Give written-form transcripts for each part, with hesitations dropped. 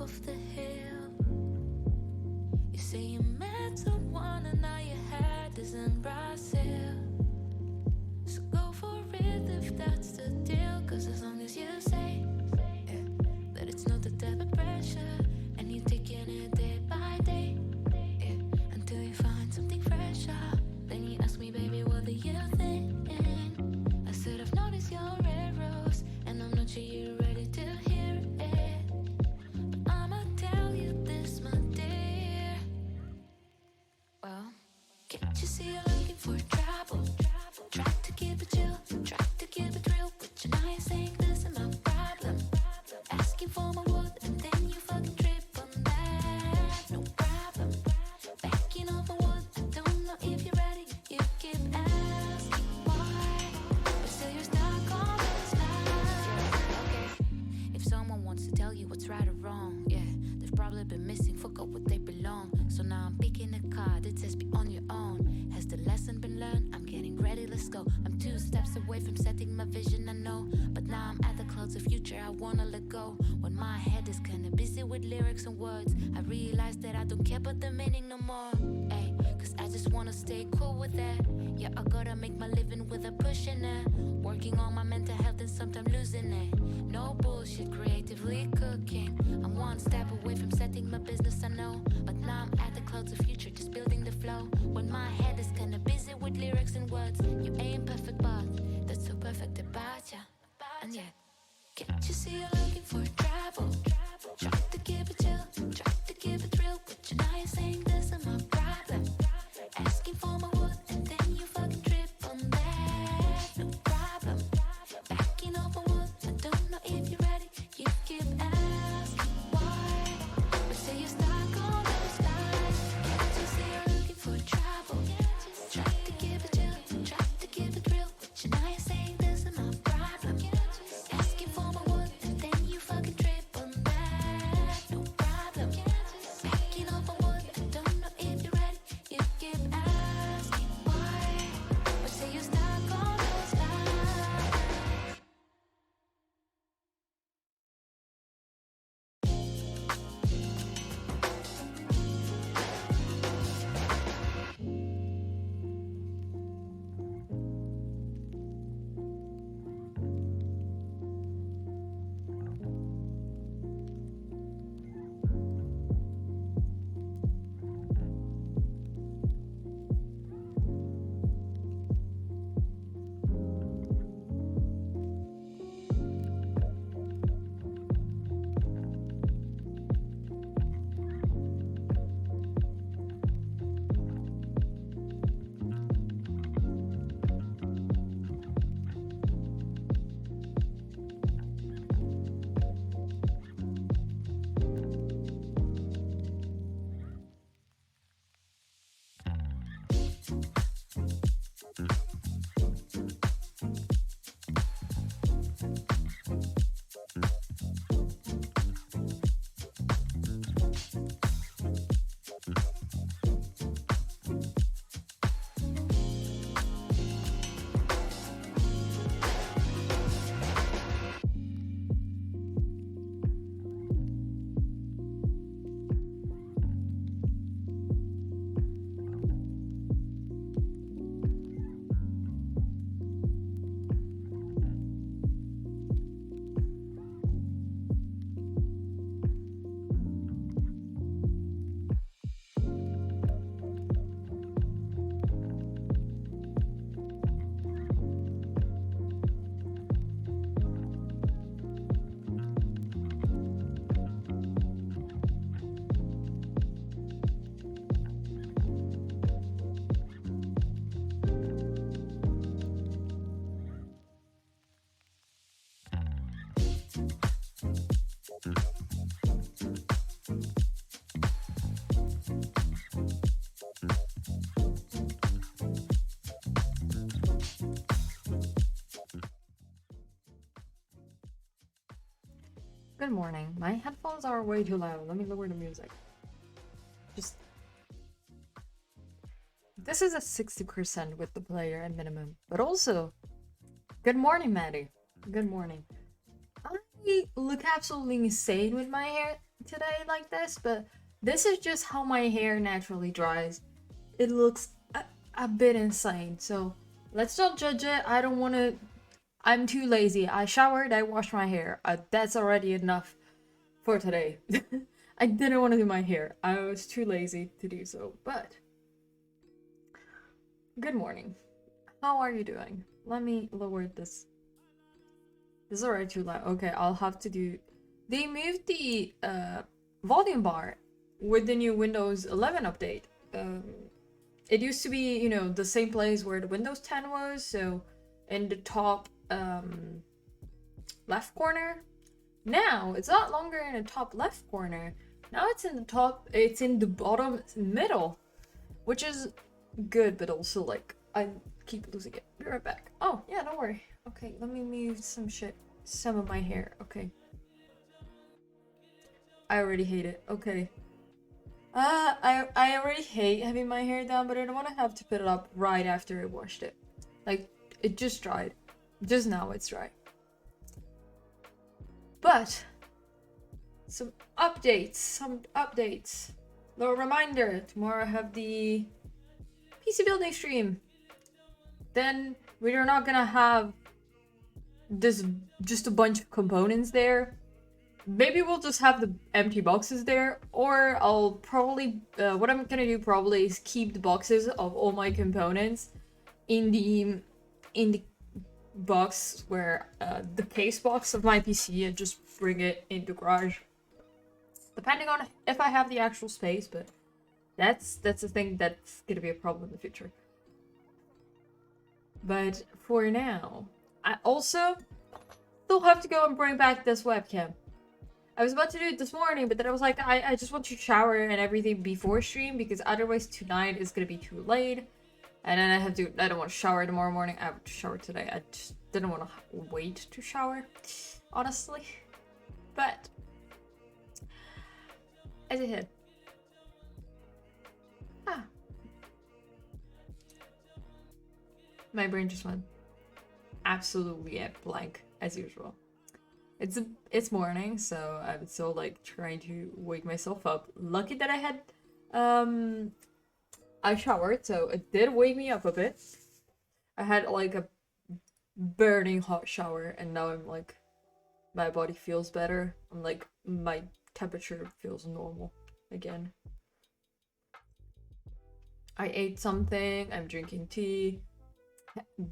off the hill. You say you met someone and now your head is in Brazil. So go for it if that's the deal, cause as long as you say that it's not the type of pressure, and you're taking it day by day, until you find something fresher. Then you ask me, baby, what do you think? I said I've noticed your red rose, and I'm not sure you're ready to hear it, but I'ma tell you this, my dear. Well, can't you see you're looking for trouble? Try to keep it chill, try to keep it real, but you're not saying this is my problem. Asking for my word and then you fucking trip on that. No problem. Backing off my word, I don't know if you're ready. You keep asking why, but still you're stuck on this line. Okay, if someone wants to tell you what's right or wrong, they've probably been missing, fuck up what they belong. So now I'm picking a card, it says be on your own. Has the lesson been learned? I'm getting ready, let's go. I'm 2 steps away from setting my vision, I know, but now I'm at the clouds of future I wanna let go. When my head is kinda busy with lyrics and words, I realize that I don't care about the meaning no more. Ay, cause I just wanna stay cool with that. Yeah, I gotta make my living without pushing it. Working on my mental health and sometimes losing it. No bullshit, creatively cooking. I'm 1 step away from setting my business, I know, but now I'm at the clouds of future, just building the flow. When my head is kinda busy with lyrics and words, you ain't perfect, but that's so perfect about ya. And yet, can't you see you're looking for trouble? Try to keep it chill, try to keep it real, but you know you're saying this is my problem. Asking for my word and then you fucking trip on that. No problem. Backing off my word, I don't know if you're ready. You keep asking why, but say you're stuck on those lines. Can't you see you're looking for trouble? Try to keep it chill, try to keep it real, but you know you're saying this is my problem. Asking for my word and then you fucking trip on that. No problem. Backing off my word, I don't know if you're ready. You keep asking why, but say you're stuck on those lines. Good morning. My headphones are way too loud. Let me lower the music. Just... This is a 60% with the player at minimum. But also... Good morning, Maddie. Good morning. I look absolutely insane with my hair today like this, but this is just how my hair naturally dries. It looks a bit insane, so let's not judge it. I don't want to. I'm too lazy. I showered, I washed my hair. That's already enough for today. I didn't want to do my hair. I was too lazy to do so, but good morning. How are you doing? Let me lower this. This is already too loud. Okay, I'll have to do... They moved the volume bar with the new Windows 11 update. It used to be, you know, the same place where the Windows 10 was, so in the top left corner. Now, it's not longer in the top left corner. Now it's in the bottom middle, which is good, but also, like, I keep losing it. Be right back. Oh, yeah, don't worry. Okay, let me move some of my hair. Okay. I already hate it. Okay. I already hate having my hair down, but I don't want to have to put it up right after I washed it. Like, it just dried. Just now it's dry. But, some updates. Little reminder, tomorrow I have the PC building stream. Then we are not gonna have this just a bunch of components there. Maybe we'll just have the empty boxes there, or I'll probably what I'm gonna do probably is keep the boxes of all my components in the box where the case box of my PC, and just bring it into garage, depending on if I have the actual space. But that's a thing that's gonna be a problem in the future. But for now, I also still have to go and bring back this webcam. I was about to do it this morning, but then I was like, I just want to shower and everything before stream, because otherwise tonight is gonna be too late. And then I don't want to shower tomorrow morning. I have to shower today. I just didn't want to wait to shower, honestly. But, as I said. My brain just went absolutely at blank, as usual. It's morning, so I'm still like trying to wake myself up. Lucky that I had I showered, so it did wake me up a bit. I had like a burning hot shower, and now I'm like, my body feels better. I'm like, my temperature feels normal again. I ate something, I'm drinking tea.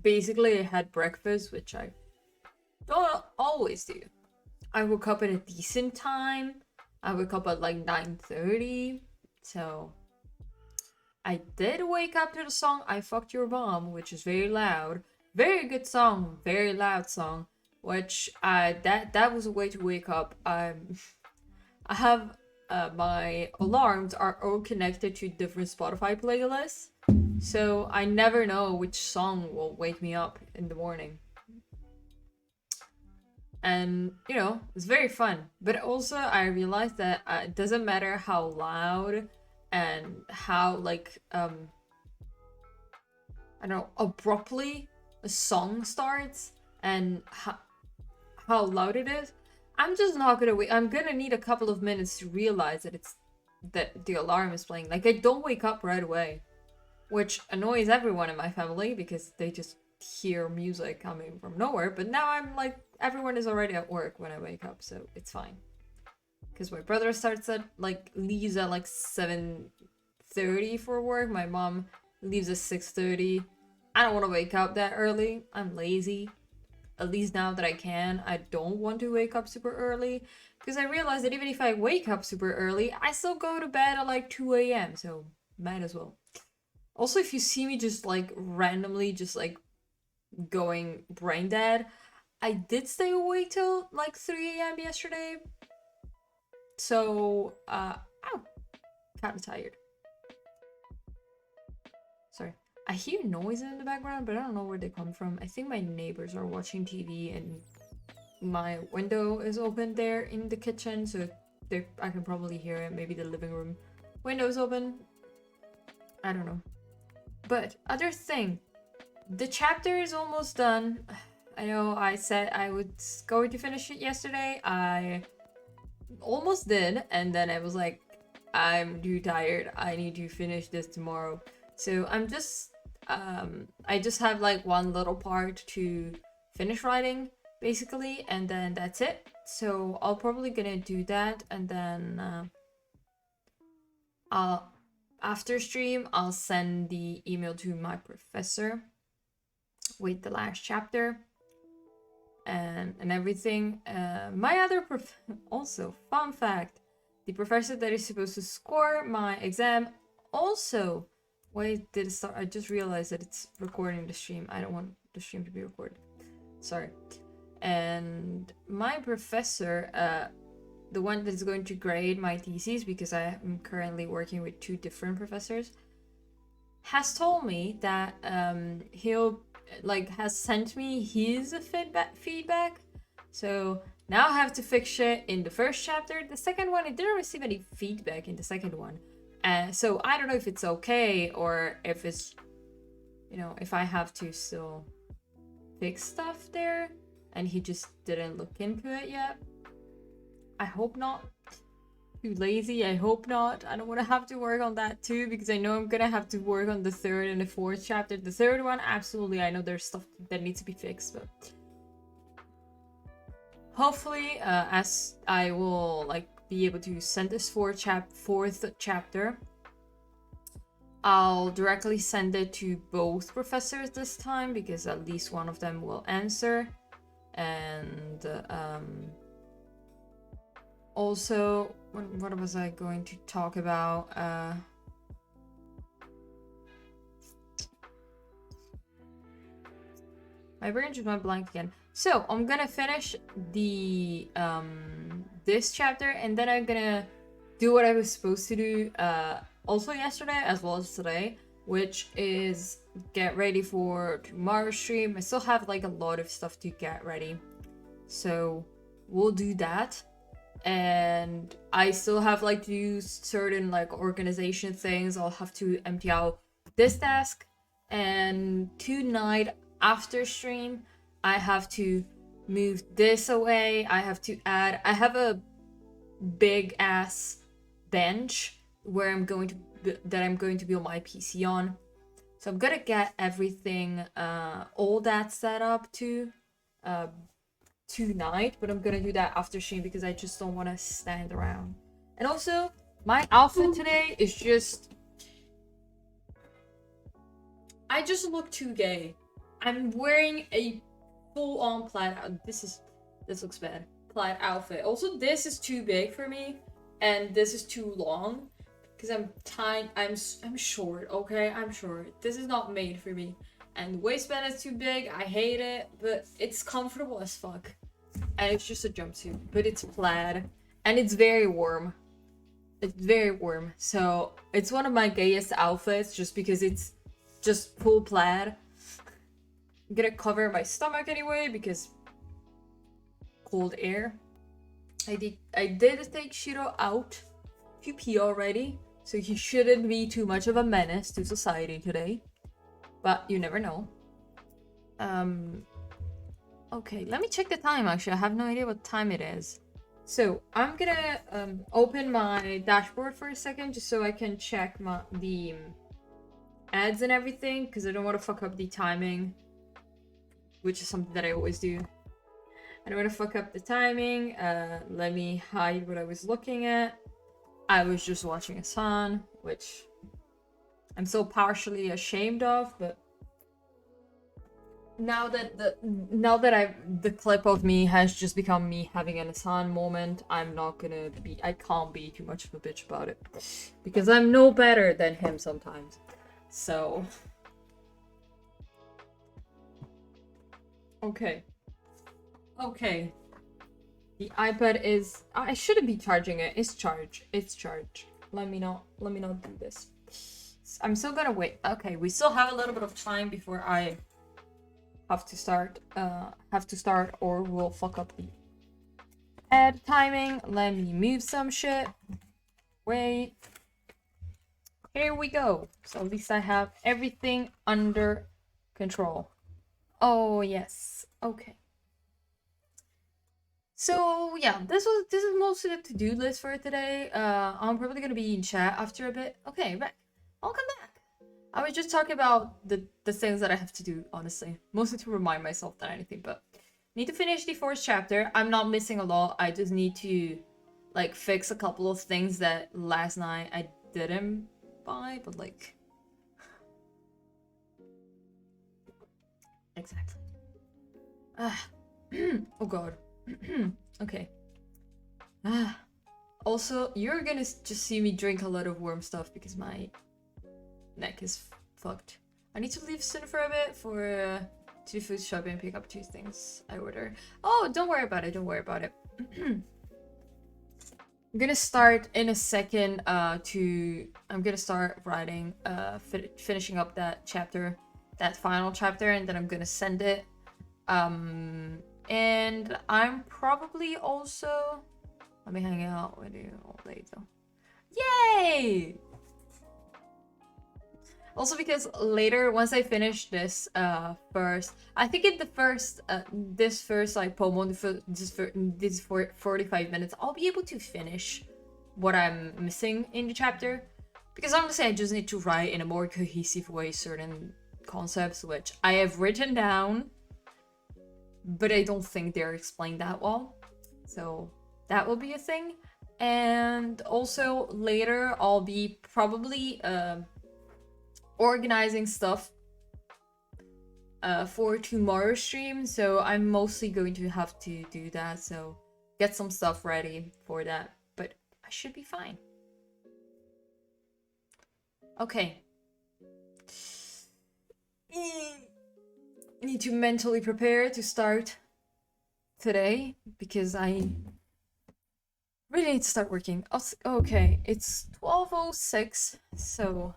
Basically, I had breakfast, which I don't always do. I woke up at a decent time. I woke up at like 9:30. So I did wake up to the song I Fucked Your Mom, which is very loud. Very good song, very loud song. Which that was a way to wake up. I have my alarms are all connected to different Spotify playlists. So I never know which song will wake me up in the morning. And, you know, it's very fun. But also I realized that it doesn't matter how loud and how, like, I don't know, abruptly a song starts and how loud it is. I'm just not gonna wait. I'm gonna need a couple of minutes to realize that the alarm is playing. Like, I don't wake up right away. Which annoys everyone in my family, because they just hear music coming from nowhere. But now I'm like, everyone is already at work when I wake up, so it's fine. Because my brother leaves at like 7:30 for work. My mom leaves at 6:30. I don't want to wake up that early. I'm lazy. At least now that I can. I don't want to wake up super early, because I realize that even if I wake up super early, I still go to bed at like 2 a.m. So might as well. Also, if you see me just like randomly just like going brain dead, I did stay awake till like 3 a.m. yesterday. So, kind of tired. Sorry. I hear noises in the background, but I don't know where they come from. I think my neighbors are watching TV, and my window is open there in the kitchen, so I can probably hear it. Maybe the living room window is open. I don't know. But other thing, the chapter is almost done. I know I said I was going to finish it yesterday. I almost did, and then I was like, I'm too tired. I need to finish this tomorrow. So I just have like one little part to finish writing, basically, and then that's it. So I'll probably gonna do that, and then I'll after stream I'll send the email to my professor with the last chapter and everything. My other also fun fact: the professor that is supposed to score my exam also. Wait, did it start? I just realized that it's recording the stream. I don't want the stream to be recorded. Sorry. And my professor, the one that's going to grade my thesis, because I am currently working with 2 different professors, has told me that he'll has sent me his feedback. So now I have to fix it in the first chapter. The second one, I didn't receive any feedback in the second one. So I don't know if it's okay or if it's, if I have to still fix stuff there and he just didn't look into it yet. I hope not. Too lazy, I hope not. I don't want to have to work on that too, because I know I'm gonna have to work on the 3rd and the 4th chapter. The 3rd one, absolutely, I know there's stuff that needs to be fixed, but hopefully, as I will be able to send this 4th chapter, I'll directly send it to both professors this time, because at least one of them will answer. And also, what was I going to talk about? My brain just went blank again. So I'm gonna finish the this chapter, and then I'm gonna do what I was supposed to do also yesterday as well as today, which is get ready for tomorrow's stream. I still have a lot of stuff to get ready, so we'll do that. And I still have to do certain organization things. I'll have to empty out this task, and tonight after stream I have to move this away. I have a big ass bench where I'm going to build my PC on. So I'm gonna get everything all that set up tonight, but I'm gonna do that after stream because I just don't want to stand around. And also, my outfit today is just... I just look too gay. I'm wearing a full-on plaid. This looks bad. Plaid outfit. Also, this is too big for me, and this is too long because I'm tiny. I'm short. Okay, I'm short. This is not made for me. And the waistband is too big. I hate it, but it's comfortable as fuck. And it's just a jumpsuit, but it's plaid, and it's very warm. It's very warm. So it's one of my gayest outfits just because it's just full plaid. I'm gonna cover my stomach anyway because cold air. I did take Shiro out to pee already, so he shouldn't be too much of a menace to society today. But you never know. Okay, let me check the time actually. I have no idea what time it is. So I'm gonna open my dashboard for a second just so I can check the ads and everything, because I don't want to fuck up the timing, which is something that I always do. I don't want to fuck up the timing. Let me hide what I was looking at. I was just watching a son, which I'm so partially ashamed of, but now that the clip of me has just become me having an Asan moment, I can't be too much of a bitch about it, because I'm no better than him sometimes. So okay, the iPad is... I shouldn't be charging it. It's charged. Let me not do this. I'm still gonna wait. Okay, we still have a little bit of time before I have to start or we'll fuck up the ad timing. Let me move some shit. Wait. Here we go. So at least I have everything under control. Oh yes. Okay. So yeah, this is mostly the to-do list for today. I'm probably gonna be in chat after a bit. Okay, back. Welcome back. I was just talking about the things that I have to do, honestly. Mostly to remind myself than anything, but need to finish the fourth chapter. I'm not missing a lot. I just need to like fix a couple of things that last night I didn't buy, but like exactly. Ah. Oh god. Okay. Ah. Also, you're gonna just see me drink a lot of warm stuff because my neck is fucked. I need to leave soon for a bit for to do food shopping and pick up two things I order. Oh, don't worry about it. Don't worry about it. I'm gonna start in a second. I'm gonna start writing, finishing up that chapter, that final chapter, and then I'm gonna send it. And I'm probably also. Let me hang out with you all day though. Yay! Also because later, once I finish this first, I think in the first, this first like pomo, this for 45 minutes, I'll be able to finish what I'm missing in the chapter. Because honestly, I just need to write in a more cohesive way certain concepts, which I have written down, but I don't think they're explained that well. So that will be a thing. And also later, I'll be probably organizing stuff for tomorrow's stream, so I'm mostly going to have to do that, so get some stuff ready for that, but I should be fine. Okay. Need to mentally prepare to start today because I really need to start working. Okay, it's 12:06, so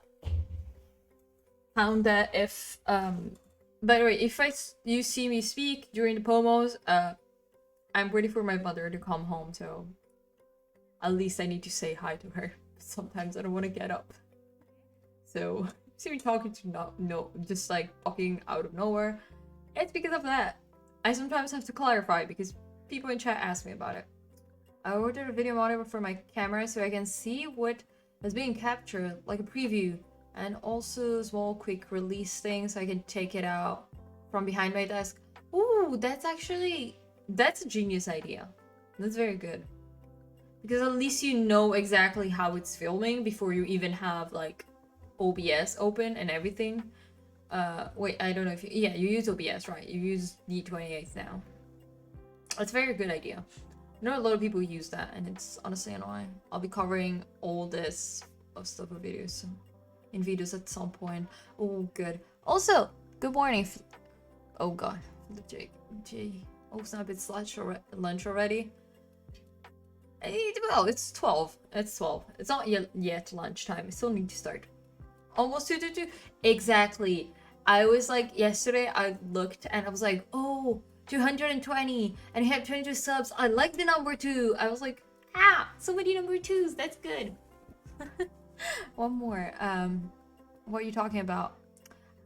found that if by the way, if you see me speak during the pomos, I'm waiting for my mother to come home, so at least I need to say hi to her. Sometimes I don't want to get up, so see me talking to just like talking out of nowhere. It's because of that. I sometimes have to clarify because people in chat ask me about it. I ordered a video monitor for my camera so I can see what is being captured, like a preview. And also a small quick release thing so I can take it out from behind my desk. Ooh, that's a genius idea. That's very good. Because at least you know exactly how it's filming before you even have like OBS open and everything. Wait, I don't know if you use OBS, right? You use D28 now. That's a very good idea. I know a lot of people use that and it's honestly annoying. I'll be covering all this stuff of videos, so in videos at some point. Oh, good. Also, good morning. Oh god, J. Oh snap! It's lunch already. Well, it's 12. It's 12. It's not yet lunchtime. I still need to start. Almost 2 to 2. Exactly. I was like yesterday. I looked and I was like, oh, 220, and you have 22 subs. I like the number 2. I was like, so many number 2s. That's good. One more. What are you talking about?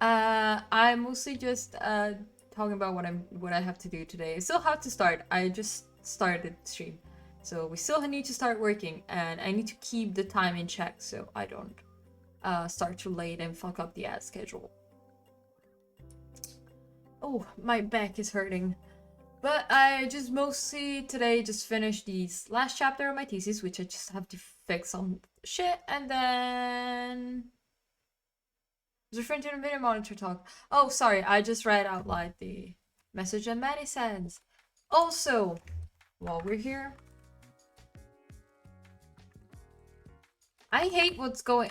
I'm mostly just talking about what I have to do today. I still have to start. I just started the stream, so we still need to start working, and I need to keep the time in check so I don't start too late and fuck up the ad schedule. Oh, my back is hurting. But I just mostly today just finished the last chapter of my thesis, which I just have to fix some shit, and then referring to the video monitor talk. Oh, sorry, I just read out loud the message that Maddie sends. Also, while we're here, I hate what's going.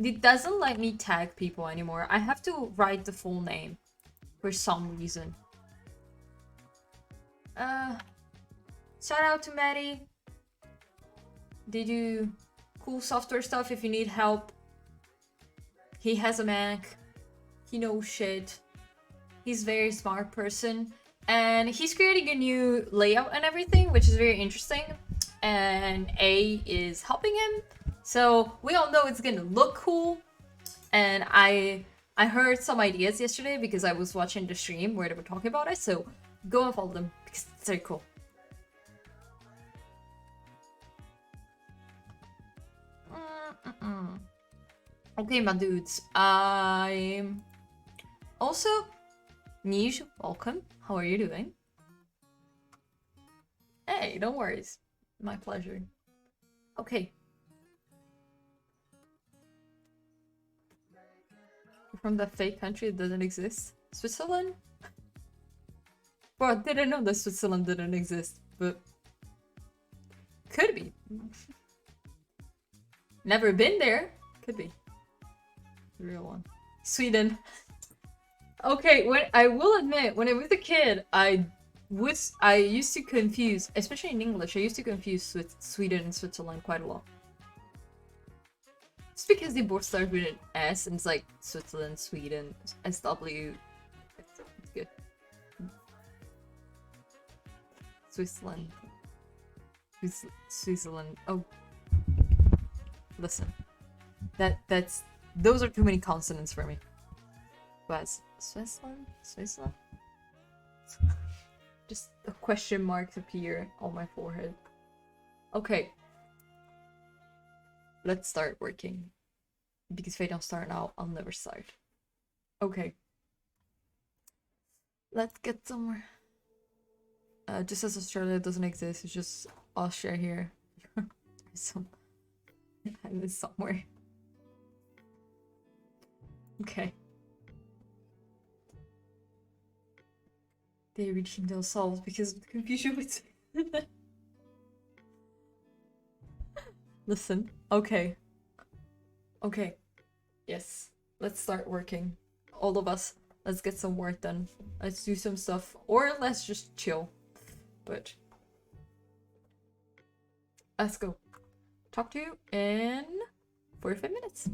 It doesn't let me tag people anymore. I have to write the full name for some reason. Shout out to Maddie. They do cool software stuff if you need help. He has a Mac. He knows shit. He's a very smart person. And he's creating a new layout and everything, which is very interesting. And A is helping him. So we all know it's gonna look cool. And I heard some ideas yesterday because I was watching the stream where they were talking about it. So go and follow them because it's very cool. Okay, my dudes. I'm also Nij. Welcome. How are you doing? Hey, don't worry. It's my pleasure. Okay. From that fake country that doesn't exist. Switzerland? Bro, I didn't know that Switzerland didn't exist, but could be. Never been there. Could be. The real one. Sweden. Okay, when I will admit, when I was a kid, I used to confuse, especially in English, I used to confuse Sweden and Switzerland quite a lot. It's because they both start with an S and it's like Switzerland, Sweden, SW. It's good. Switzerland. Switzerland. Oh. Listen. Those are too many consonants for me. But Switzerland? Switzerland? Just a question mark appear on my forehead. Okay. Let's start working. Because if I don't start now, I'll never start. Okay. Let's get somewhere. Just as Australia doesn't exist, it's just Austria here. Some I'm somewhere. Okay. They reaching themselves because of the confusion with Listen. Okay. Okay. Yes. Let's start working. All of us. Let's get some work done. Let's do some stuff. Or let's just chill. But let's go. Talk to you in 45 minutes.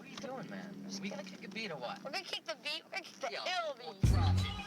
What are you doing, man? Are we gonna kick a beat or what? We're gonna kick the beat. We're gonna kick the Yo, ill we'll beat. drop it.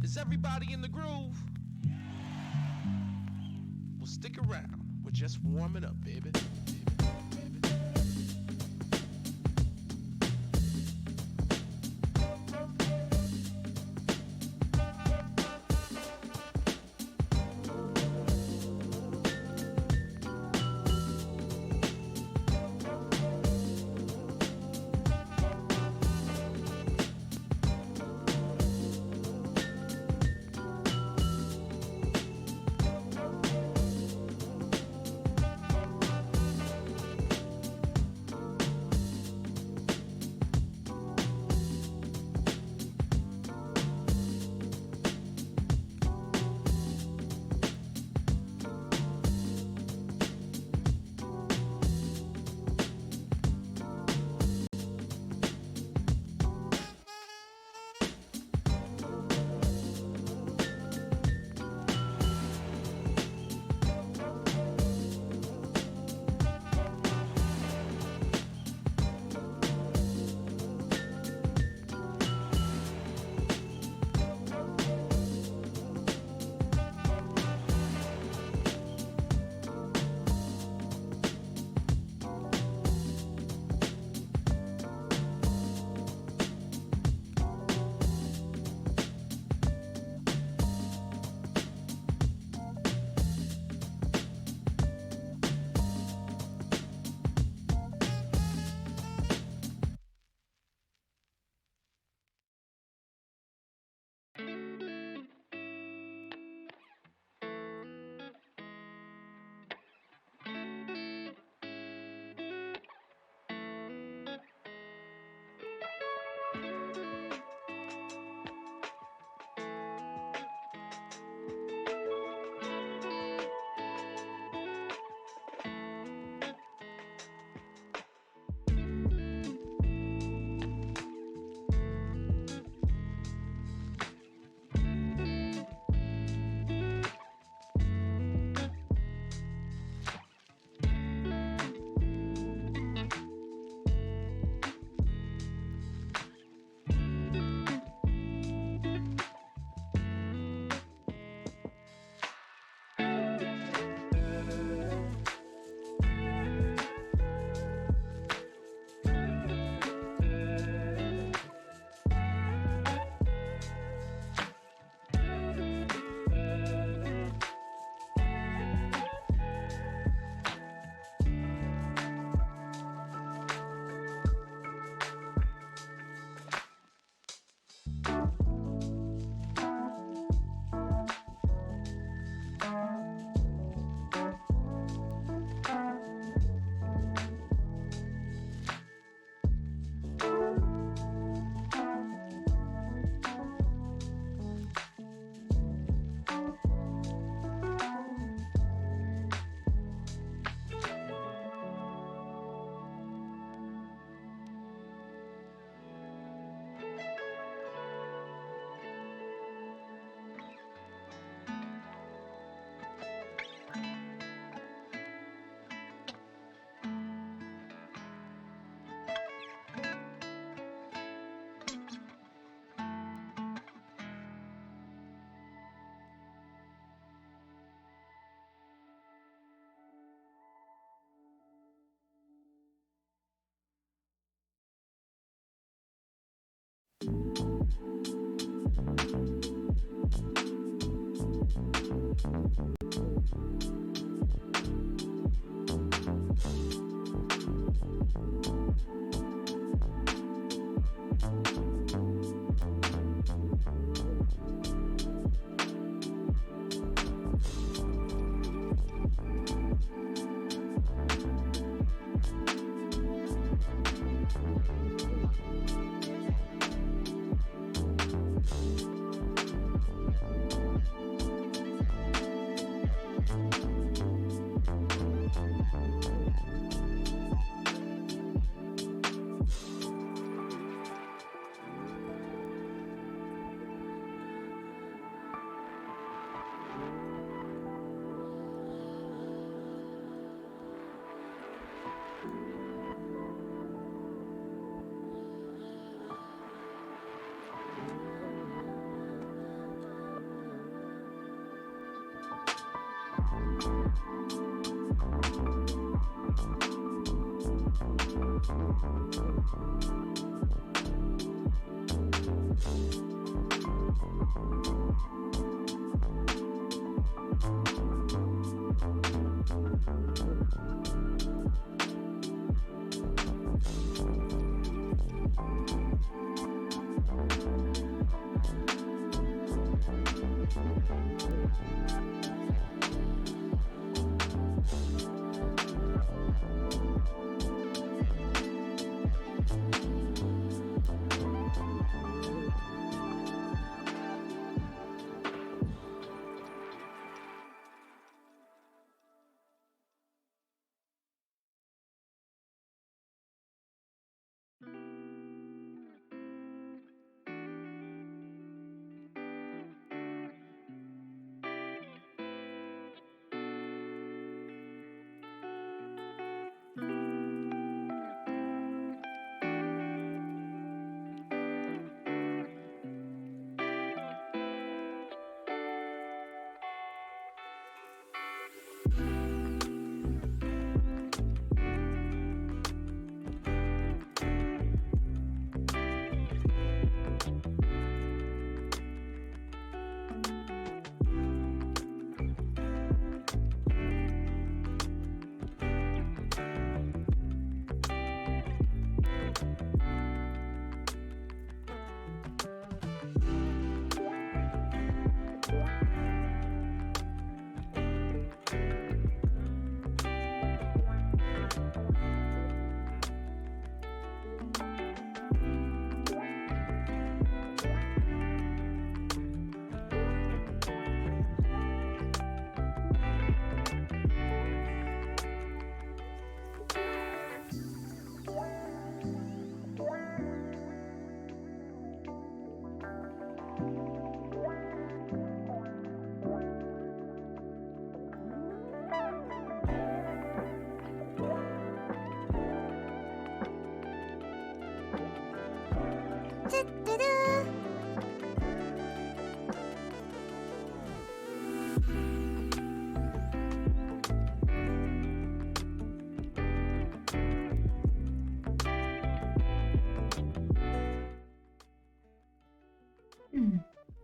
Is everybody in the groove? Well, stick around. We're just warming up, baby.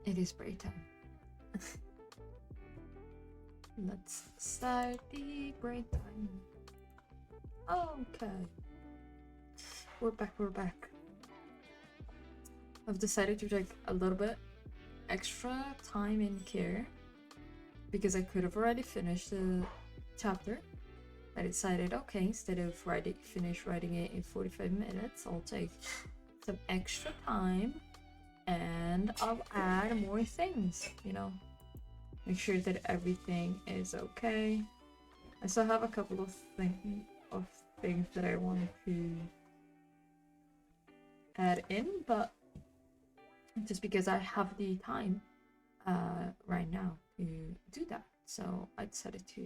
It is break time. Let's start the break time. Okay. We're back. I've decided to take a little bit extra time in care because I could have already finished the chapter. I decided, okay, instead of finish writing it in 45 minutes, I'll take some extra time and I'll add more things, you know, make sure that everything is okay. I still have a couple of things that I wanted to add in, but just because I have the time right now to do that, so I decided to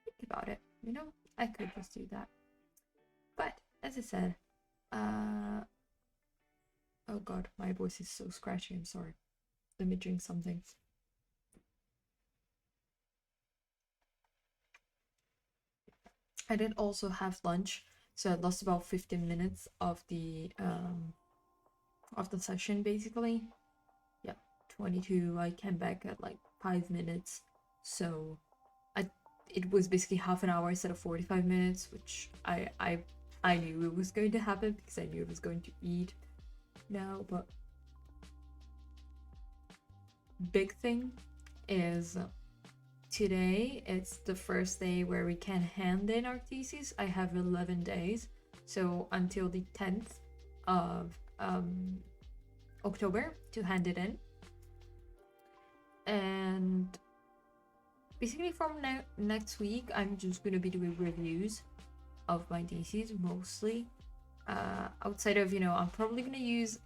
think about it. You know, I could just do that, but as I said, oh god, my voice is so scratchy, I'm sorry. Let me drink something. I did also have lunch, so I lost about 15 minutes of the session basically. Yeah, 22. I came back at like 5 minutes, so it was basically half an hour instead of 45 minutes, which I knew it was going to happen because I knew I was going to eat now. But big thing is today it's the first day where we can hand in our thesis. I have 11 days, so until the 10th of October to hand it in. And basically from next week I'm just gonna be doing reviews of my thesis mostly. Outside of, you know, I'm probably gonna use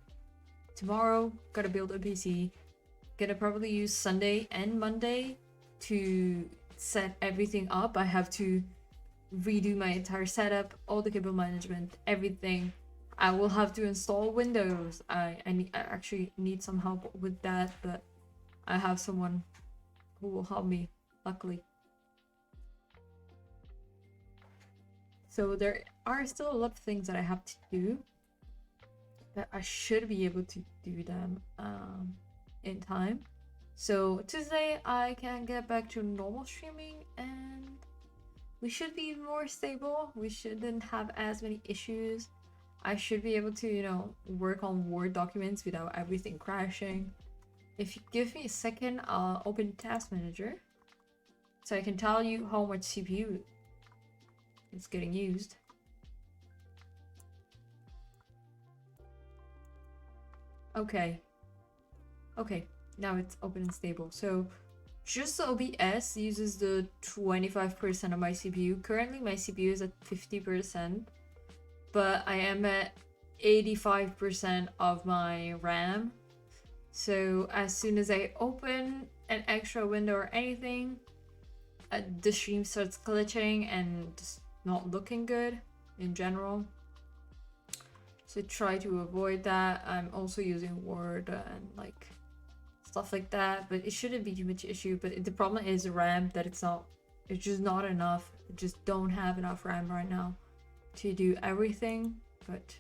tomorrow, gotta build a PC, gonna probably use Sunday and Monday to set everything up. I have to redo my entire setup, all the cable management, everything. I will have to install Windows. I actually need some help with that, but I have someone who will help me, luckily. So there are still a lot of things that I have to do, but I should be able to do them in time. So Tuesday I can get back to normal streaming and we should be more stable. We shouldn't have as many issues. I should be able to, you know, work on Word documents without everything crashing. If you give me a second, I'll open Task Manager so I can tell you how much CPU is getting used. Okay, now it's open and stable. So just OBS uses the 25% of my CPU. Currently my CPU is at 50%, but I am at 85% of my RAM. So as soon as I open an extra window or anything, the stream starts glitching and just not looking good in general. So try to avoid that. I'm also using Word and like stuff like that, but it shouldn't be too much issue. But the problem is the RAM, that it's just not enough. I just don't have enough RAM right now to do everything. But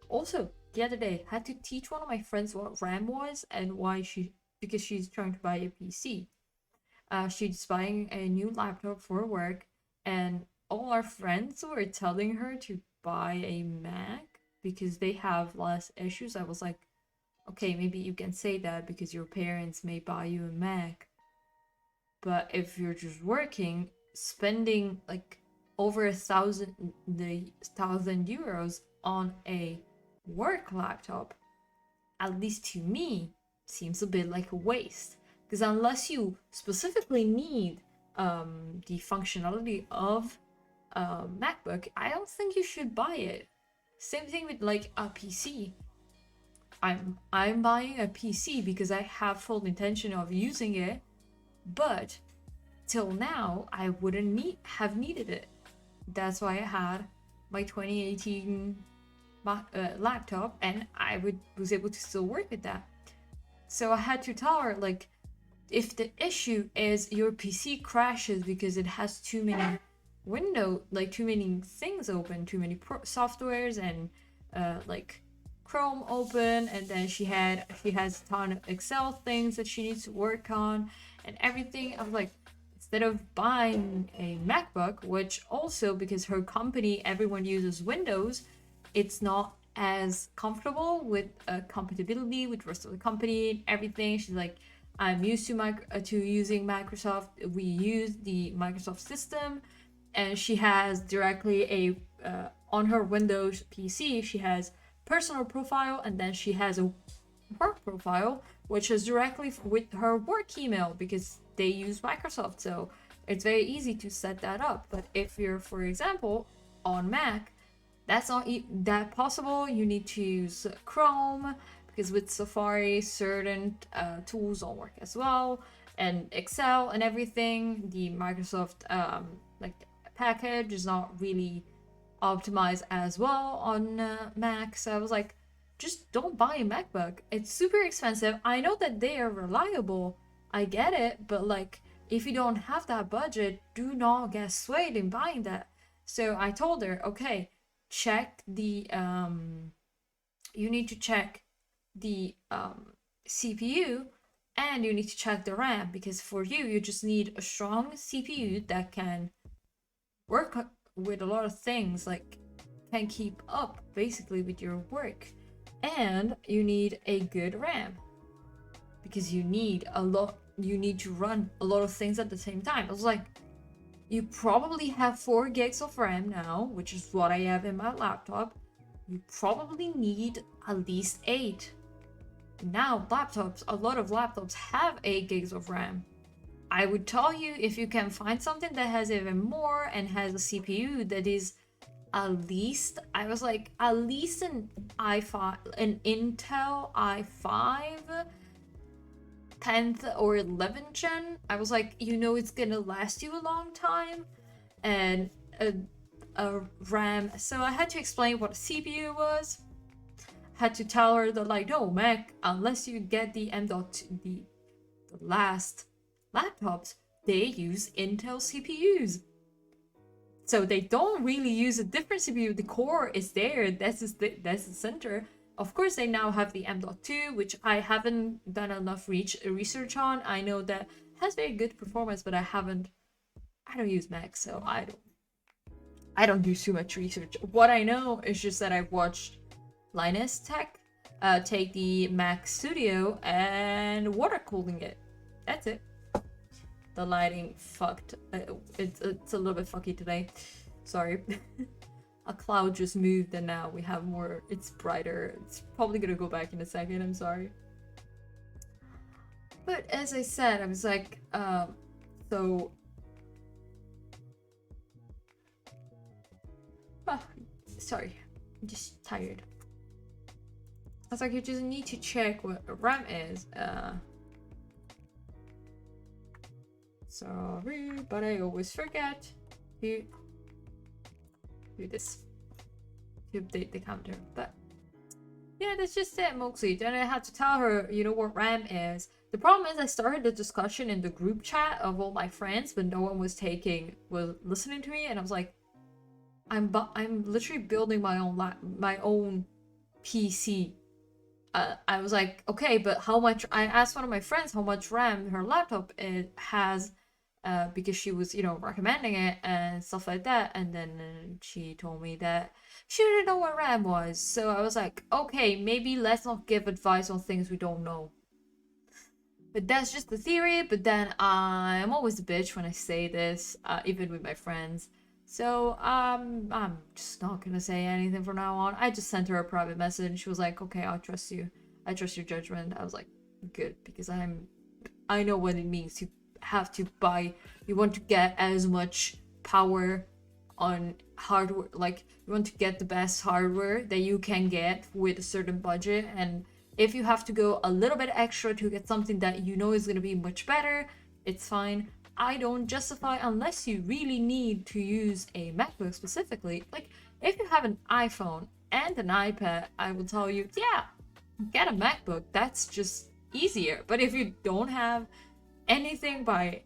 also the other day I had to teach one of my friends what RAM was and why because she's trying to buy a PC. She's buying a new laptop for work, and all our friends were telling her to buy a Mac because they have less issues. I was like, okay, maybe you can say that because your parents may buy you a Mac, but if you're just working, spending like over €1,000 on a work laptop, at least to me, seems a bit like a waste. Because unless you specifically need the functionality of MacBook, I don't think you should buy it. Same thing with like a PC. I'm buying a PC because I have full intention of using it, but till now I wouldn't have needed it. That's why I had my 2018 laptop, and I was able to still work with that. So I had to tell her, like, if the issue is your PC crashes because it has too many too many things open, too many softwares and like Chrome open, and then she has a ton of Excel things that she needs to work on and everything. I was like, instead of buying a MacBook, which also because her company, everyone uses Windows, it's not as comfortable with compatibility with the rest of the company and everything. She's like, I'm used to using Microsoft. We use the Microsoft system, and she has directly on her Windows PC, she has personal profile, and then she has a work profile, which is directly with her work email because they use Microsoft. So it's very easy to set that up. But if you're, for example, on Mac, that's not that possible. You need to use Chrome, because with Safari, certain tools don't work as well, and Excel and everything. The Microsoft like package is not really optimized as well on Mac. So I was like, just don't buy a MacBook. It's super expensive. I know that they are reliable. I get it, but like, if you don't have that budget, do not get swayed in buying that. So I told her, okay, check the you need to check the CPU, and you need to check the RAM, because for you just need a strong CPU that can work with a lot of things, like can keep up basically with your work, and you need a good RAM because you need to run a lot of things at the same time. I was like, you probably have 4 gigs of RAM now, which is what I have in my laptop. You probably need at least 8. Now a lot of laptops have 8 gigs of RAM. I would tell you, if you can find something that has even more and has a CPU that is at least, I was like, at least an Intel i5 10th or 11th gen, I was like, it's gonna last you a long time, and a RAM. So I had to explain what a CPU was. Had to tell her that, like, no, Mac, unless you get the the last laptops, they use Intel CPUs. So they don't really use a different CPU. The core is there. That's the center. Of course, they now have the M.2, which I haven't done enough research on. I know that has very good performance, but I don't use Mac, so I don't do too much research. What I know is just that I've watched Linus Tech take the Mac Studio and water cooling it. That's it. The lighting fucked. It's a little bit fucky today. Sorry. A cloud just moved and now we have more. It's brighter. It's probably gonna go back in a second. I'm sorry. But as I said, I was like, so. Oh, sorry, I'm just tired. I was like, you just need to check what RAM is. Sorry, but I always forget to do this to update the counter. But yeah, that's just it mostly. Then I had to tell her, you know what RAM is. The problem is I started the discussion in the group chat of all my friends, but no one was listening to me, and I was like, I'm literally building my own PC. I was like, okay, but how much? I asked one of my friends how much RAM her laptop it has, because she was, you know, recommending it and stuff like that. And then she told me that she didn't know what RAM was. So I was like, okay, maybe let's not give advice on things we don't know. But that's just the theory. But then I'm always a bitch when I say this, even with my friends. So I'm just not gonna say anything from now on. I just sent her a private message. She was like, okay, I'll trust you. I trust your judgment. I was like, good, because I know what it means to have to buy. You want to get as much power on hardware, like you want to get the best hardware that you can get with a certain budget, and if you have to go a little bit extra to get something that you know is gonna be much better, it's fine. I don't justify unless you really need to use a MacBook specifically. Like, if you have an iPhone and an iPad, I will tell you, yeah, get a MacBook. That's just easier. But if you don't have anything by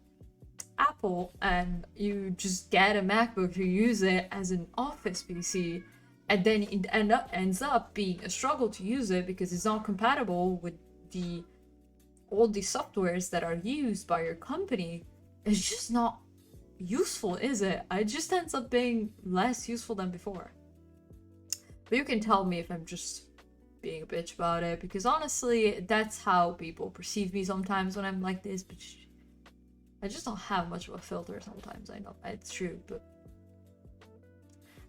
Apple and you just get a MacBook to use it as an office PC, and then it ends up being a struggle to use it because it's not compatible with all the softwares that are used by your company, it's just not useful, is it? It just ends up being less useful than before. But you can tell me if I'm just being a bitch about it, because honestly, that's how people perceive me sometimes when I'm like this, but I just don't have much of a filter sometimes. I know, it's true, but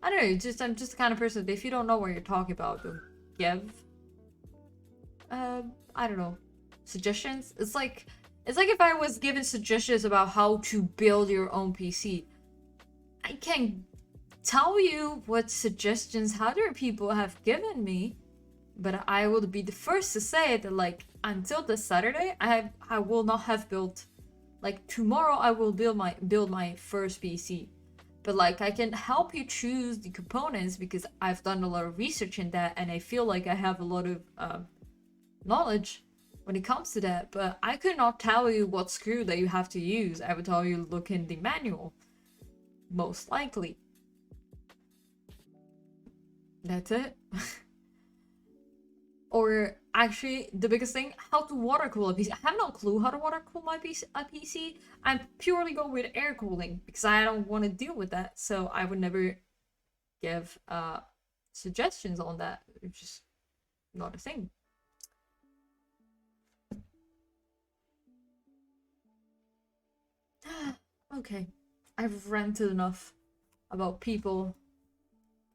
I don't know, I'm just the kind of person that if you don't know what you're talking about, don't give, I don't know, suggestions. It's like if I was given suggestions about how to build your own PC. I can tell you what suggestions other people have given me, but I will be the first to say that, like, until this Saturday, I will not have built, like, tomorrow I will build my first PC. But like, I can help you choose the components because I've done a lot of research in that, and I feel like I have a lot of knowledge when it comes to that. But I could not tell you what screw that you have to use. I would tell you look in the manual, most likely. That's it. Or actually, the biggest thing, how to water cool a PC. I have no clue how to water cool a PC. I'm purely going with air cooling because I don't want to deal with that. So I would never give suggestions on that. It's just not a thing. Okay, I've ranted enough about people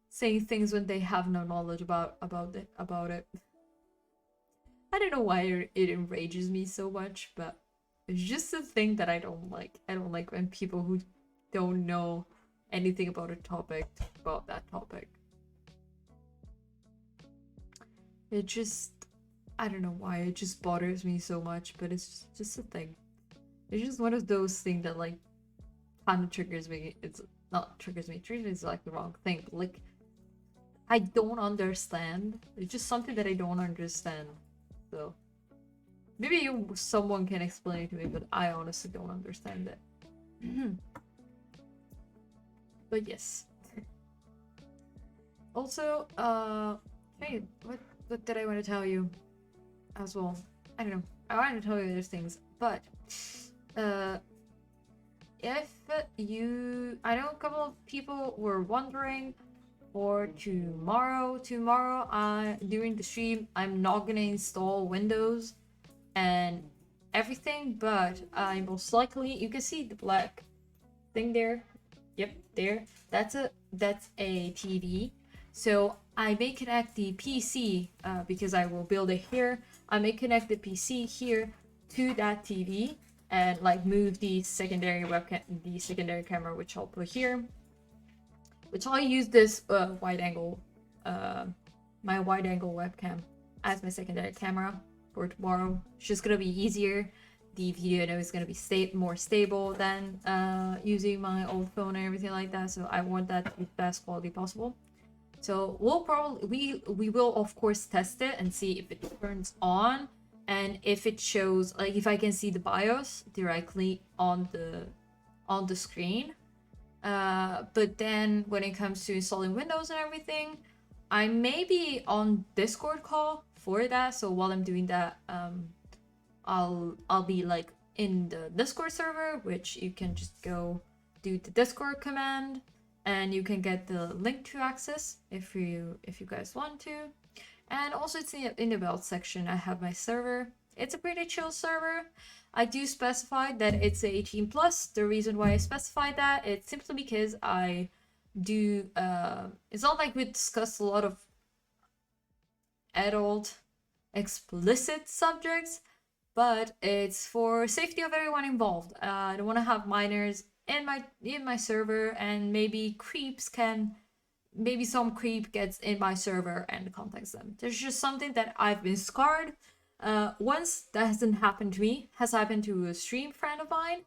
saying things when they have no knowledge about it. I don't know why it enrages me so much, but it's just a thing that I don't like. I don't like when people who don't know anything about a topic talk about that topic. It just, I don't know why, it just bothers me so much, but it's just a thing. It's just one of those things that, like, kind of triggers me. It's not triggers me, triggers is like the wrong thing, but like, I don't understand. It's just something that I don't understand. So maybe someone can explain it to me, but I honestly don't understand it. But yes. Also, hey, what did I want to tell you as well? I don't know. I wanted to tell you those things, but if I know a couple of people were wondering for tomorrow, during the stream, I'm not gonna install Windows and everything, but I most likely, you can see the black thing there. Yep, there. That's a TV. So I may connect the PC because I will build it here. I may connect the PC here to that TV and like move the secondary webcam, the secondary camera, which I'll put here. Which I'll use this wide angle, my wide angle webcam as my secondary camera for tomorrow. It's just gonna be easier. The video now is gonna be more stable than using my old phone and everything like that. So I want that to be the best quality possible. So we'll probably we will of course test it and see if it turns on and if it shows, like, if I can see the BIOS directly on the screen. But then when it comes to installing Windows and everything, I may be on Discord call for that. So while I'm doing that, I'll be like in the Discord server, which you can just go do the Discord command and you can get the link to access if you guys want to. And also it's in the about section. I have my server. It's a pretty chill server. I do specify that it's 18 plus. The reason why I specify that, it's simply because I do it's not like we discuss a lot of adult explicit subjects, but it's for safety of everyone involved. I don't want to have minors in my server, and maybe some creep gets in my server and contacts them. There's just something that I've been scarred. Once that hasn't happened to me, has happened to a stream friend of mine,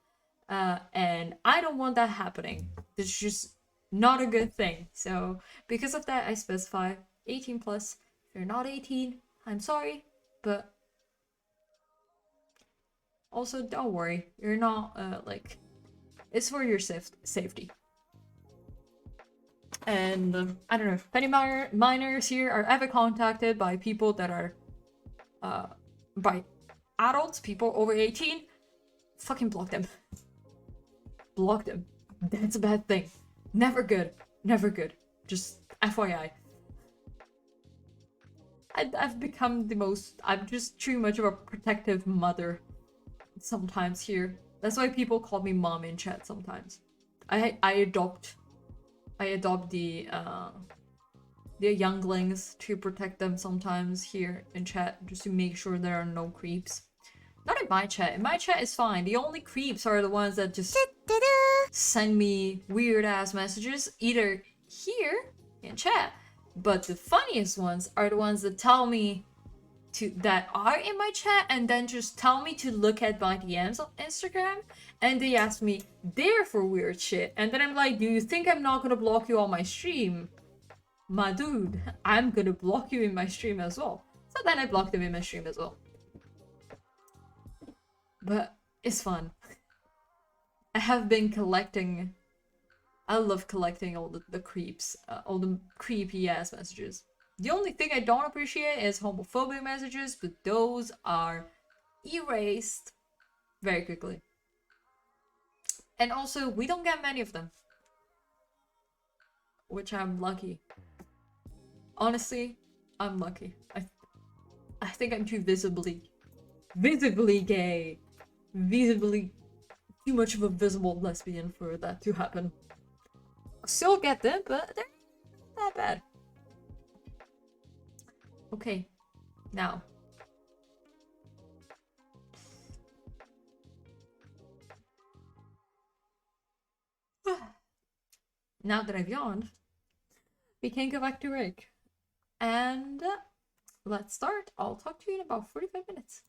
and I don't want that happening. It's just not a good thing. So because of that, I specify 18 plus. If you're not 18, I'm sorry, but also don't worry, you're not like, it's for your safety. And I don't know if any minors here are ever contacted by people that are by adults, people over 18, fucking block them. Block them. That's a bad thing. Never good. Never good. Just FYI. I've become I'm just too much of a protective mother sometimes here. That's why people call me mom in chat sometimes. I adopt the younglings to protect them sometimes here in chat, just to make sure there are no creeps. Not in my chat. In my chat is fine. The only creeps are the ones that just send me weird ass messages, either here in chat, but the funniest ones are the ones that tell me that are in my chat and then just tell me to look at my DMs on Instagram, and they ask me there for weird shit, and then I'm like, do you think I'm not gonna block you on my stream? My dude, I'm gonna block you in my stream as well. So then I block them in my stream as well. But it's fun. I have been collecting. I love collecting all the creeps, all the creepy ass messages. The only thing I don't appreciate is homophobic messages, but those are erased very quickly. And also, we don't get many of them, which I'm lucky. Honestly, I'm lucky. I think I'm too visibly gay, visibly too much of a visible lesbian for that to happen. I still get them, but they're not that bad. Okay, now. Now that I've yawned, we can go back to work. And let's start. I'll talk to you in about 45 minutes.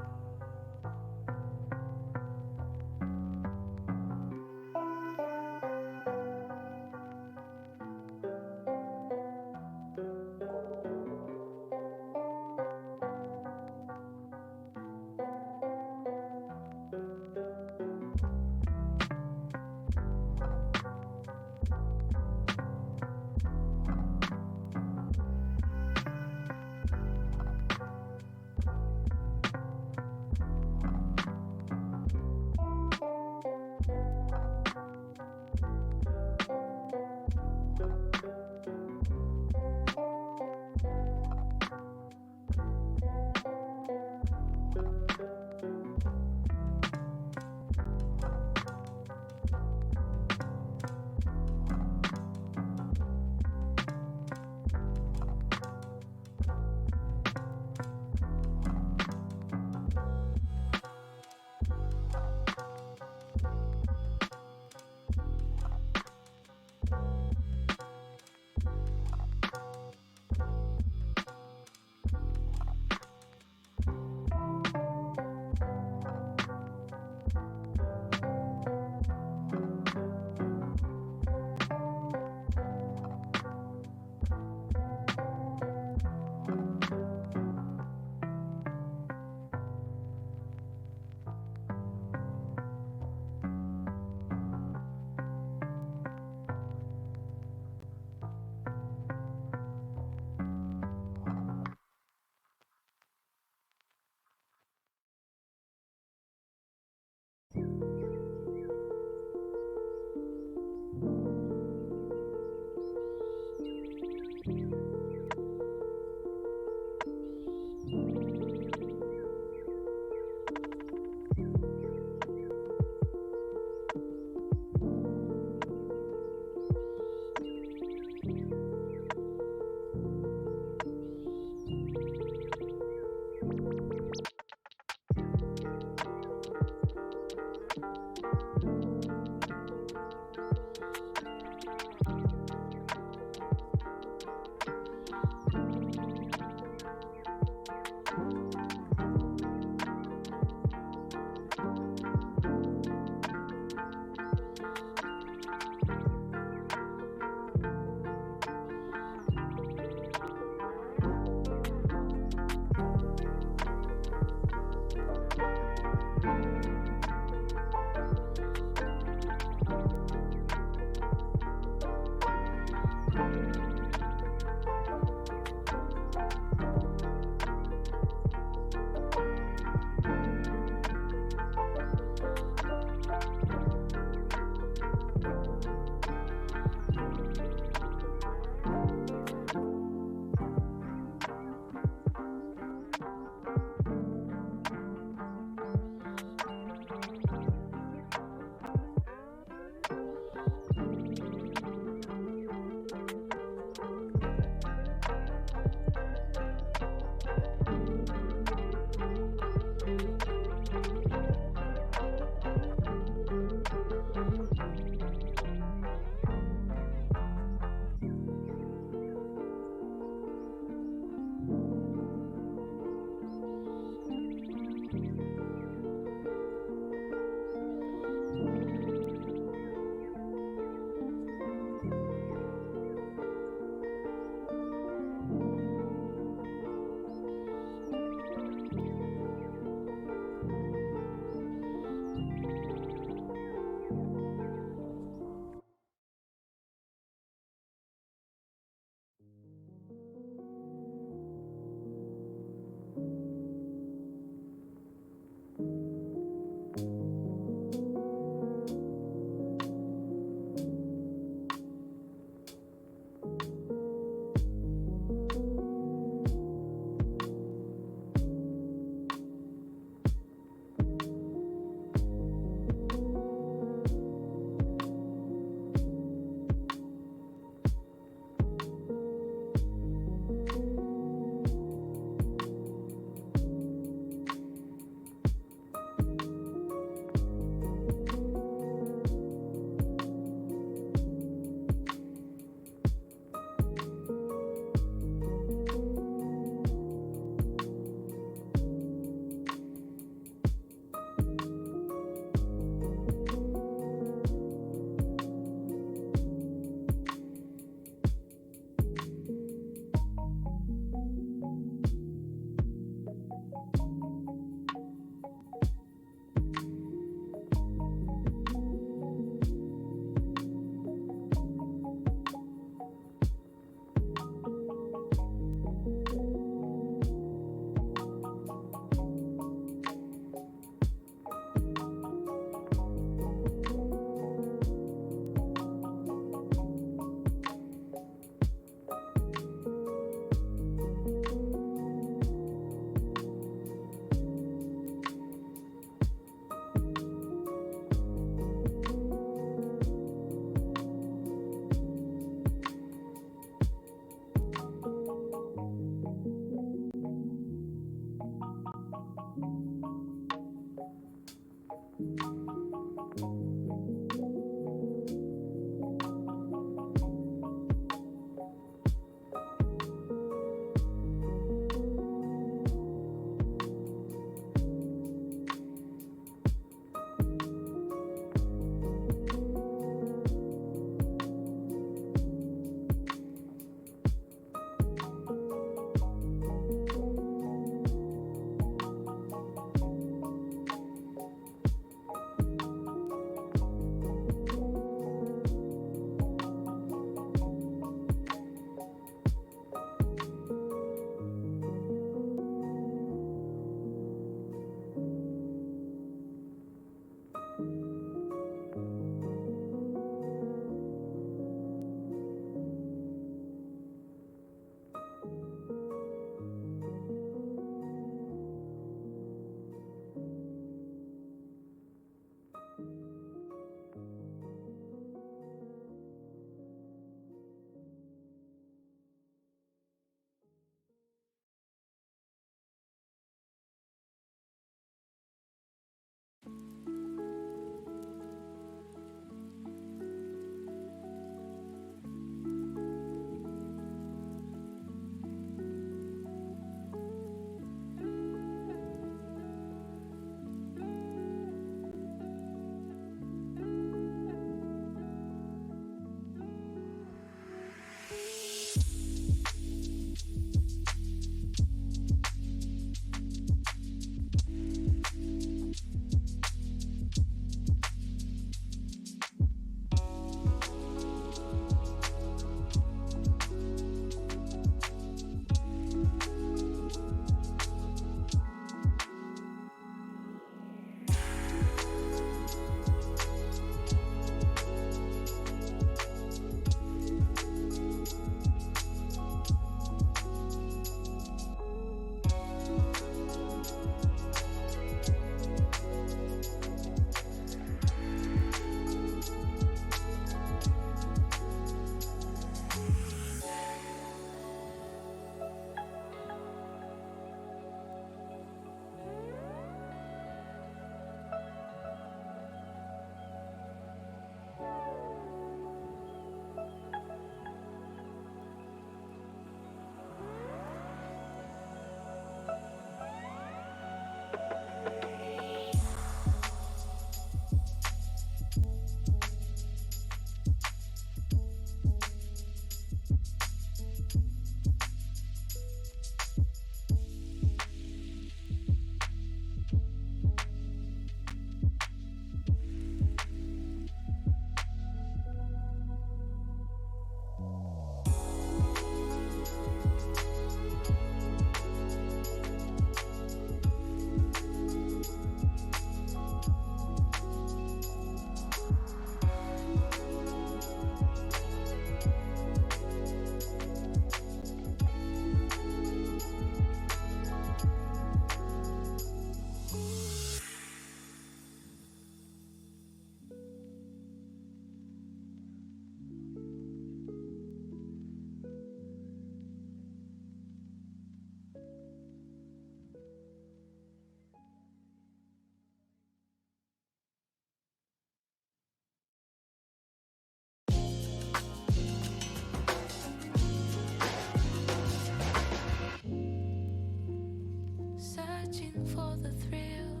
for the thrill,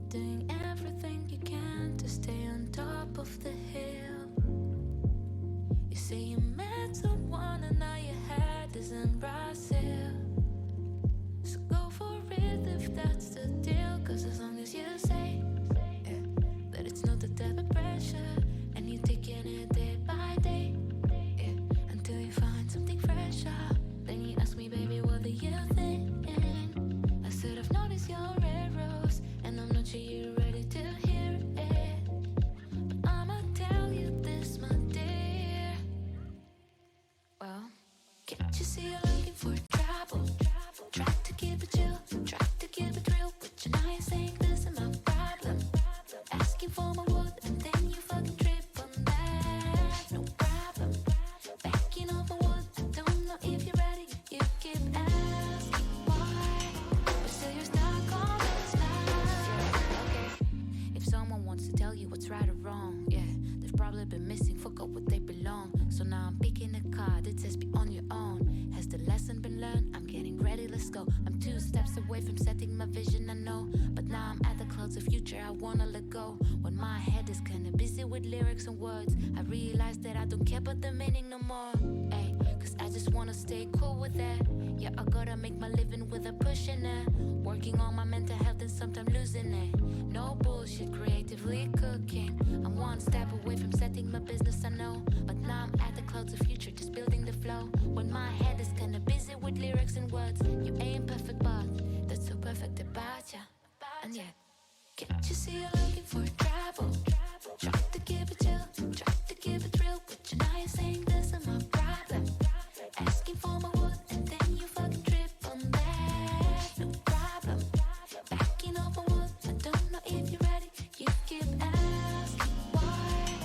doing everything you can to stay on top of the hill. You say you met someone and now your head is in Brazil. So go for it if that's the deal, cause as long as you say that it's not the type of pressure, and you're taking it day by day, until you find something fresher. Then you ask me, baby, what do you think? I said I've noticed your arrows, and I'm not sure you're ready to hear it, but I'ma tell you this, my dear. Well, can't you see you're looking for trouble? Try to keep it chill, try to keep it real, but you know you're saying this is my problem. Asking for my word and then you fucking trip on that. No problem. Backing off my word, I don't know if you're ready. You keep asking why, but still you're stuck on this line. If someone wants to tell you what's right or wrong, they've probably been missing, forgot what they belong. So now I'm picking a card that says be on your own. Has the lesson been learned? I'm getting ready, let's go. I'm 2 steps away from setting my vision, I know, but now I'm at the clouds of future I wanna let go. When my head is kinda busy with lyrics and words, I realize that I don't care about the meaning no more. Ay, cause I just wanna stay cool with that. Yeah, I gotta make my living without pushing it. Working on my mental health and sometimes losing it. No bullshit, creatively cooking. I'm 1 step away from setting my business, I know, but now I'm at the clouds of future, just building the flow. When my head is kinda busy with lyrics and words, you ain't perfect, but that's so perfect about ya. And yeah, can't you see you're looking for trouble? Try to keep it chill, try to keep it real, but you know you're saying this is my problem. Asking for my word and then you fucking trip on that. No problem. Backing off my word, I don't know if you're ready. You keep asking why,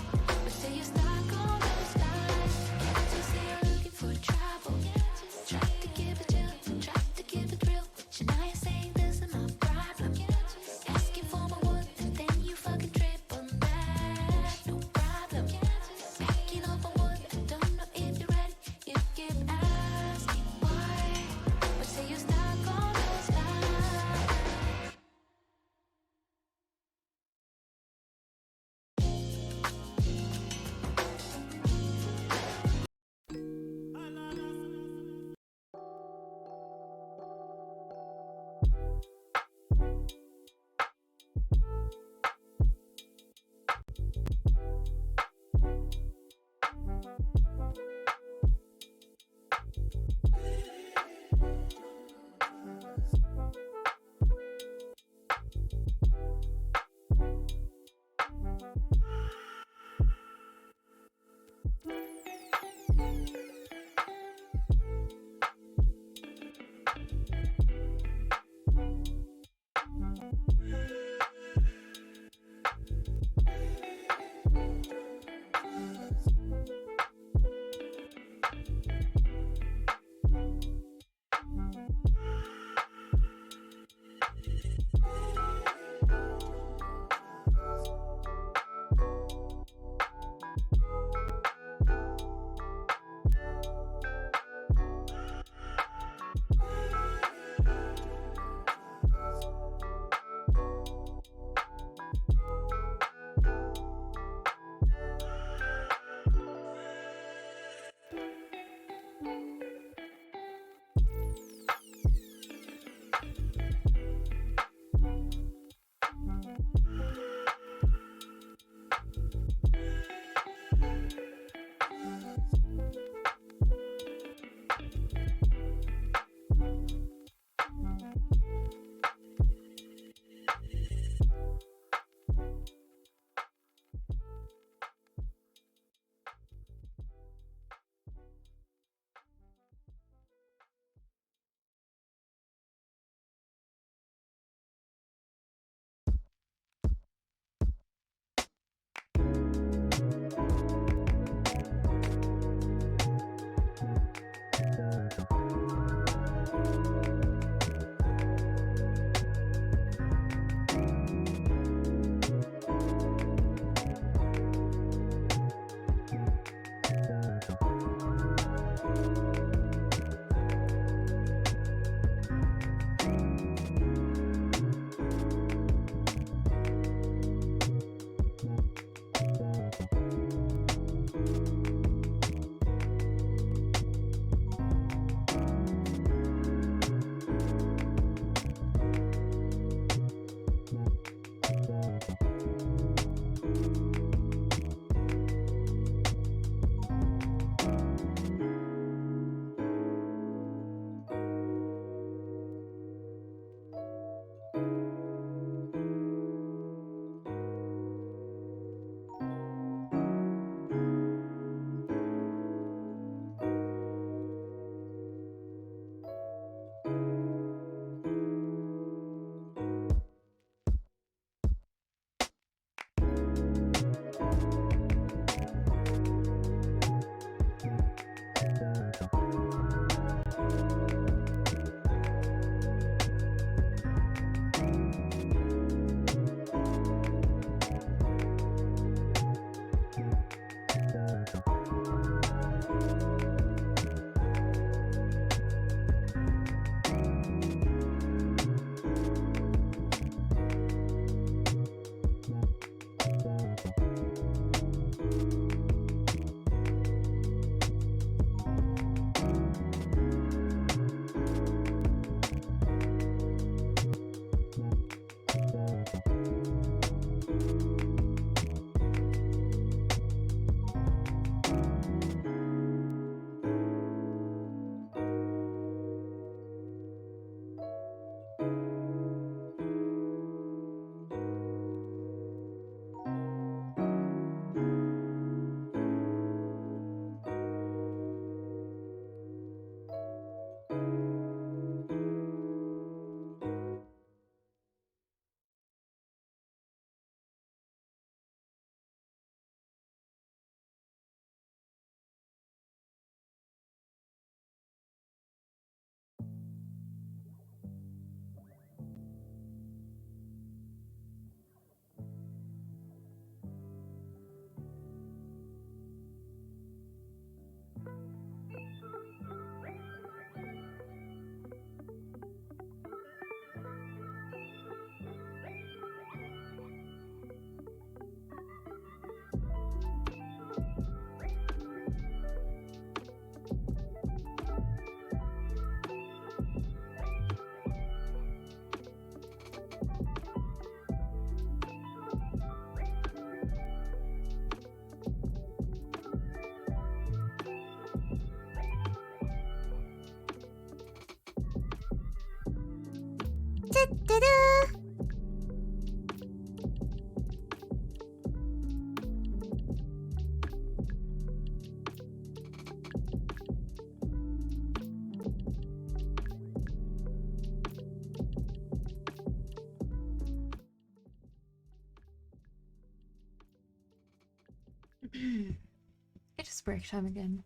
It is break time again.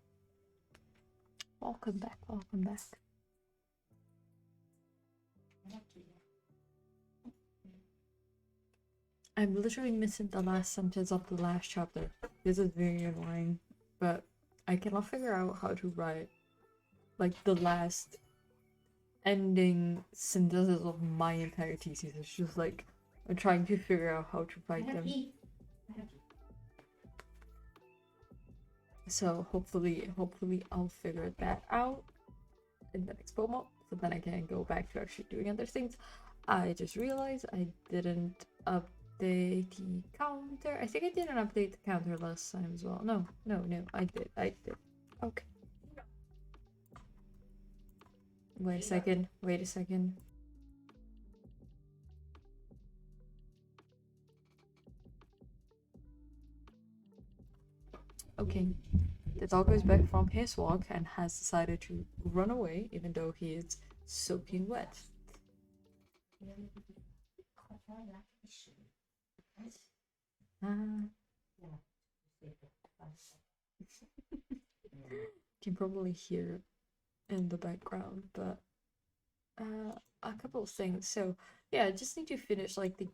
Welcome back, welcome back. I'm literally missing the last sentence of the last chapter. This is very annoying, but I cannot figure out how to write like the last ending sentences of my entire thesis. It's just like I'm trying to figure out how to write them. So hopefully I'll figure that out in the next pomo, so then I can go back to actually doing other things. I just realized I didn't update the counter. I think I didn't update the counter last time as well. No, I did. Okay. Wait a second. Okay. The dog goes back from his walk and has decided to run away, even though he is soaking wet. You can probably hear in the background, but a couple of things. So yeah, I just need to finish like the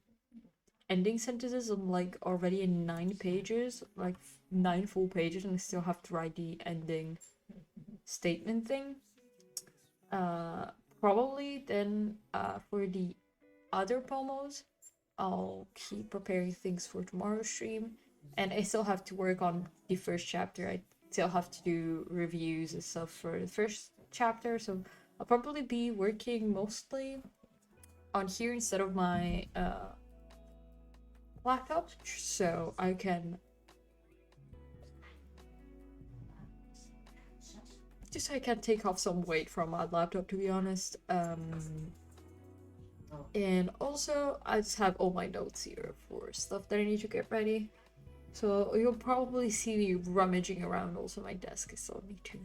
ending sentences. I'm like already in 9 pages, like 9 full pages, and I still have to write the ending statement thing. Probably then for the other pomos, I'll keep preparing things for tomorrow's stream, and I still have to work on the first chapter. I still have to do reviews and stuff for the first chapter, so I'll probably be working mostly on here instead of my laptop, so I can take off some weight from my laptop, to be honest. And also I just have all my notes here for stuff that I need to get ready, so you'll probably see me rummaging around also my desk. I still need to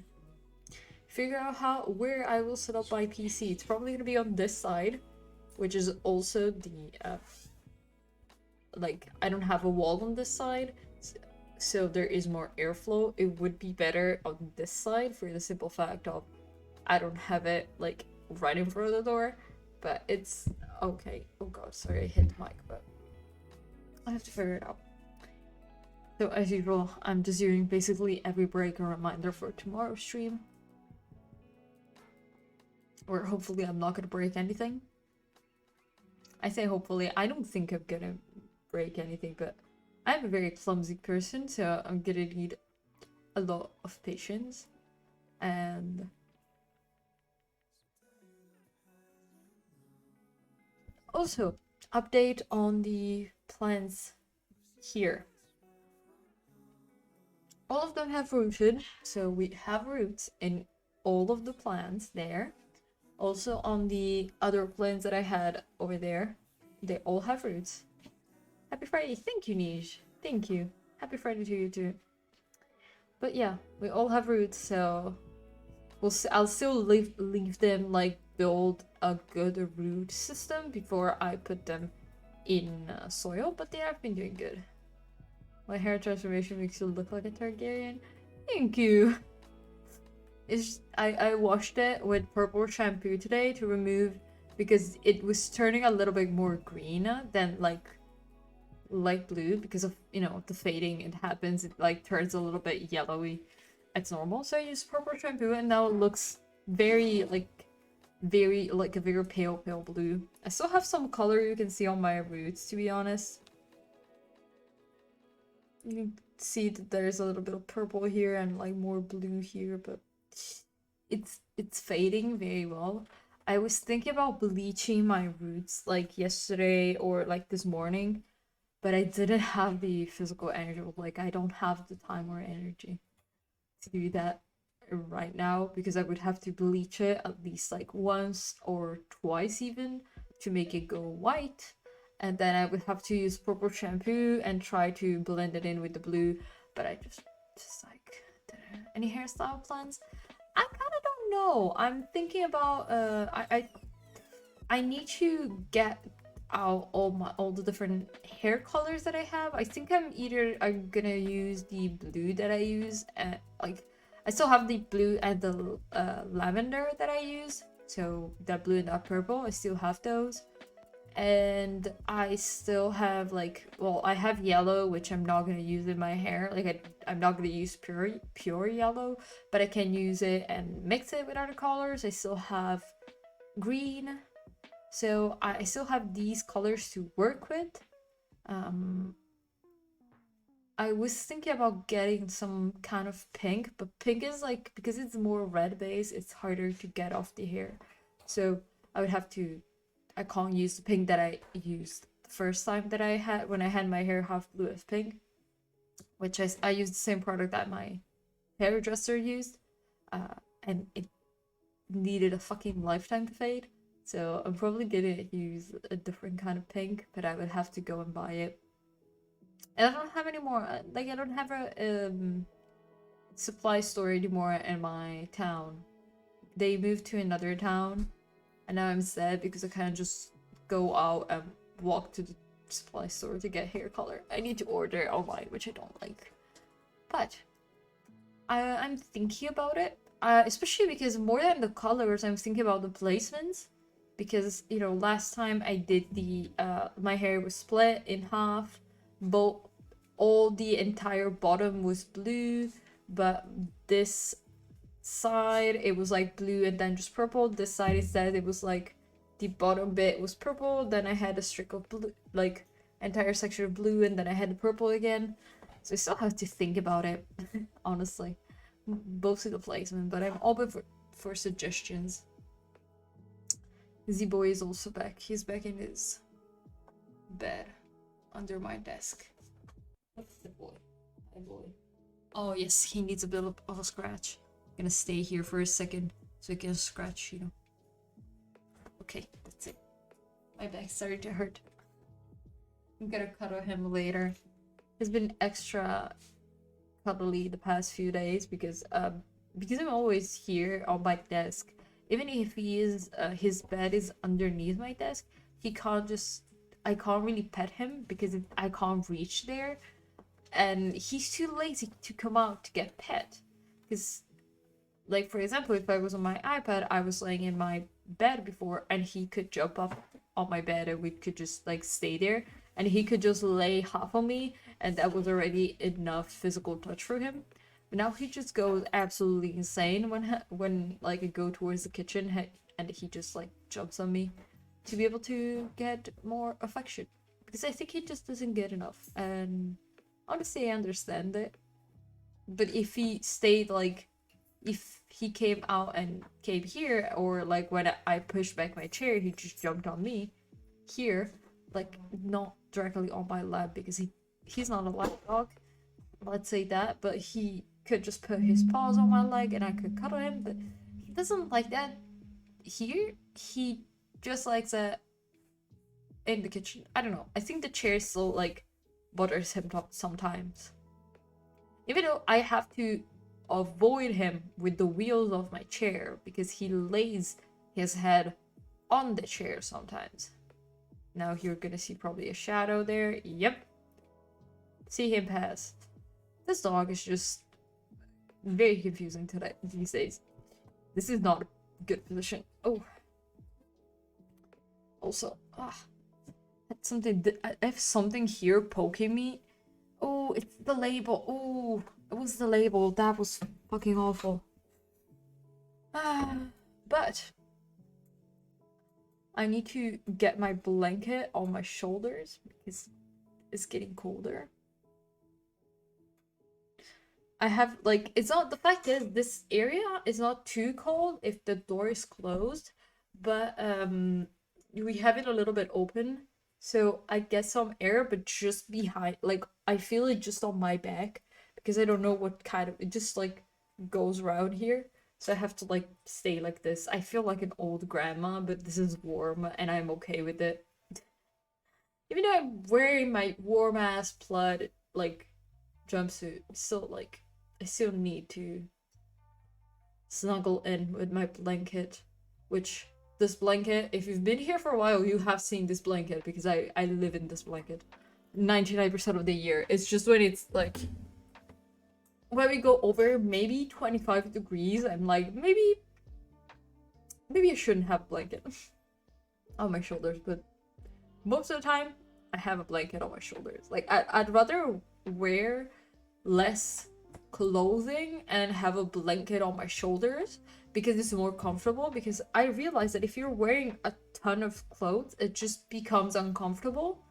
figure out where I will set up my PC. It's probably gonna be on this side, which is also the like I don't have a wall on this side, so there is more airflow. It would be better on this side for the simple fact of I don't have it like right in front of the door, but it's okay. Oh god, sorry, I hit the mic, but I have to figure it out. So as usual, I'm just doing basically every break a reminder for tomorrow's stream, or hopefully I'm not gonna break anything. I say hopefully. I don't think I'm gonna break anything, but I'm a very clumsy person, so I'm gonna need a lot of patience. And also, update on the plants here. All of them have rooted, so we have roots in all of the plants there. Also on the other plants that I had over there, they all have roots. Happy Friday. Thank you, Nish. Thank you. Happy Friday to you too. But yeah, we all have roots, so I'll still leave them like build a good root system before I put them in soil, but they have been doing good. My hair transformation makes you look like a Targaryen. Thank you. I washed it with purple shampoo today to remove, because it was turning a little bit more green than like light blue because of, you know, the fading. It happens, it like turns a little bit yellowy. It's normal, so I use purple shampoo and now it looks very a very pale blue. I still have some color you can see on my roots, to be honest. You can see that there's a little bit of purple here and like more blue here, but it's fading very well. I was thinking about bleaching my roots like yesterday or like this morning, but I didn't have the physical energy. Like I don't have the time or energy to do that right now, because I would have to bleach it at least like once or twice even to make it go white, and then I would have to use purple shampoo and try to blend it in with the blue, but I just like didn't. Any hairstyle plans? I kind of don't know. I'm thinking about I need to get all the different hair colors that I have. I think I'm gonna use the blue that I use, and like I still have the blue and the lavender that I use. So that blue and that purple, I still have those. And I still have like, well, I have yellow, which I'm not gonna use in my hair. Like I'm not gonna use pure yellow, but I can use it and mix it with other colors. I still have green, so I still have these colors to work with. I was thinking about getting some kind of pink, but pink is like, because it's more red base, it's harder to get off the hair. So I would have to, I can't use the pink that I used the first time that I had, when I had my hair half blue as pink, which I used the same product that my hairdresser used, and it needed a fucking lifetime to fade. So I'm probably gonna use a different kind of pink, but I would have to go and buy it. And I don't have any more, like I don't have a supply store anymore in my town. They moved to another town, and now I'm sad because I can't just go out and walk to the supply store to get hair color. I need to order online, which I don't like. But I'm thinking about it, especially because more than the colors, I'm thinking about the placements. Because, you know, last time I did the, my hair was split in half, both, all the entire bottom was blue, but this side it was like blue and then just purple. This side instead it was like the bottom bit was purple, then I had a streak of blue, like entire section of blue, and then I had the purple again. So I still have to think about it, honestly. Both of the placement, but I'm open for suggestions. Z-Boy is also back. He's back in his bed under my desk. What's the boy? Hi, boy. Oh, yes, he needs a bit of a scratch. I'm gonna stay here for a second so he can scratch, you know. Okay, that's it. My back's starting to hurt. I'm gonna cuddle him later. He's been extra cuddly the past few days because I'm always here on my desk. Even if he is, his bed is underneath my desk, he can't just, I can't really pet him because I can't reach there. And he's too lazy to come out to get pet. Because, like, for example, if I was on my iPad, I was laying in my bed before, and he could jump up on my bed and we could just, like, stay there. And he could just lay half on me, and that was already enough physical touch for him. But now he just goes absolutely insane when like I go towards the kitchen and he just like jumps on me to be able to get more affection, because I think he just doesn't get enough. And honestly, I understand it. But if he stayed, like, if he came out and came here, or like when I pushed back my chair, he just jumped on me here, like not directly on my lap, because he's not a lap dog, let's say that, but he could just put his paws on my leg and I could cuddle him. But he doesn't like that here. He just likes that in the kitchen. I don't know. I think the chair still like bothers him sometimes. Even though I have to avoid him with the wheels of my chair because he lays his head on the chair sometimes. Now you're gonna see probably a shadow there. Yep. See him pass. This dog is just very confusing today these days. This is not a good position. Oh. Also, I have something here poking me. Oh, it's the label. Oh, it was the label. That was fucking awful. But I need to get my blanket on my shoulders because it's getting colder. I have, like, it's not, the fact is this area is not too cold if the door is closed, but we have it a little bit open, so I get some air, but just behind, like, I feel it just on my back, because I don't know what kind of, it just, like, goes around here, so I have to, like, stay like this. I feel like an old grandma, but this is warm, and I'm okay with it. Even though I'm wearing my warm-ass plaid, like, jumpsuit, still, like, I still need to snuggle in with my blanket, which this blanket. If you've been here for a while, you have seen this blanket because I live in this blanket 99% of the year. It's just when it's like when we go over maybe 25 degrees, I'm like, maybe I shouldn't have a blanket on my shoulders, but most of the time I have a blanket on my shoulders. Like I'd rather wear less clothing and have a blanket on my shoulders because it's more comfortable, because I realize that if you're wearing a ton of clothes, it just becomes uncomfortable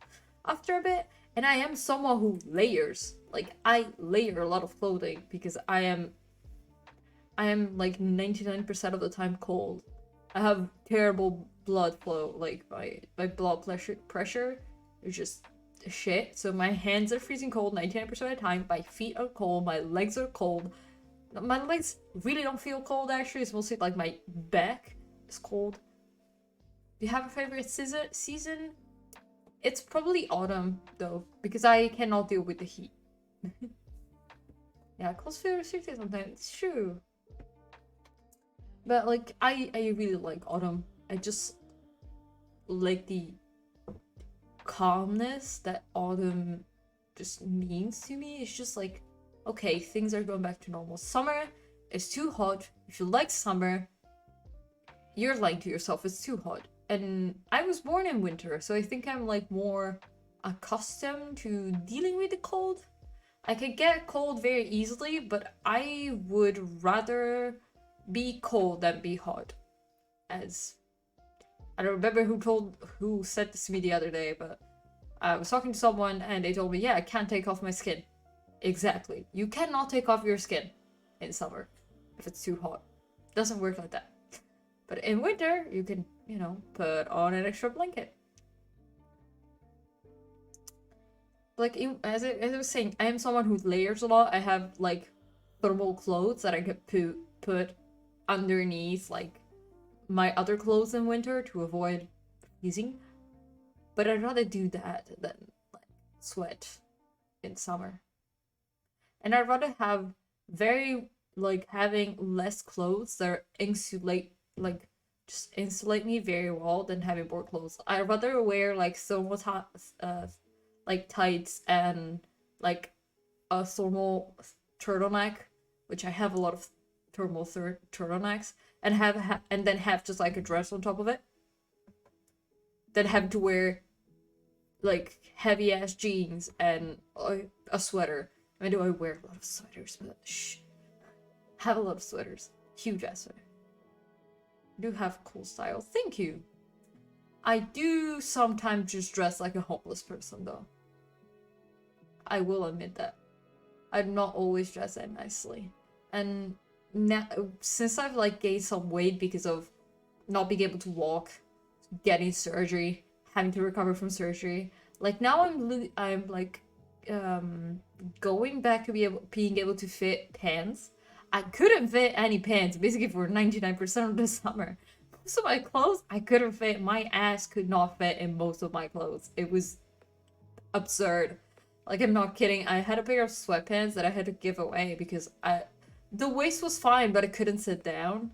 after a bit. And I am someone who layers. Like I layer a lot of clothing because I am like 99% of the time cold. I have terrible blood flow, like my blood pressure is just shit. So my hands are freezing cold 99% of the time, my feet are cold, my legs are cold. My legs really don't feel cold actually, it's mostly like my back is cold. Do you have a favorite season? It's probably autumn though, because I cannot deal with the heat. Yeah, clothes feel restricted sometimes, it's true. But like I really like autumn. I just like the calmness that autumn just means to me. It's just like, okay, things are going back to normal. Summer is too hot. If you like summer, you're lying to yourself, it's too hot. And I was born in winter, so I think I'm like more accustomed to dealing with the cold. I could get cold very easily, but I would rather be cold than be hot. As I don't remember who said this to me the other day, but I was talking to someone and they told me, yeah, I can't take off my skin. Exactly. You cannot take off your skin in summer if it's too hot. Doesn't work like that. But in winter, you can, you know, put on an extra blanket. Like, as I was saying, I am someone who layers a lot. I have, like, thermal clothes that I could put underneath, like, my other clothes in winter to avoid freezing. But I'd rather do that than, like, sweat in summer. And I'd rather have having less clothes that insulate me very well than having more clothes. I'd rather wear, like, thermal like tights and like a thermal turtleneck, which I have a lot of thermal turtlenecks, and then have just like a dress on top of it. Then have to wear like heavy ass jeans and a sweater. I mean, do I wear a lot of sweaters? But have a lot of sweaters. Huge ass sweater. I do have cool style. Thank you. I do sometimes just dress like a homeless person though. I will admit that. I do not always dress that nicely. And now, since I've like gained some weight because of not being able to walk, getting surgery, having to recover from surgery, like now I'm like going back to being able to fit pants. I couldn't fit any pants basically for 99% of the summer. Most of my clothes I couldn't fit. My ass could not fit in most of my clothes. It was absurd. Like, I'm not kidding. I had a pair of sweatpants that I had to give away because the waist was fine, but I couldn't sit down.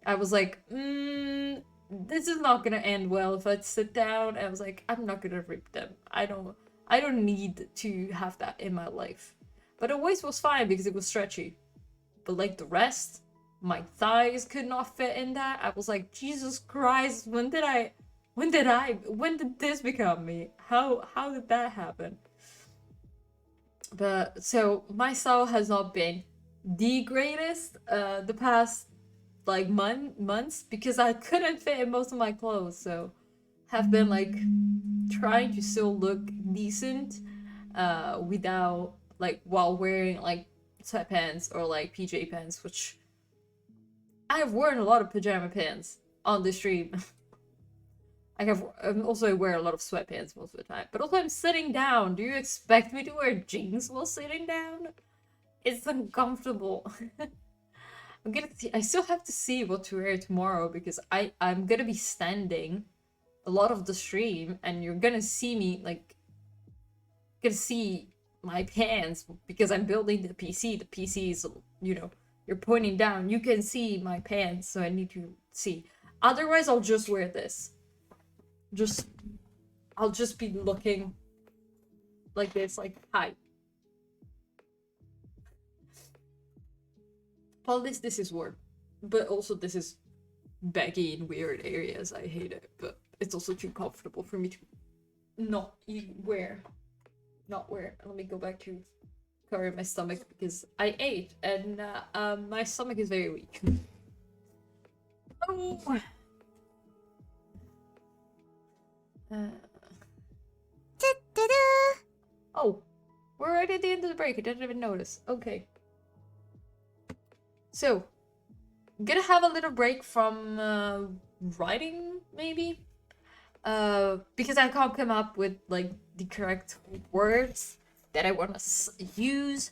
I was like, this is not gonna end well if I sit down. I was like, I'm not gonna rip them. I don't need to have that in my life. But the waist was fine because it was stretchy. But like the rest, my thighs could not fit in that. I was like, Jesus Christ, when did this become me? How did that happen? But so my style has not been the greatest the past like months because I couldn't fit in most of my clothes, so have been like trying to still look decent without like while wearing like sweatpants or like PJ pants, which I have worn a lot of pajama pants on the stream. I also wear a lot of sweatpants most of the time, but also I'm sitting down. Do you expect me to wear jeans while sitting down? It's uncomfortable. I still have to see what to wear tomorrow because I'm gonna be standing a lot of the stream, and you're gonna see me like gonna see my pants because I'm building the PC. The PC is, you know, you're pointing down. You can see my pants, so I need to see. Otherwise, I'll just wear this. I'll just be looking like this, like, hi. Well, this is warm. But also this is baggy in weird areas. I hate it. But it's also too comfortable for me to not wear. Not wear. Let me go back to cover my stomach because I ate and my stomach is very weak. Oh. Oh, we're right at the end of the break. I didn't even notice. Okay. So, I'm gonna have a little break from writing, maybe? Because I can't come up with, like, the correct words that I want to use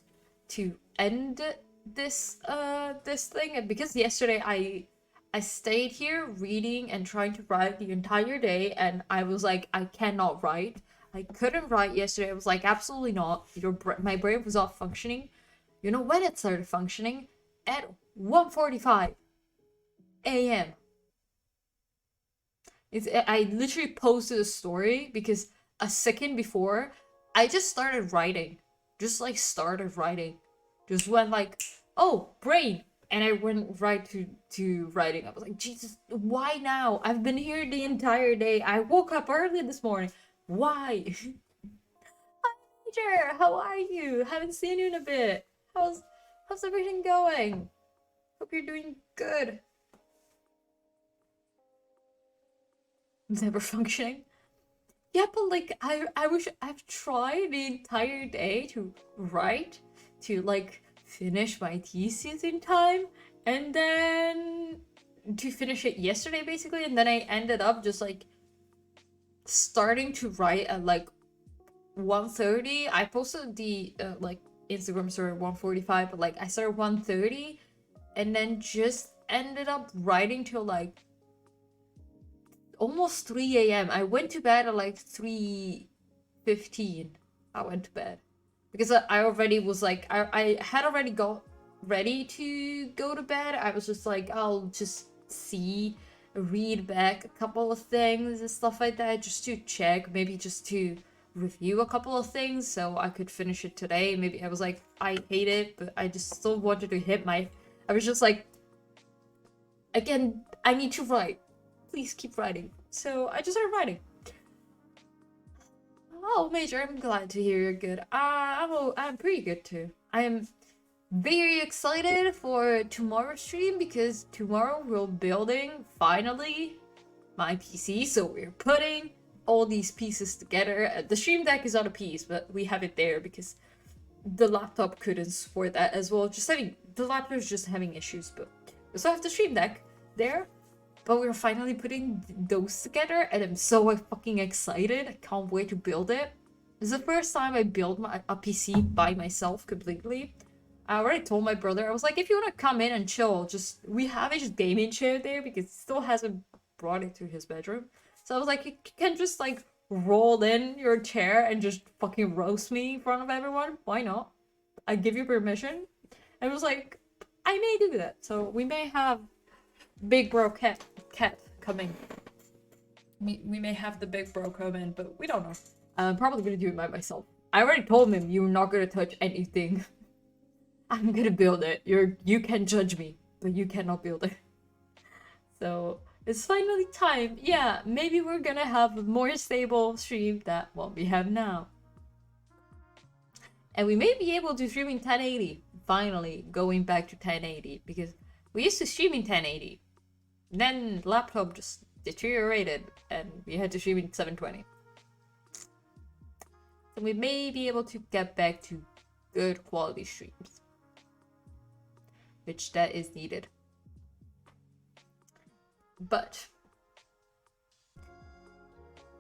to end this thing. And because yesterday I stayed here reading and trying to write the entire day, and I was like, I cannot write. I couldn't write yesterday. I was like, absolutely not. My brain was off functioning. You know when it started functioning? At 1:45 a.m. I literally posted a story because a second before, I just started writing. Just like started writing. Just went like, oh, brain. And I went right to writing. I was like, Jesus, why now? I've been here the entire day. I woke up early this morning. Why? Hi, Major. How are you? Haven't seen you in a bit. How's everything going? Hope you're doing good. Never functioning. Yeah, but like I wish I've tried the entire day to write, to like finish my thesis in time, and then to finish it yesterday basically, and then I ended up just like starting to write at like 1:30. I posted the like Instagram story at 1:45, but like I started 1:30 and then just ended up writing till like almost 3 a.m. I went to bed at like 3:15. I went to bed because I already was like I had already got ready to go to bed. I was just like, I'll just read back a couple of things and stuff like that just to check, maybe just to review a couple of things so I could finish it today. Maybe I was like, I hate it, but I just still wanted to I was just like, again, I need to write. Please keep writing. So I just started writing. Oh, Major, I'm glad to hear you're good. I'm pretty good too. I am very excited for tomorrow's stream because tomorrow we're building, finally, my PC. So we're putting all these pieces together. The stream deck is not a piece, but we have it there because the laptop couldn't support that as well. The laptop is just having issues, but we still have the stream deck there. But we're finally putting those together, and I'm so fucking excited. I can't wait to build it. This is the first time I build a PC by myself completely. I already told my brother, I was like, if you want to come in and chill, we have his gaming chair there because he still hasn't brought it to his bedroom. So I was like, you can just like roll in your chair and just fucking roast me in front of everyone. Why not? I give you permission. And I was like, I may do that. So we may have Big Bro cat coming. We may have the Big Bro come in, but we don't know. I'm probably gonna do it by myself. I already told him you're not gonna touch anything. I'm gonna build it. You can judge me, but you cannot build it. So it's finally time. Yeah, maybe we're gonna have a more stable stream than what we have now. And we may be able to stream in 1080. Finally, going back to 1080 because we used to stream in 1080. Then laptop just deteriorated and we had to stream in 720. So we may be able to get back to good quality streams. Which that is needed. But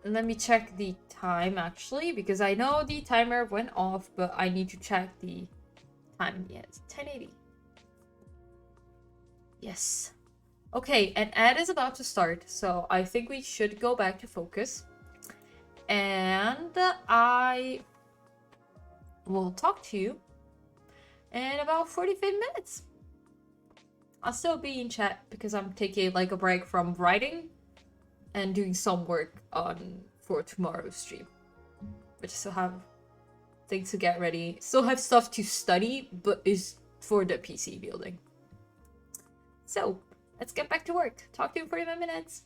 let me check the time actually, because I know the timer went off, but I need to check the time. Yeah, it's 1080. Yes. Okay, and ad is about to start, so I think we should go back to focus. And I will talk to you in about 45 minutes. I'll still be in chat because I'm taking like a break from writing and doing some work on for tomorrow's stream. But still have things to get ready. Still have stuff to study, but is for the PC building. So, let's get back to work. Talk to you in 45 minutes.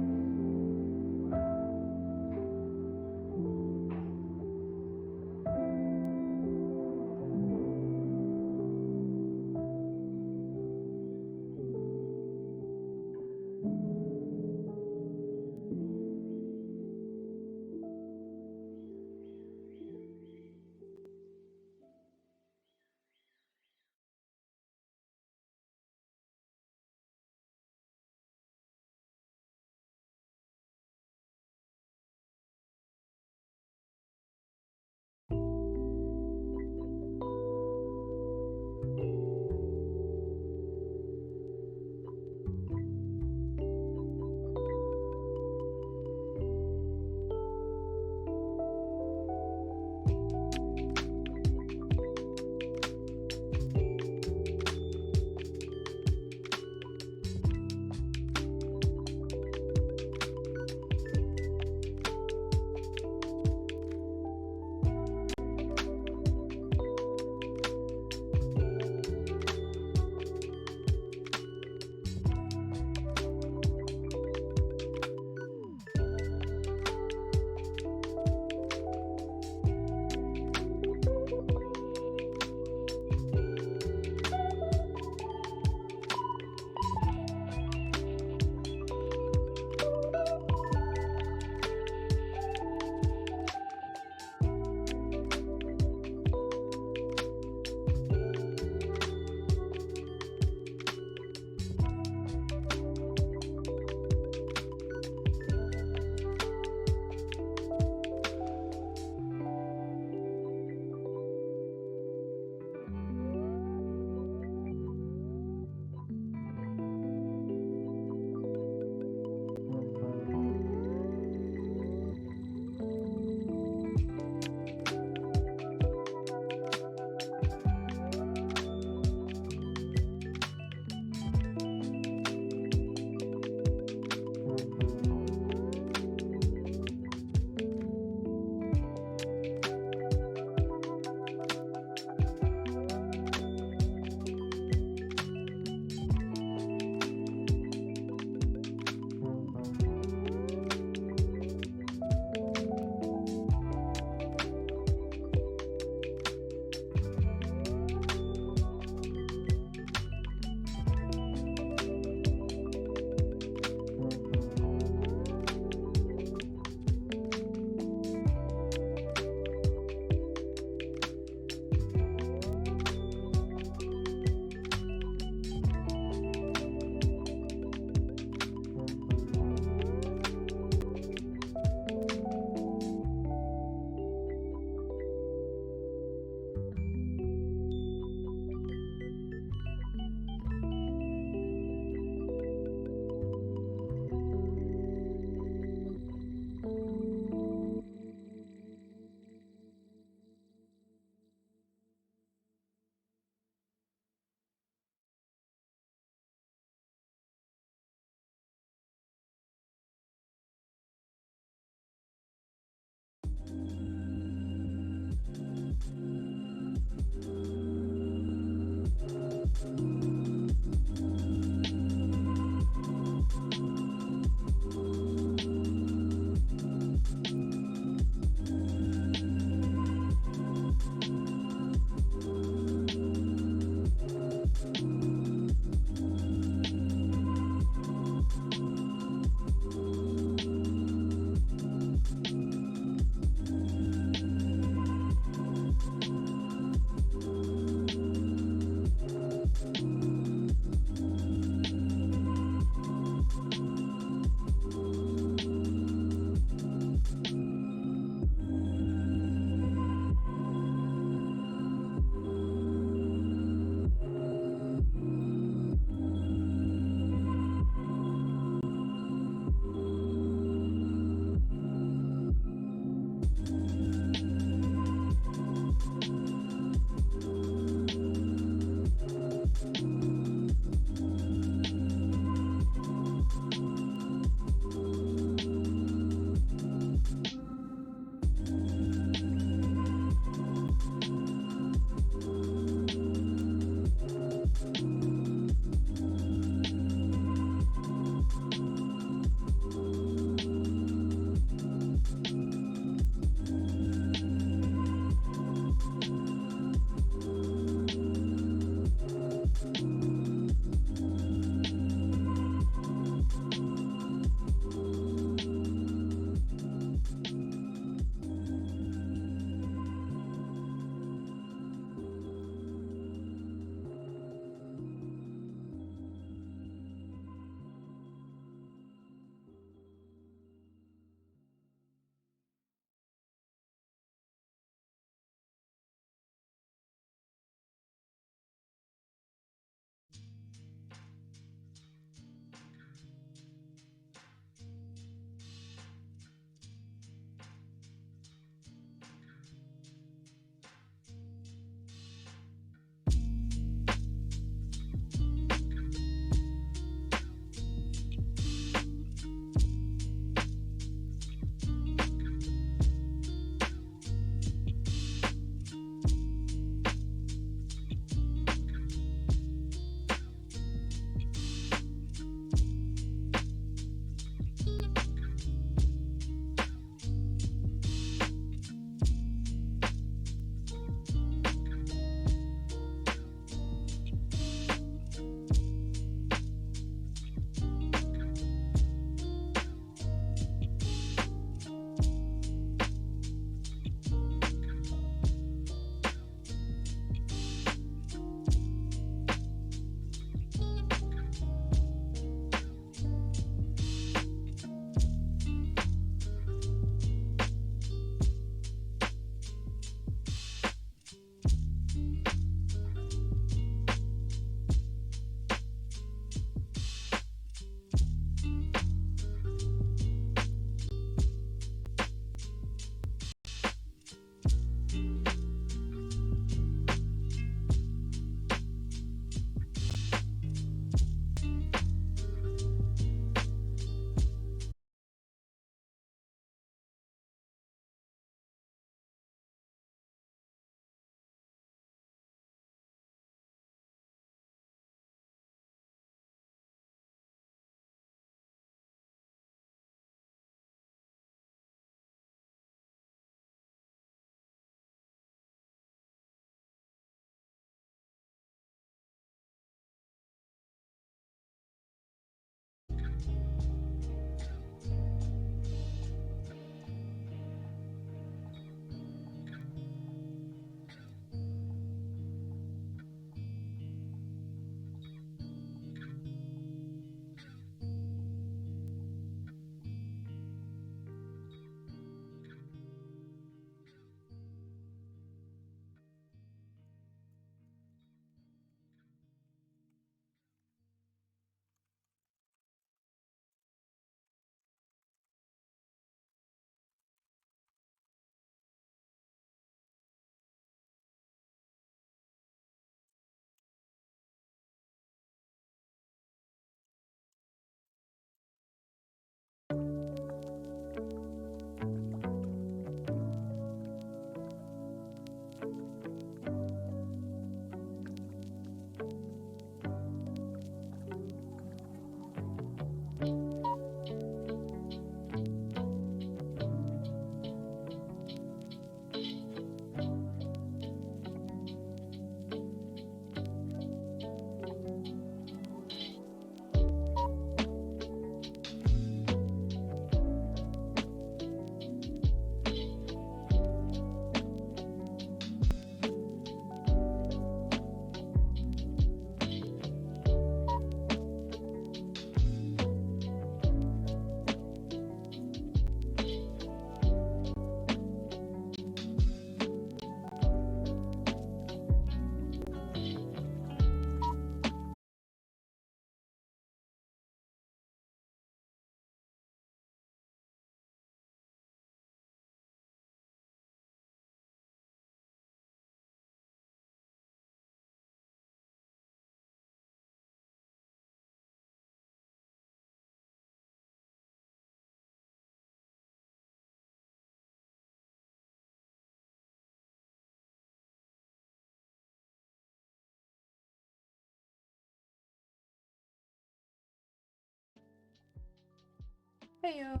Heyo.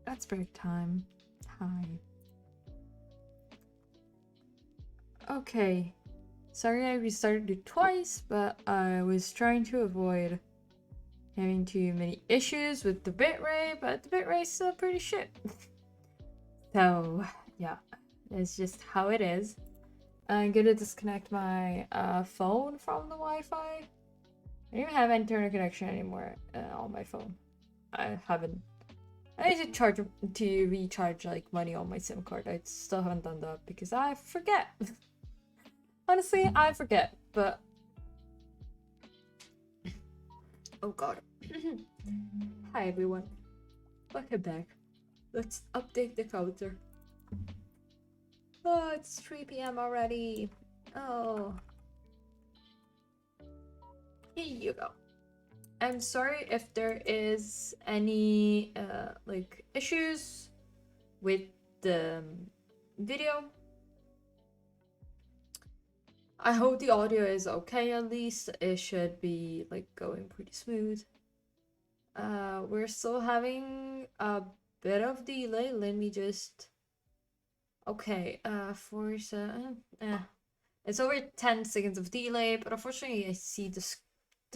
That's break time. Hi. Okay. Sorry I restarted it twice, but I was trying to avoid having too many issues with the bitrate, but the bitrate's still pretty shit. So, yeah. It's just how it is. I'm gonna disconnect my phone from the Wi-Fi. I don't even have internet connection anymore on my phone. I haven't. I need to recharge like money on my SIM card. I still haven't done that because I forget. Honestly, I forget. But oh god. Hi everyone. Welcome back. Let's update the counter. Oh, it's 3 p.m. already. Oh. Here you go. I'm sorry if there is any like issues with the video. I hope the audio is okay at least. It should be like going pretty smooth. We're still having a bit of delay. Let me just okay, it's over 10 seconds of delay, but unfortunately I see the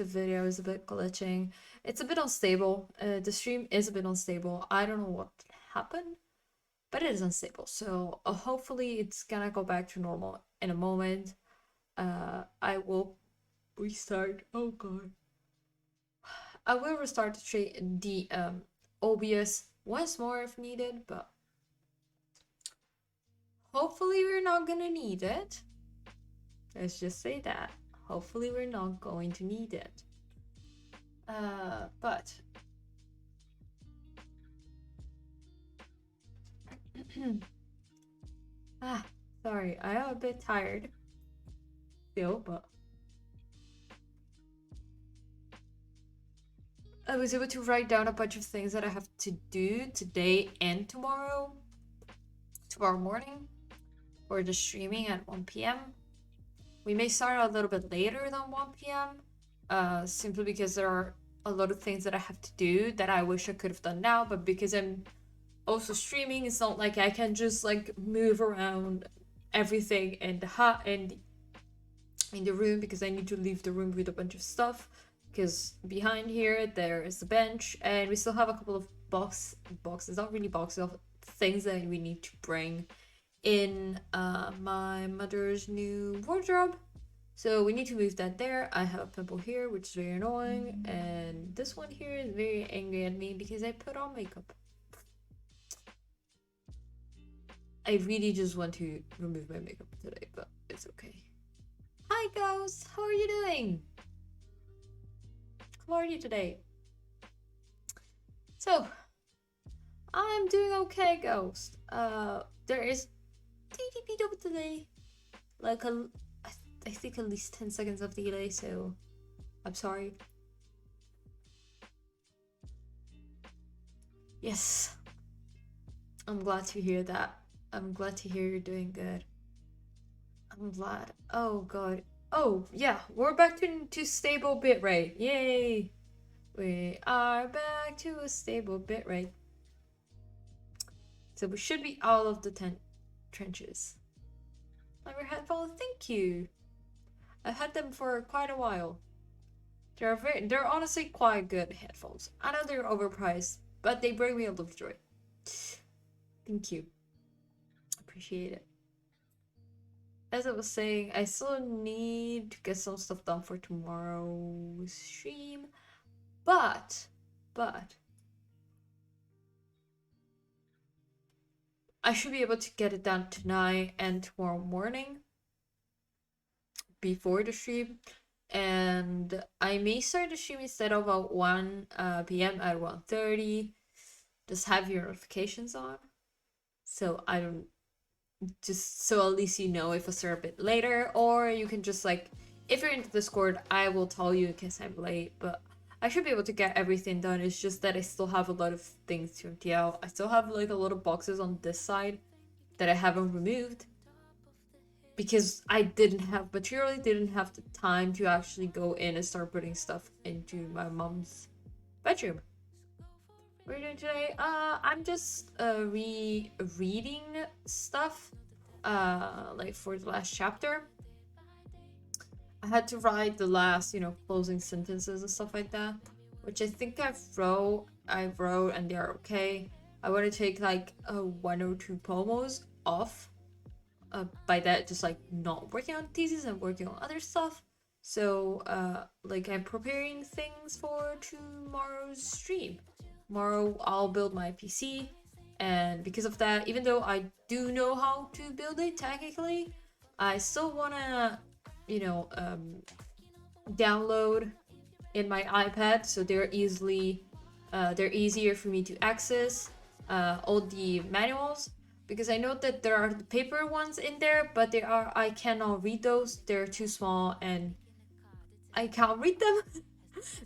video is a bit glitching. It's a bit unstable. The stream is a bit unstable. I don't know what happened, but it is unstable. So hopefully it's gonna go back to normal in a moment. I will restart. Oh god. I will restart the OBS once more if needed, but hopefully we're not gonna need it. Let's just say that. Hopefully we're not going to need it. But sorry, I am a bit tired still, but I was able to write down a bunch of things that I have to do today and tomorrow morning for the streaming at 1 p.m. We may start a little bit later than 1 p.m. Simply because there are a lot of things that I have to do that I wish I could have done now, but because I'm also streaming, it's not like I can just like move around everything in the room because I need to leave the room with a bunch of stuff. Because behind here there is the bench, and we still have a couple of boxes, not really boxes, of things that we need to bring in my mother's new wardrobe. So we need to move that there. I have a pimple here, which is very annoying, and this one here is very angry at me because I put on makeup. I really just want to remove my makeup today, but it's okay. Hi Ghost, how are you doing? How are you today? So, I'm doing okay, Ghost. There is TTP delay. Like I think at least 10 seconds of delay, so I'm sorry. Yes. I'm glad to hear that. I'm glad to hear you're doing good. I'm glad. Oh god. Oh yeah, we're back to stable bitrate. Yay! We are back to a stable bitrate. So we should be out of the trenches. Like headphones, thank you. I've had them for quite a while. They're honestly quite good headphones. I know they're overpriced, but they bring me a lot of joy. Thank you. Appreciate it. As I was saying, I still need to get some stuff done for tomorrow's stream, but I should be able to get it done tonight and tomorrow morning before the stream, and I may start the stream instead of at 1 p.m. at 1:30. Just have your notifications on, so I don't. Just so at least you know if I start a bit later, or you can just like, if you're into Discord, I will tell you in case I'm late, but I should be able to get everything done. It's just that I still have a lot of things to empty out. I still have like a lot of boxes on this side that I haven't removed because I didn't have the time to actually go in and start putting stuff into my mom's bedroom. What are you doing today? I'm just rereading stuff. Like for the last chapter. I had to write the last, closing sentences and stuff like that, which I think I wrote, and they're okay. I want to take like 1 or 2 pomos off. By that, just like not working on thesis and working on other stuff. So, like I'm preparing things for tomorrow's stream. Tomorrow I'll build my PC, and because of that, even though I do know how to build it technically, I still wanna, download in my iPad, so they're easier for me to access all the manuals, because I know that there are the paper ones in there, but I cannot read those. They're too small and I can't read them.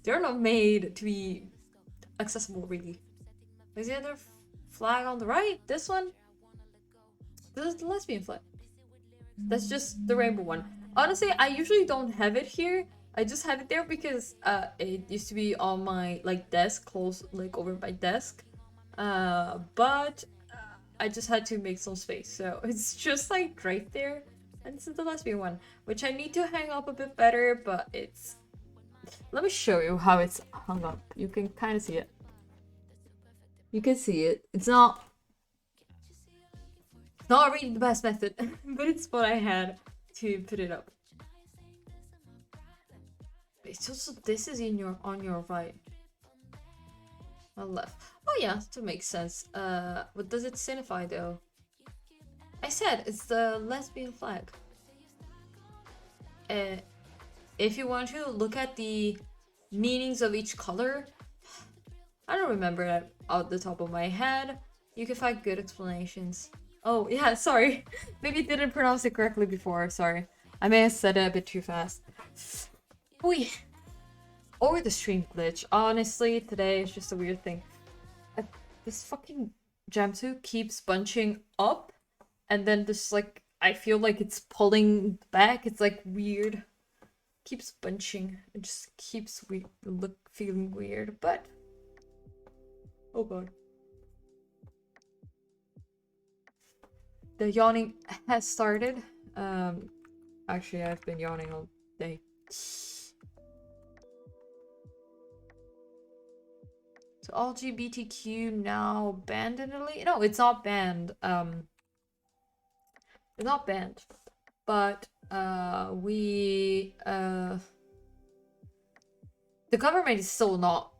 They're not made to be accessible, really. Is the other flag on the right? This one? This is the lesbian flag. That's just the rainbow one. Honestly, I usually don't have it here. I just have it there because it used to be on my desk, close over my desk. But I just had to make some space, so it's just right there. And this is the lesbian one, which I need to hang up a bit better, but it's... Let me show you how it's hung up. You can kind of see it. You can see it. It's not really the best method, but it's what I had to put it up. It's also, this is on your right. Left. Oh yeah, that makes sense. What does it signify though? I said it's the lesbian flag. If you want to look at the meanings of each color, I don't remember that out the top of my head. You can find good explanations. Oh yeah, sorry. Maybe I didn't pronounce it correctly before, sorry. I may have said it a bit too fast. Oi. Or the stream glitch. Honestly, today is just a weird thing. This fucking jumpsuit keeps bunching up, and then just I feel like it's pulling back. It's weird. Keeps bunching. It just keeps feeling weird, but oh god. The yawning has started. Actually, I've been yawning all day. So LGBTQ now banned in Italy? No, it's not banned. It's not banned, but the government is still not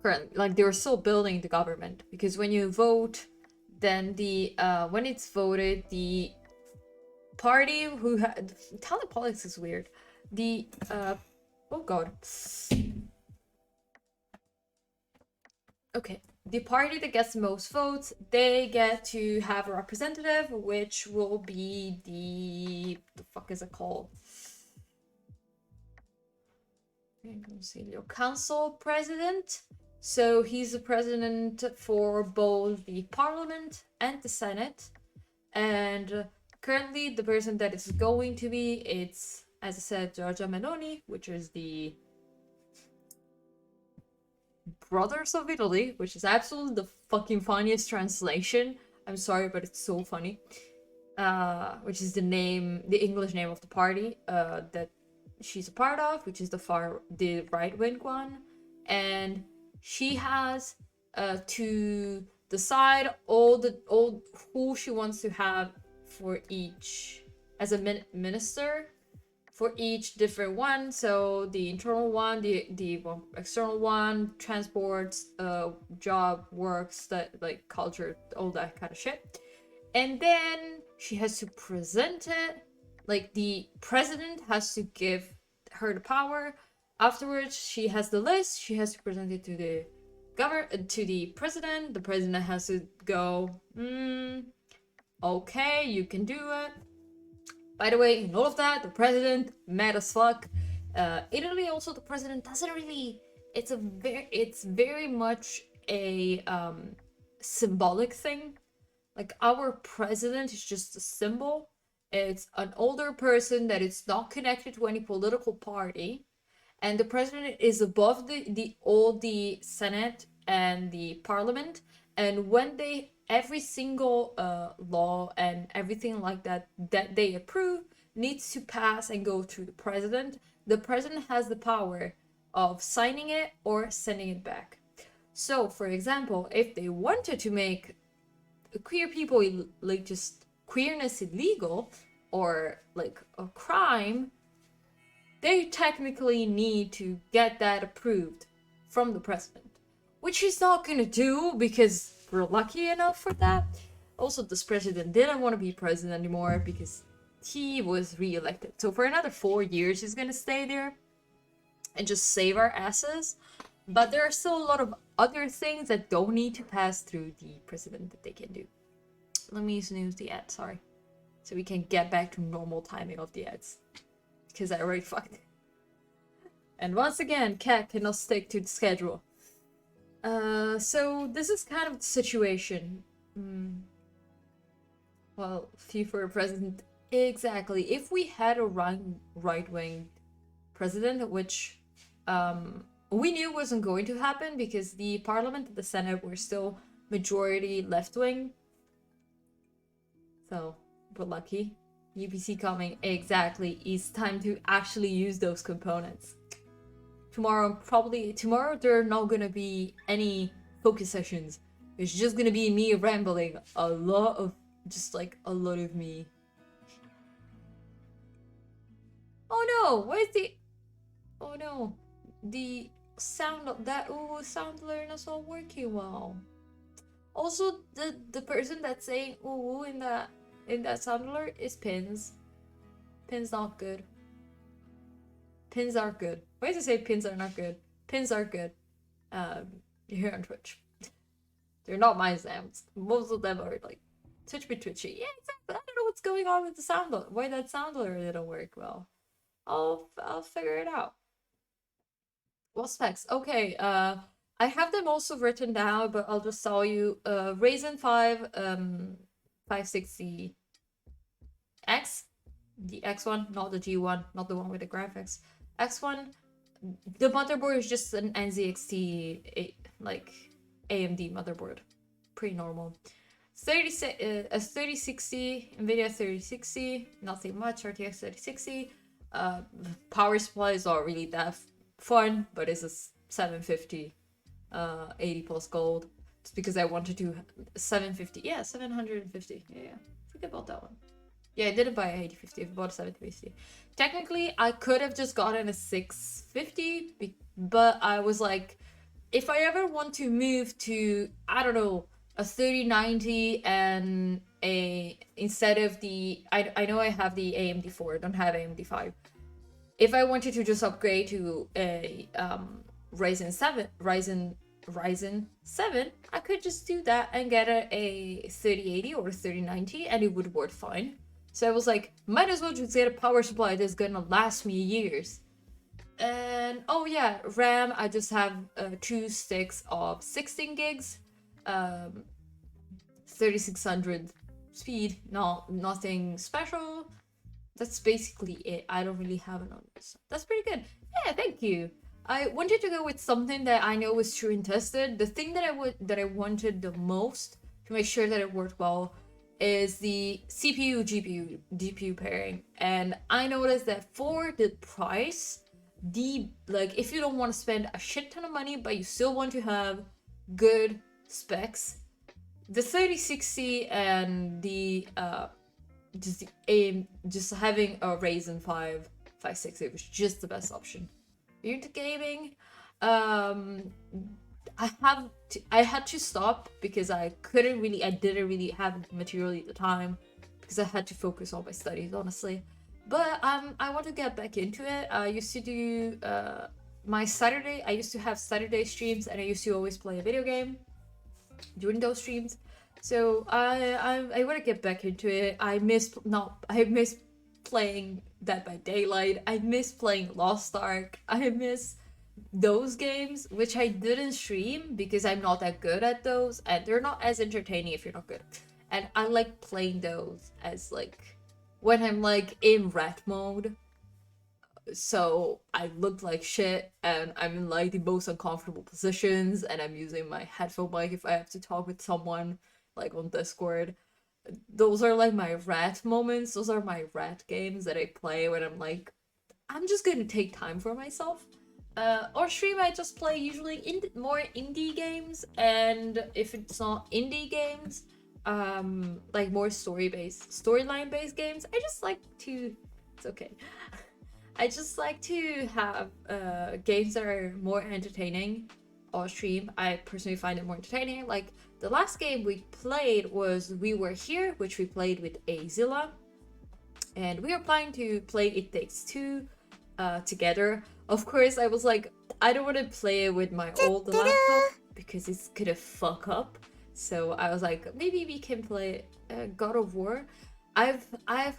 current. They're still building the government, because when you vote, then when it's voted, the party who had Italian politics is weird. Oh god. Okay, the party that gets the most votes, they get to have a representative, which will be the fuck is it called? Council president. So he's the president for both the parliament and the senate. And currently the person that is going to be, it's, as I said, Giorgia Meloni, which is the Brothers of Italy, which is absolutely the fucking funniest translation. I'm sorry, but it's so funny. Which is the English name of the party that she's a part of, which is the right-wing one. And she has to decide all who she wants to have for each as a minister for each different one. So the internal one, the external one, transports, job, works, that culture, all that kind of shit. And then she has to present it. The president has to give her the power. Afterwards, she has the list. She has to present it to the president. The president has to go, okay, you can do it. By the way, in all of that, the president, mad as fuck. Italy also, the president doesn't really... It's very much a symbolic thing. Our president is just a symbol. It's an older person that is not connected to any political party. And the president is above the Senate and the parliament, and when they every single law and everything like that that they approve needs to pass and go through the president. The president has the power of signing it or sending it back. So, for example, if they wanted to make queer people, like, just queerness illegal or like a crime, they technically need to get that approved from the president, which he's not gonna do because we're lucky enough for that. Also, this president didn't want to be president anymore because he was re-elected. So for another 4 years, he's gonna stay there and just save our asses. But there are still a lot of other things that don't need to pass through the president that they can do. Let me snooze the ad, sorry. So we can get back to normal timing of the ads. Because I already fucked it. And once again, Cat cannot stick to the schedule. So this is kind of the situation. Well, few for a president. Exactly. If we had a right-wing president, which we knew wasn't going to happen because the parliament and the senate were still majority left-wing. So, but lucky. UPC coming. Exactly. It's time to actually use those components. Tomorrow there are not gonna be any focus sessions. It's just gonna be me rambling. A lot of me. Oh no! Where's the... Oh no. The sound of that sound learner's not working well. Also, the person that's saying ooh in that sound alert is Pins. Pins not good. Pins are good. Why does it say pins are not good? Pins are good. Here on Twitch. They're not my sounds. Most of them are like twitchy. Yeah, exactly. I don't know what's going on with the sound. Why that sound alert didn't work well. I'll figure it out. What specs? Okay, I have them also written down, but I'll just tell you. Ryzen 5 560X, the X one, not the G one, not the one with the graphics. X one, the motherboard is just an NZXT like AMD motherboard, pretty normal. 3060 NVIDIA 3060, nothing much. RTX 3060. Power supply is not really that fun, but it's a 750 80 plus gold. It's because I wanted to 750. Yeah, 750. Yeah, forget about that one. Yeah, I didn't buy a 8050. I bought a 750. Technically, I could have just gotten a 650, but I was like, if I ever want to move to, I don't know, a 3090 and instead of the, I know I have the AMD 4, I don't have AMD 5. If I wanted to just upgrade to a Ryzen 7, I could just do that and get a 3080 or a 3090 and it would work fine. So I was like, might as well just get a power supply that's gonna last me years. And oh yeah, RAM, I just have 2 sticks of 16 gigs, 3600 speed, nothing special. That's basically it. I don't really have an others. That's pretty good. Yeah, thank you. I wanted to go with something that I know is true and tested. The thing that I wanted the most to make sure that it worked well is the CPU GPU pairing. And I noticed that for the price, if you don't want to spend a shit ton of money but you still want to have good specs, the 3060 and the just having a Ryzen 5 560 was just the best option. You're into gaming. I had to stop because I didn't really have material at the time because I had to focus on my studies, honestly. But I want to get back into it. I used to do I used to have Saturday streams and I used to always play a video game during those streams. So I want to get back into it. I miss playing Dead by Daylight. I miss playing Lost Ark. I miss those games, which I didn't stream because I'm not that good at those, and they're not as entertaining if you're not good. And I like playing those as like when I'm like in rat mode. So I looked like shit, and I'm in like the most uncomfortable positions, and I'm using my headphone mic if I have to talk with someone, like on Discord. Those are like my rat moments. Those are my rat games that I play when I'm like, I'm just gonna take time for myself. Or stream, I just play usually more indie games, and if it's not indie games, like more storyline based games, I just like to. It's okay. I just like to have games that are more entertaining on stream. I personally find it more entertaining. Like the last game we played was We Were Here, which we played with Azilla, and we are planning to play It Takes Two together. Of course, I was like, I don't want to play it with my old laptop because it's gonna fuck up. So I was like, maybe we can play God of War. I've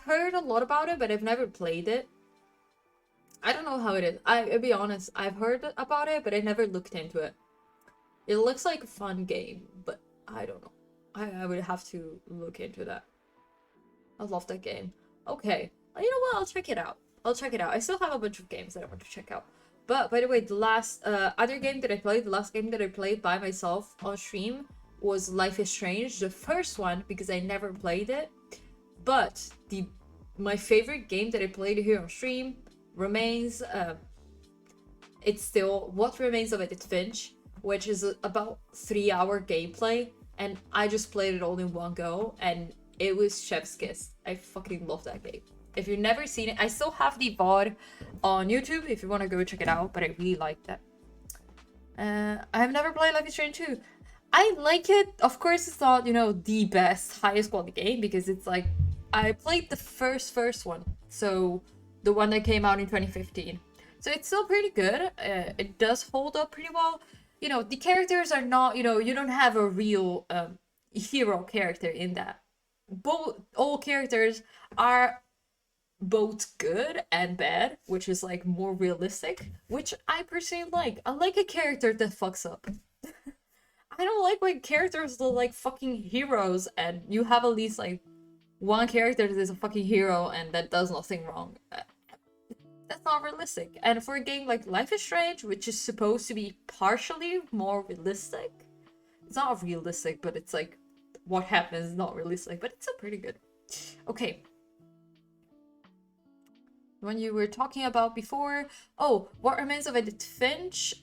heard a lot about it, but I've never played it. I don't know how it is. I'll be honest, I've heard about it, but I never looked into it. It looks like a fun game, but I don't know. I would have to look into that. I love that game. Okay, you know what? I'll check it out. I'll check it out. I still have a bunch of games that I want to check out. But by the way, the last other game that I played, the last game that I played by myself on stream was Life is Strange, the first one, because I never played it. But my favorite game that I played here on stream remains it's still What Remains of Edith Finch, which is about 3-hour gameplay, and I just played it all in one go, and it was chef's kiss. I fucking love that game. If you've never seen it, I still have the VOD on YouTube if you want to go check it out, but I really like that. I have never played Life is Strange 2. I like it. Of course, it's not, the best, highest quality game, because it's like, I played the first one, so the one that came out in 2015. So it's still pretty good. It does hold up pretty well. The characters are not, you don't have a real hero character in that. All characters are both good and bad, which is like more realistic, which I personally like. I like a character that fucks up. I don't like when characters are like fucking heroes and you have at least like one character that is a fucking hero and that does nothing wrong. That's not realistic. And for a game like Life is Strange, which is supposed to be partially more realistic, it's not realistic, but it's like what happens is not realistic, but it's still pretty good. Okay. When you were talking about before, What Remains of Edith Finch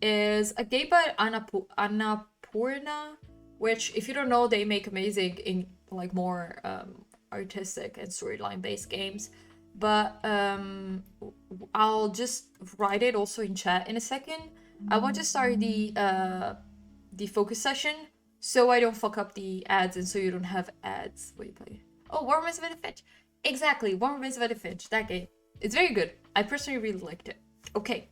is a game by Annapurna, which, if you don't know, they make amazing in like more artistic and storyline based games. But I'll just write it also in chat in a second. I want to start the focus session so I don't fuck up the ads and so you don't have ads when you play. Oh, What Remains of Edith Finch. Exactly, What Remains of Edith Finch. That game. It's very good. I personally really liked it. Okay.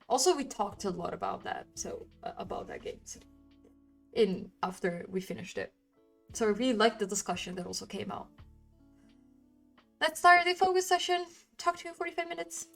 Also, we talked a lot about that. So about that game. So, after we finished it. So I really liked the discussion that also came out. Let's start the focus session. Talk to you in 45 minutes.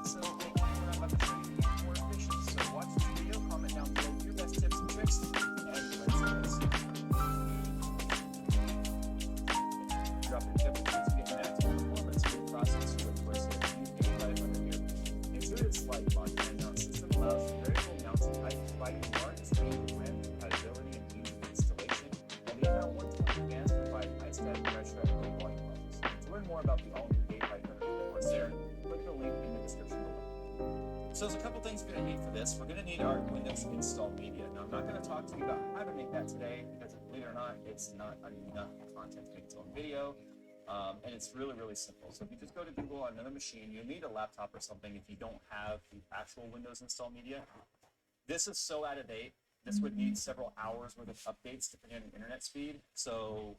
So, thank you for about the training more efficient. So, watch this video, comment down below your best tips and tricks, and let's do this. Drop your tip and tricks to get maximum performance through the process with Corsair Q8500 here. Intuitive slide lock and mount system allows for variable mounting height, providing the largest range of RAM compatibility and ease of installation, while the ML120 fans provide high static pressure at low volume levels. To learn more about the all-new 8500 Corsair, click the link in the description below. So there's a couple things we're going to need for this. We're going to need our Windows install media. Now I'm not going to talk to you about how to make that today because believe it or not, it's not enough content to make its own video. And it's really, really simple. So if you just go to Google on another machine, you'll need a laptop or something if you don't have the actual Windows install media. This is so out of date. This would need several hours worth of updates depending on your internet speed. So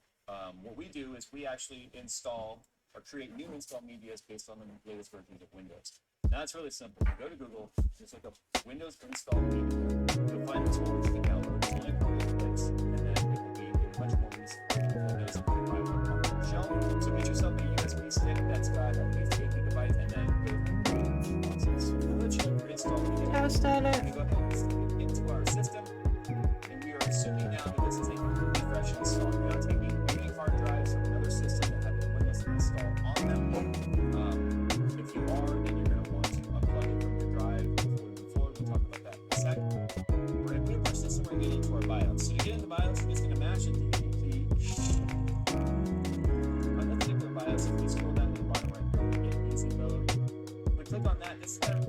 what we do is we actually install or create new install medias based on the latest versions of Windows. Now it's really simple. You go to Google, just look up Windows install media. You'll find a tool that you can download. It's only for this place, and then it will be a much more recent version of Windows and private shell. So get yourself a USB stick that's got at least 8 gigabytes, and then go through the process. So we'll let you know your install media. Ciao, Stella. We go ahead and stick it into our system, and we are assuming now that this is a completely fresh install. We're not taking any hard drives from another system that have the Windows install on them. If you are, then you're going to want to unplug it from your drive before we move forward. We'll talk about that in a second. We're going to put up our system. We're going to get into our BIOS. So to get into BIOS, we're just going to mash it to key. On the particular BIOS, if we scroll down to the bottom right here, we get easy mode. If we click on that, this is kind of,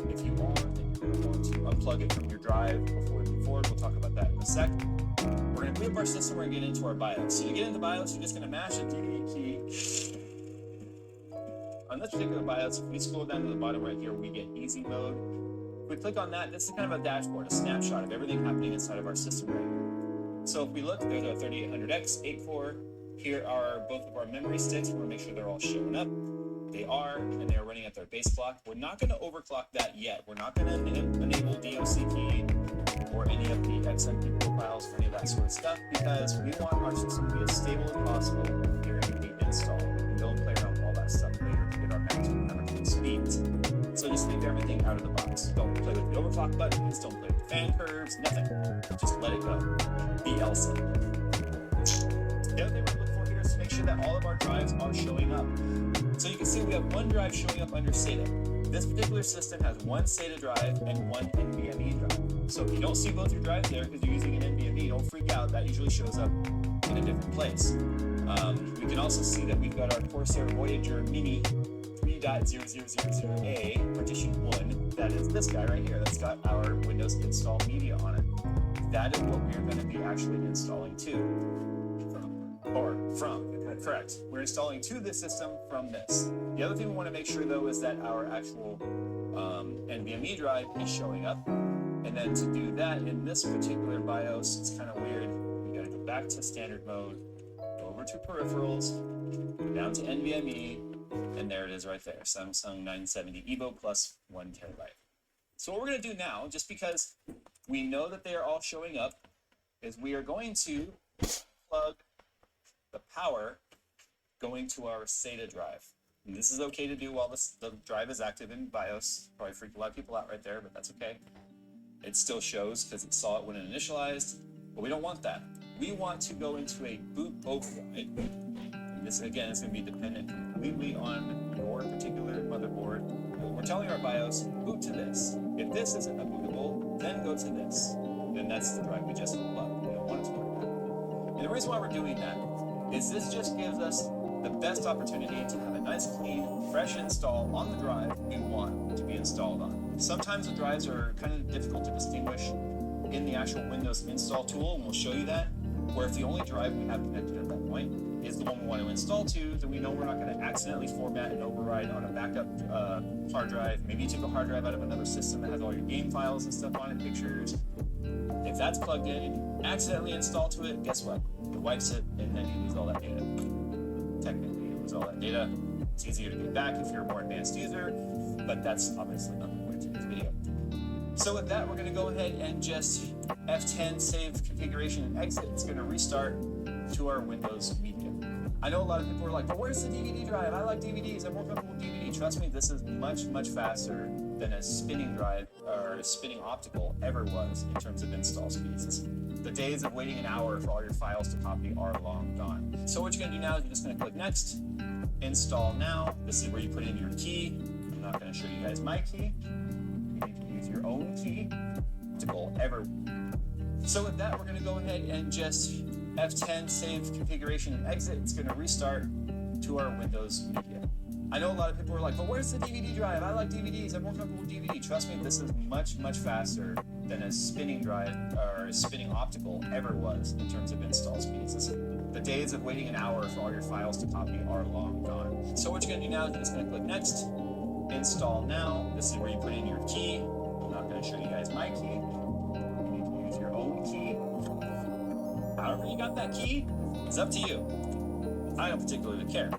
if you are, then you're going to want to unplug it from your drive before we move forward. We'll talk about that in a sec. We're going to boot up our system. We're going to get into our BIOS. So to get into BIOS, you're just going to mash the DVD key. On this particular BIOS, if we scroll down to the bottom right here, we get easy mode. If we click on that, this is kind of a dashboard, a snapshot of everything happening inside of our system right here. So if we look, there's our 3800X, 8-core. Here are both of our memory sticks. We're going to make sure they're all showing up. They are, and they are running at their base clock. We're not going to overclock that yet. We're not going to enable DOCP or any of the XMP profiles or any of that sort of stuff because we want our system to be as stable as possible during the install. We can go and play around with all that stuff later to get our maximum average speeds. So just leave everything out of the box. Don't play with the overclock buttons, don't play with the fan curves, nothing. Just let it go. Be Elsa. The other thing we're looking for here is to make sure that all of our drives are showing up. So you can see we have one drive showing up under SATA. This particular system has one SATA drive and one NVMe drive. So if you don't see both your drives there because you're using an NVMe, don't freak out. That usually shows up in a different place. We can also see that we've got our Corsair Voyager Mini 3 NVMe.0000A, partition 1, that is this guy right here. That's got our Windows install media on it. That is what we are going to be actually installing to. Correct. We're installing to this system from this. The other thing we want to make sure, though, is that our actual NVMe drive is showing up. And then to do that in this particular BIOS, it's kind of weird. We got to go back to standard mode, go over to peripherals, go down to NVMe, and there it is right there, Samsung 970 EVO plus 1 terabyte. So what we're going to do now, just because we know that they are all showing up, is we are going to plug the power going to our SATA drive. And this is okay to do while the drive is active in BIOS. Probably freaked a lot of people out right there, but that's okay. It still shows because it saw it when it initialized, but we don't want that. We want to go into a boot override. And this, again, is going to be dependent completely on your particular motherboard. We're telling our BIOS, boot to this. If this isn't bootable, then go to this. Then that's the drive we just unplugged. We don't want it to work that. And the reason why we're doing that is this just gives us the best opportunity to have a nice, clean, fresh install on the drive we want to be installed on. Sometimes the drives are kind of difficult to distinguish in the actual Windows install tool, and we'll show you that, where if the only drive we have connected at that point is the one we want to install to, then we know we're not going to accidentally format and override on a backup hard drive. Maybe you took a hard drive out of another system that has all your game files and stuff on it, pictures. If that's plugged in and you accidentally install to it, guess what? It wipes it, and then you lose all that data. Technically, you lose all that data. It's easier to get back if you're a more advanced user, but that's obviously not the point of this video. So with that, we're going to go ahead and just F10 save configuration and exit. It's going to restart to our Windows media. I know a lot of people are like, but where's the DVD drive? I like DVDs. I'm more comfortable with DVD. Trust me, this is much, much faster than a spinning drive or a spinning optical ever was in terms of install speeds. The days of waiting an hour for all your files to copy are long gone. So what you're going to do now is you're just going to click next, install now. This is where you put in your key. I'm not going to show you guys my key. You need to use your own key to go ever. So with that, we're going to go ahead and just F10 save configuration and exit. It's going to restart to our Windows media. I know a lot of people are like, but where's the DVD drive? I like DVDs. I'm more comfortable with DVD. Trust me, this is much, much faster than a spinning drive or a spinning optical ever was in terms of install speeds. The days of waiting an hour for all your files to copy are long gone. So what you're going to do now is you're just going to click next, install now. This is where you put in your key. I'm not going to show you guys my key. You need to use your own key. However you got that key, it's up to you. I don't particularly care.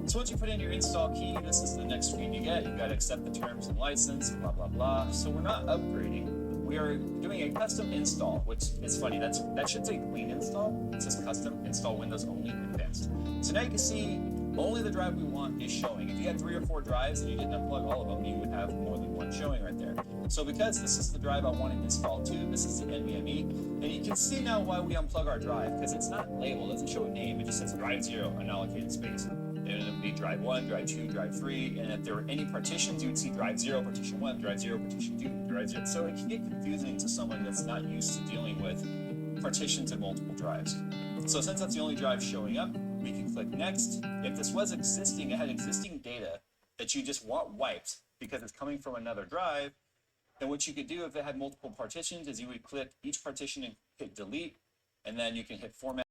So once you put in your install key, this is the next screen you get. You've got to accept the terms and license, blah, blah, blah. So we're not upgrading. We are doing a custom install, which is funny. That should say clean install. It says custom install Windows only advanced. So now you can see only the drive we want is showing. If you had 3 or 4 drives and you didn't unplug all of them, you would have more than one showing right there. So because this is the drive I want to install to, this is the NVMe, and you can see now why we unplug our drive, because it's not labeled, it doesn't show a name, it just says drive 0, unallocated space. It would be drive 1, drive 2, drive 3, and if there were any partitions, you would see drive 0, partition 1, drive 0, partition 2, drive 0. So it can get confusing to someone that's not used to dealing with partitions and multiple drives. So since that's the only drive showing up, we can click next. If this was existing, it had existing data that you just want wiped because it's coming from another drive, then what you could do if it had multiple partitions is you would click each partition and hit delete, and then you can hit format.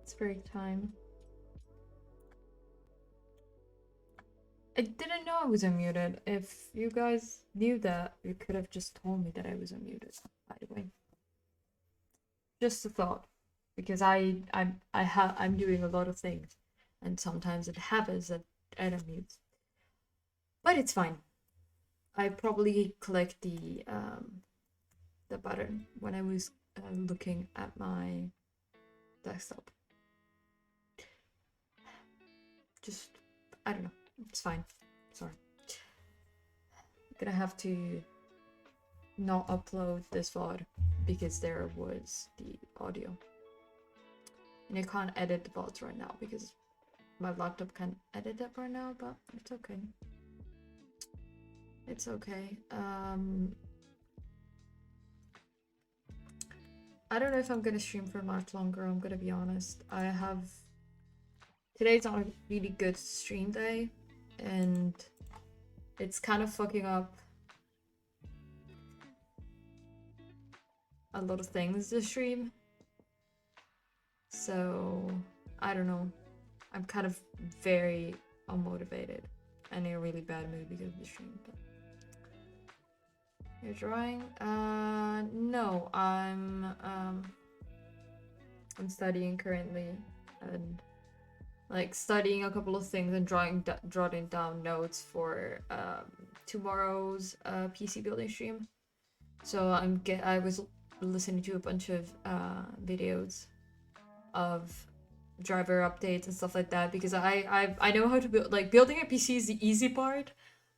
It's break time. I didn't know I was unmuted. If you guys knew that, you could have just told me that I was unmuted, by the way. Just a thought. Because I'm doing a lot of things. And sometimes it happens that I don't mute. But it's fine. I probably clicked the button when I was looking at my desktop. Just, I don't know. It's fine. Sorry. I'm gonna have to not upload this VOD because there was the audio. And I can't edit the VODs right now because my laptop can't edit that right now, but it's okay. It's okay. I don't know if I'm gonna stream for much longer, I'm gonna be honest. Today's not a really good stream day, and it's kind of fucking up a lot of things this stream. So, I don't know. I'm kind of very unmotivated and in a really bad mood because of the stream. But you're drawing? No, I'm studying currently and like studying a couple of things and jotting down notes for tomorrow's PC building stream. So I was listening to a bunch of videos of driver updates and stuff like that because I know how to build. Like, building a PC is the easy part.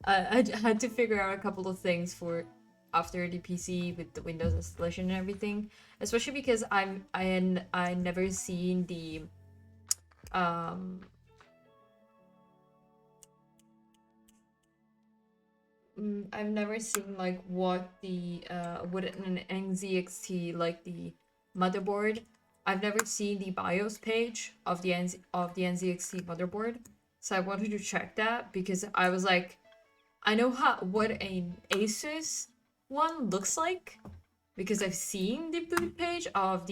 I had to figure out a couple of things for after the PC with the Windows installation and everything, especially because I never seen the I've never seen like what an NZXT, like the motherboard. I've never seen the BIOS page of the NZXT motherboard, so I wanted to check that because I was like, I know what an Asus one looks like because I've seen the boot page of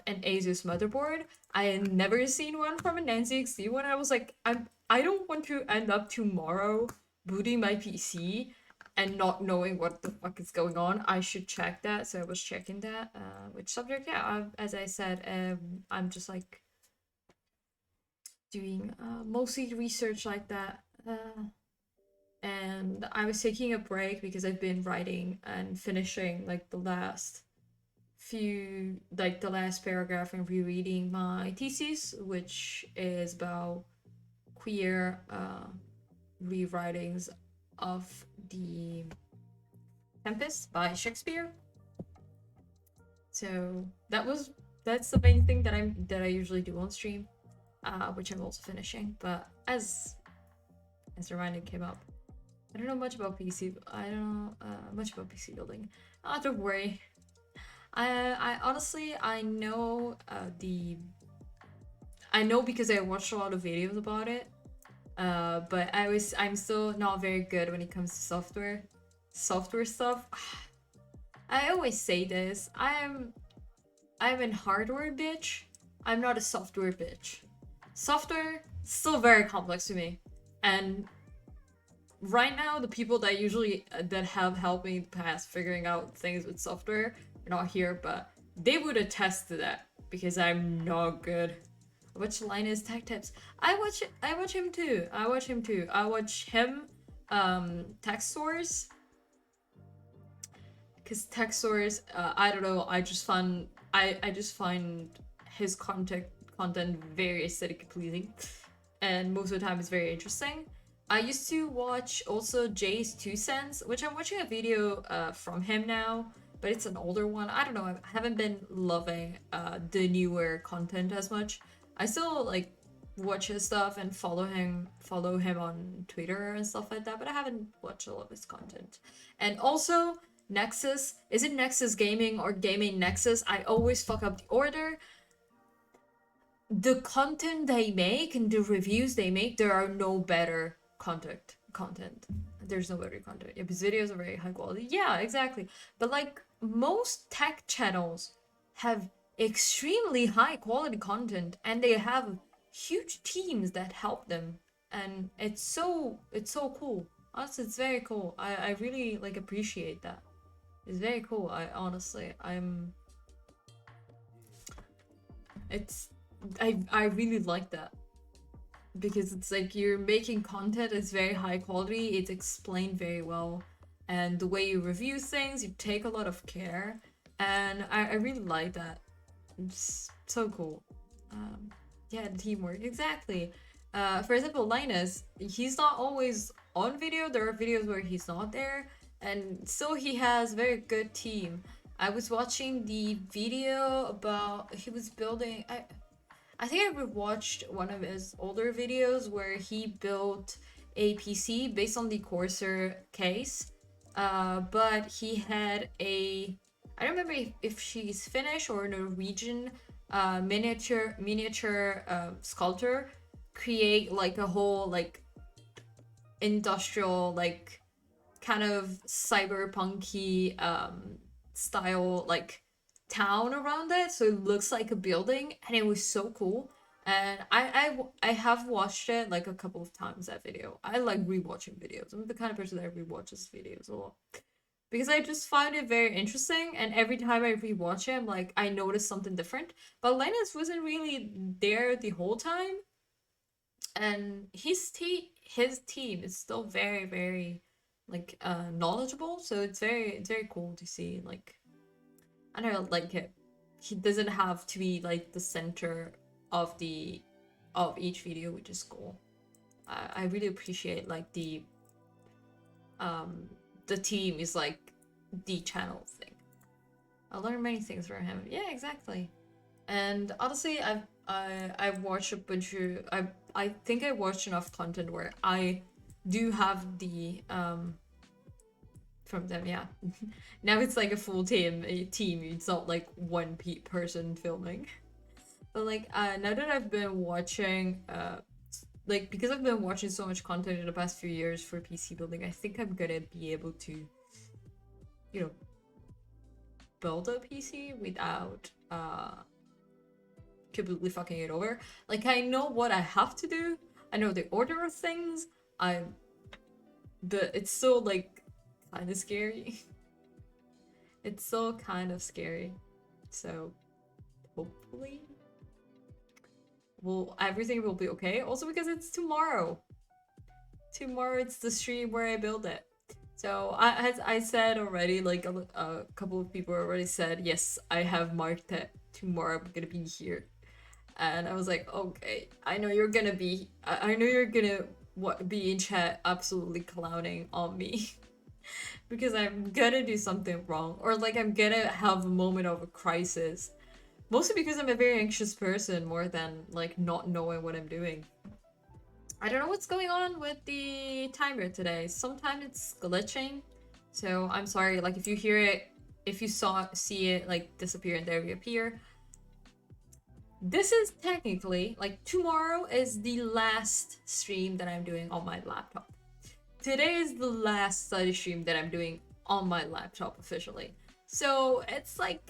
an Asus motherboard. I had never seen one from an NZXT one. I was like, I don't want to end up tomorrow booting my PC and not knowing what the fuck is going on. I should check that. So I was checking that. Which subject? Yeah, as I said, I'm just like doing mostly research like that. And I was taking a break because I've been writing and finishing like the last paragraph and rereading my thesis, which is about queer rewritings of the Tempest by Shakespeare. So that's the main thing that I usually do on stream, which I'm also finishing. But as the random came up, I don't know much about PC. I don't know much about PC building. Don't worry. I honestly know I know because I watched a lot of videos about it. But I'm still not very good when it comes to software stuff. I always say this. I'm a hardware bitch. I'm not a software bitch. Software still very complex to me, and right now the people that usually that have helped me in the past figuring out things with software are not here, but they would attest to that because I'm not good. I watch Linus Tech Tips. I watch him too. I watch him, Tech Source. Because Tech Source, I don't know, I just find his content very aesthetically pleasing, and most of the time it's very interesting. I used to watch also Jay's 2 Cents, which I'm watching a video from him now, but it's an older one. I don't know, I haven't been loving the newer content as much. I still like watch his stuff and follow him on Twitter and stuff like that, but I haven't watched a lot of his content. And also Nexus, is it Nexus Gaming or Gaming Nexus? I always fuck up the order. The content they make and the reviews they make, there are no better content. There's no better content. If his videos are very high quality, yeah, exactly. But like most tech channels have extremely high quality content, and they have huge teams that help them, and it's so cool. Honestly, it's very cool. I really like appreciate that. It's very cool. I really like that, because it's like you're making content, it's very high quality, it's explained very well, and the way you review things, you take a lot of care, and I really like that. It's so cool. Yeah, the teamwork, exactly. For example, Linus, he's not always on video. There are videos where he's not there, and still he has very good team. I was watching the video about he was building. I think I rewatched one of his older videos where he built a PC based on the Corsair case. But he had a, I don't remember if she's Finnish or Norwegian miniature sculptor create like a whole like industrial like kind of cyberpunky style like town around it, so it looks like a building, and it was so cool. And I have watched it like a couple of times, that video. I like rewatching videos. I'm the kind of person that rewatches videos a lot because I just find it very interesting, and every time I rewatch it, I'm like, I notice something different. But Linus wasn't really there the whole time, and his team is still very, very like knowledgeable, so it's very cool to see. Like, I don't like it. He doesn't have to be like the center of each video, which is cool. I really appreciate like the team is like the channel thing. I learned many things from him. Yeah, exactly. And honestly, I've watched a bunch of I think I watched enough content where I do have the from them, yeah. Now it's like a full team. It's not like one person filming. But like now that I've been watching like because I've been watching so much content in the past few years for PC building, I think I'm gonna be able to, you know, build a PC without completely fucking it over. Like, I know what I have to do, I know the order of things, but it's still like kind of scary. It's still kind of scary. So hopefully everything will be okay. Also because it's tomorrow. Tomorrow it's the stream where I build it. So as I said already, like a couple of people already said, yes, I have marked it. Tomorrow I'm gonna be here. And I was like, okay, I know you're gonna be in chat absolutely clowning on me. Because I'm gonna do something wrong, or like I'm gonna have a moment of a crisis. Mostly because I'm a very anxious person more than like not knowing what I'm doing. I don't know what's going on with the timer today. Sometimes it's glitching, so I'm sorry. Like if you hear it, if you see it like disappear and there reappear. This is technically like tomorrow is the last stream that I'm doing on my laptop. Today is the last study stream that I'm doing on my laptop officially. So it's like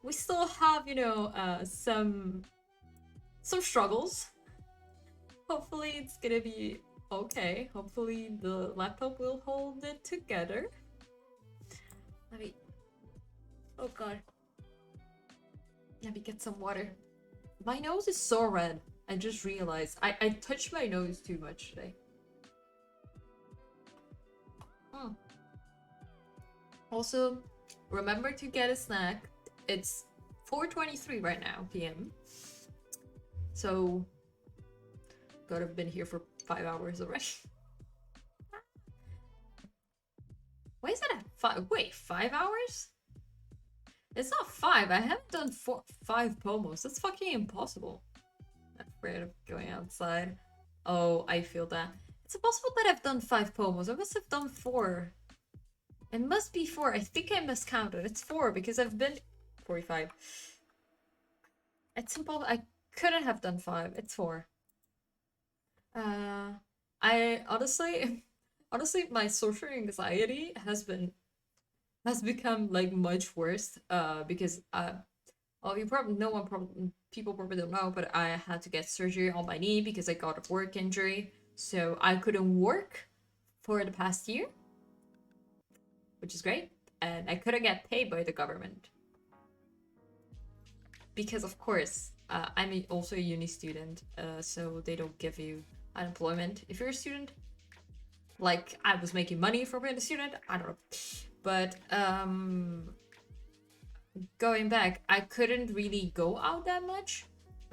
we still have, you know, some struggles. Hopefully it's gonna be Okay, hopefully the laptop will hold it together. Let me... Oh god. Let me get some water. My nose is so red. I just realized. I touched my nose too much today. Also, remember to get a snack. It's 4:23 right now, p.m. So, gotta have been here for 5 hours already. Why is that at 5? Wait, 5 hours? It's not 5. I haven't done 5 pomos. That's fucking impossible. I'm afraid of going outside. Oh, I feel that. It's impossible that I've done 5 pomos. I must have done 4. It must be 4. I think I miscounted. It's 4 because I've been 45. It's impossible. I couldn't have done 5. It's 4. I honestly, my social anxiety has become like much worse. Because well, people probably don't know, but I had to get surgery on my knee because I got a work injury, so I couldn't work for the past year, which is great, and I couldn't get paid by the government because, of course, I'm also a uni student, so they don't give you unemployment if you're a student. Like, I was making money for being a student, I don't know. But, going back, I couldn't really go out that much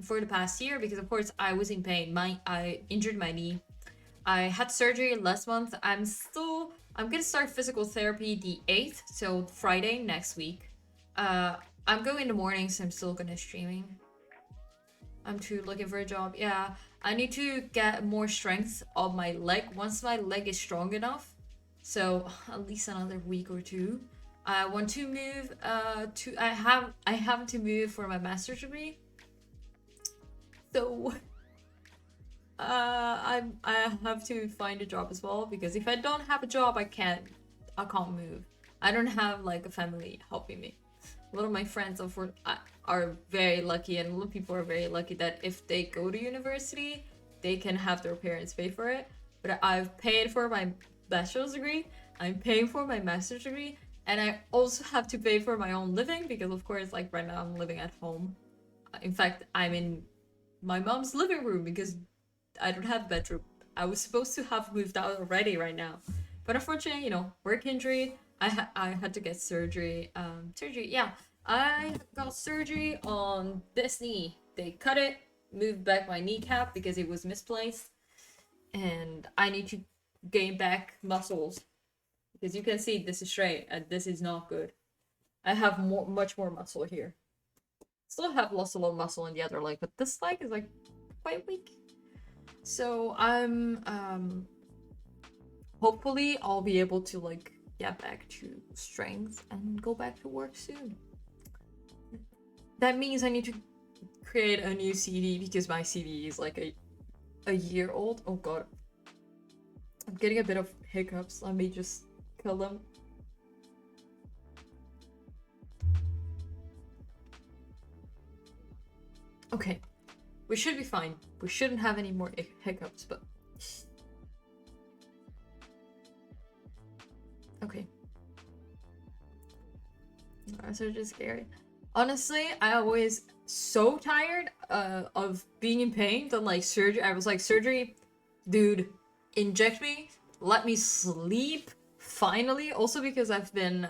for the past year because, of course, I was in pain. I injured my knee. I had surgery last month. I'm gonna start physical therapy the 8th, so Friday next week. I'm going in the morning, so I'm still gonna streaming. I'm too looking for a job. Yeah, I need to get more strength on my leg. Once my leg is strong enough, so at least another week or 2. I want to move. I have to move for my master's degree. So I have to find a job as well because if I don't have a job, I can't move. I don't have like a family helping me. A lot of my friends are very lucky, and a lot of people are very lucky that if they go to university, they can have their parents pay for it. But I've paid for my bachelor's degree, I'm paying for my master's degree, and I also have to pay for my own living because, of course, like right now I'm living at home. In fact, I'm in my mom's living room because I don't have a bedroom. I was supposed to have moved out already right now, but unfortunately, work injury. I had to get surgery. Yeah, I got surgery on this knee. They cut it, moved back my kneecap because it was misplaced, and I need to gain back muscles because you can see this is straight and this is not good. I have much more muscle here. Still have lost a lot of muscle in the other leg, but this leg is like quite weak. So I'm hopefully I'll be able to like get back to strength and go back to work soon. That means I need to create a new CD because my CD is like a year old. Oh god. I'm getting a bit of hiccups. Let me just kill them. Okay. We should be fine. We shouldn't have any more hiccups, but... Okay. That's just scary. Honestly, I was so tired of being in pain that like surgery. I was like, surgery, dude, inject me, let me sleep. Finally, also because I've been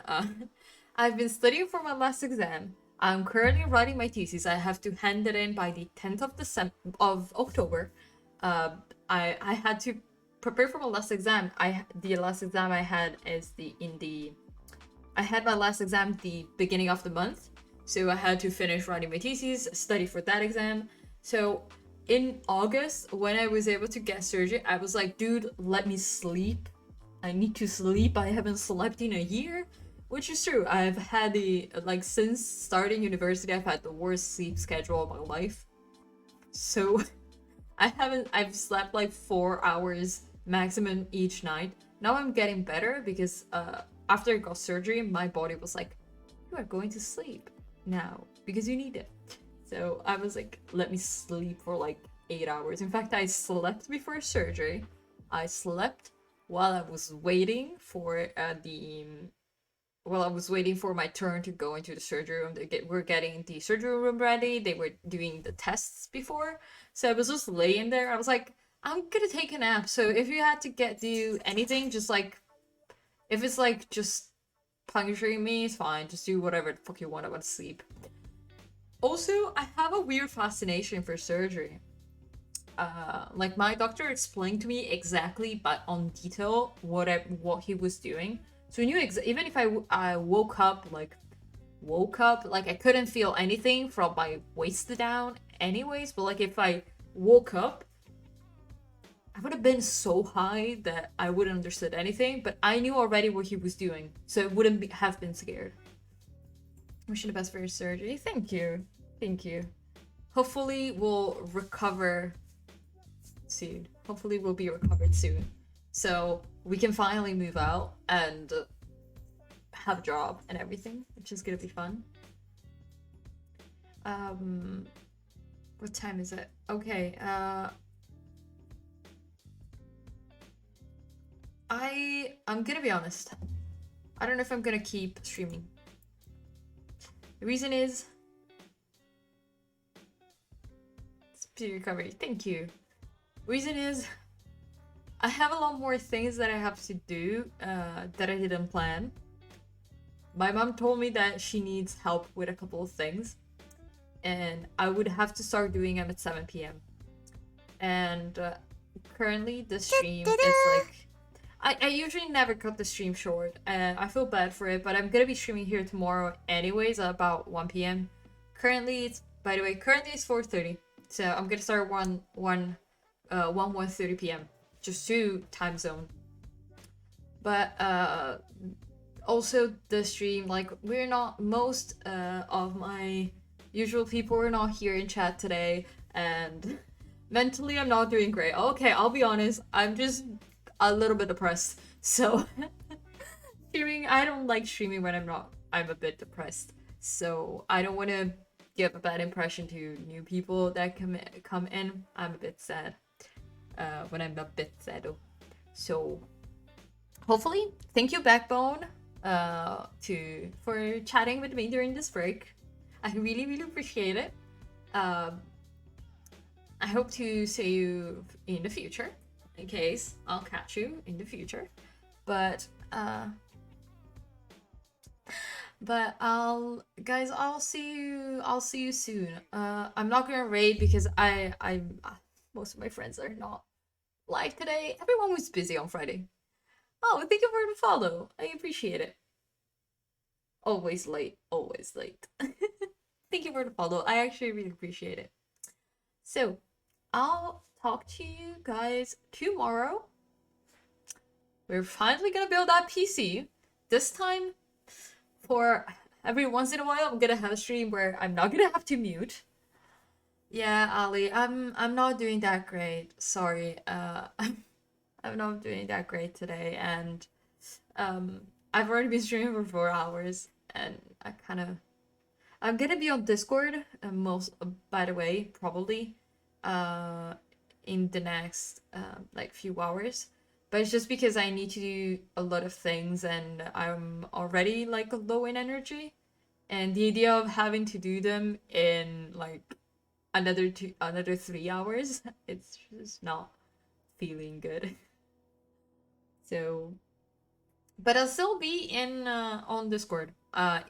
studying for my last exam. I'm currently writing my thesis. I have to hand it in by the 10th of October. I had to prepare for my last exam. The last exam I had is I had my last exam the beginning of the month, so I had to finish writing my thesis, study for that exam. So in August, when I was able to get surgery, I was like, dude, let me sleep. I need to sleep. I haven't slept in a year, which is true. I've had since starting university, I've had the worst sleep schedule of my life. So I've slept like 4 hours maximum each night. Now I'm getting better because after I got surgery, my body was like, you are going to sleep now because you need it. So I was like, let me sleep for like 8 hours. In fact, I slept before surgery. I slept while I was waiting for my turn to go into the surgery room. We're getting the surgery room ready. They were doing the tests before. So I was just laying there. I was like, I'm gonna take a nap. So if you had to do anything, just like, if it's like just puncturing me, it's fine. Just do whatever the fuck you want. I want to sleep. Also, I have a weird fascination for surgery. Like my doctor explained to me exactly, but on detail, what he was doing. So he knew even if I woke up, like I couldn't feel anything from my waist down, anyways. But like if I woke up, I would have been so high that I wouldn't understood anything. But I knew already what he was doing, so it wouldn't have been scared. Wish you the best for your surgery. Thank you. Hopefully we'll recover soon. Hopefully we'll be recovered soon, so we can finally move out and have a job and everything, which is gonna be fun. What time is it? Okay. I'm gonna be honest. I don't know if I'm gonna keep streaming. The reason is speedy recovery. Thank you. Reason is I have a lot more things that I have to do that I didn't plan. My mom told me that she needs help with a couple of things, and I would have to start doing them at 7 p.m. And currently the stream is like, I usually never cut the stream short, and I feel bad for it, but I'm gonna be streaming here tomorrow anyways at about 1 p.m. Currently it's 4:30, so I'm gonna start 1:30 p.m. just to time zone. But also the stream, like, we're not, most of my usual people are not here in chat today, and mentally I'm not doing great. Okay, I'll be honest, I'm just a little bit depressed, so streaming, I don't like streaming when I'm a bit depressed, so I don't want to give a bad impression to new people that come in. I'm a bit sad when I'm a bit sad. So hopefully, thank you Backbone for chatting with me during this break. I really appreciate it. I hope to see you in the future, in case I'll catch you in the future. But I'll see you soon. I'm not gonna raid because I'm most of my friends are not live today. Everyone was busy on Friday. Oh, thank you for the follow. I appreciate it. Always late. Thank you for the follow. I actually really appreciate it. So, I'll talk to you guys tomorrow. We're finally gonna build that PC. This time, for every once in a while, I'm gonna have a stream where I'm not gonna have to mute. Yeah, Ali, I'm not doing that great. Sorry. I'm not doing that great today, and I've already been streaming for 4 hours, and I'm gonna be on Discord by the way, probably in the next like few hours, but it's just because I need to do a lot of things and I'm already like low in energy, and the idea of having to do them in like another 3 hours, it's just not feeling good. So, but I'll still be in on Discord,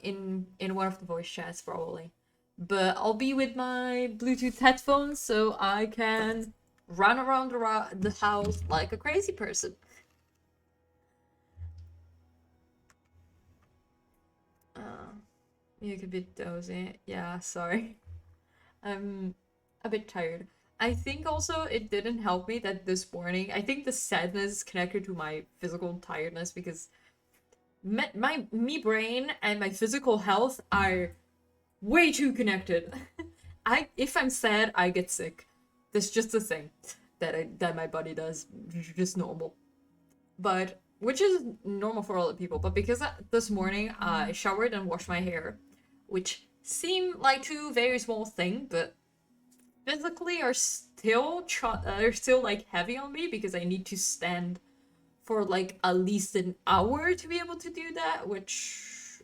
in one of the voice chats probably, but I'll be with my Bluetooth headphones so I can run around the house like a crazy person. You could be dozy. Yeah, sorry. I'm a bit tired. I think also it didn't help me that this morning, I think the sadness is connected to my physical tiredness, because my brain and my physical health are way too connected. If I'm sad, I get sick. That's just a thing that my body does. It's just normal. But which is normal for other people. But because this morning I showered and washed my hair, which seem like two very small things, but physically are still like heavy on me because I need to stand for like at least an hour to be able to do that, which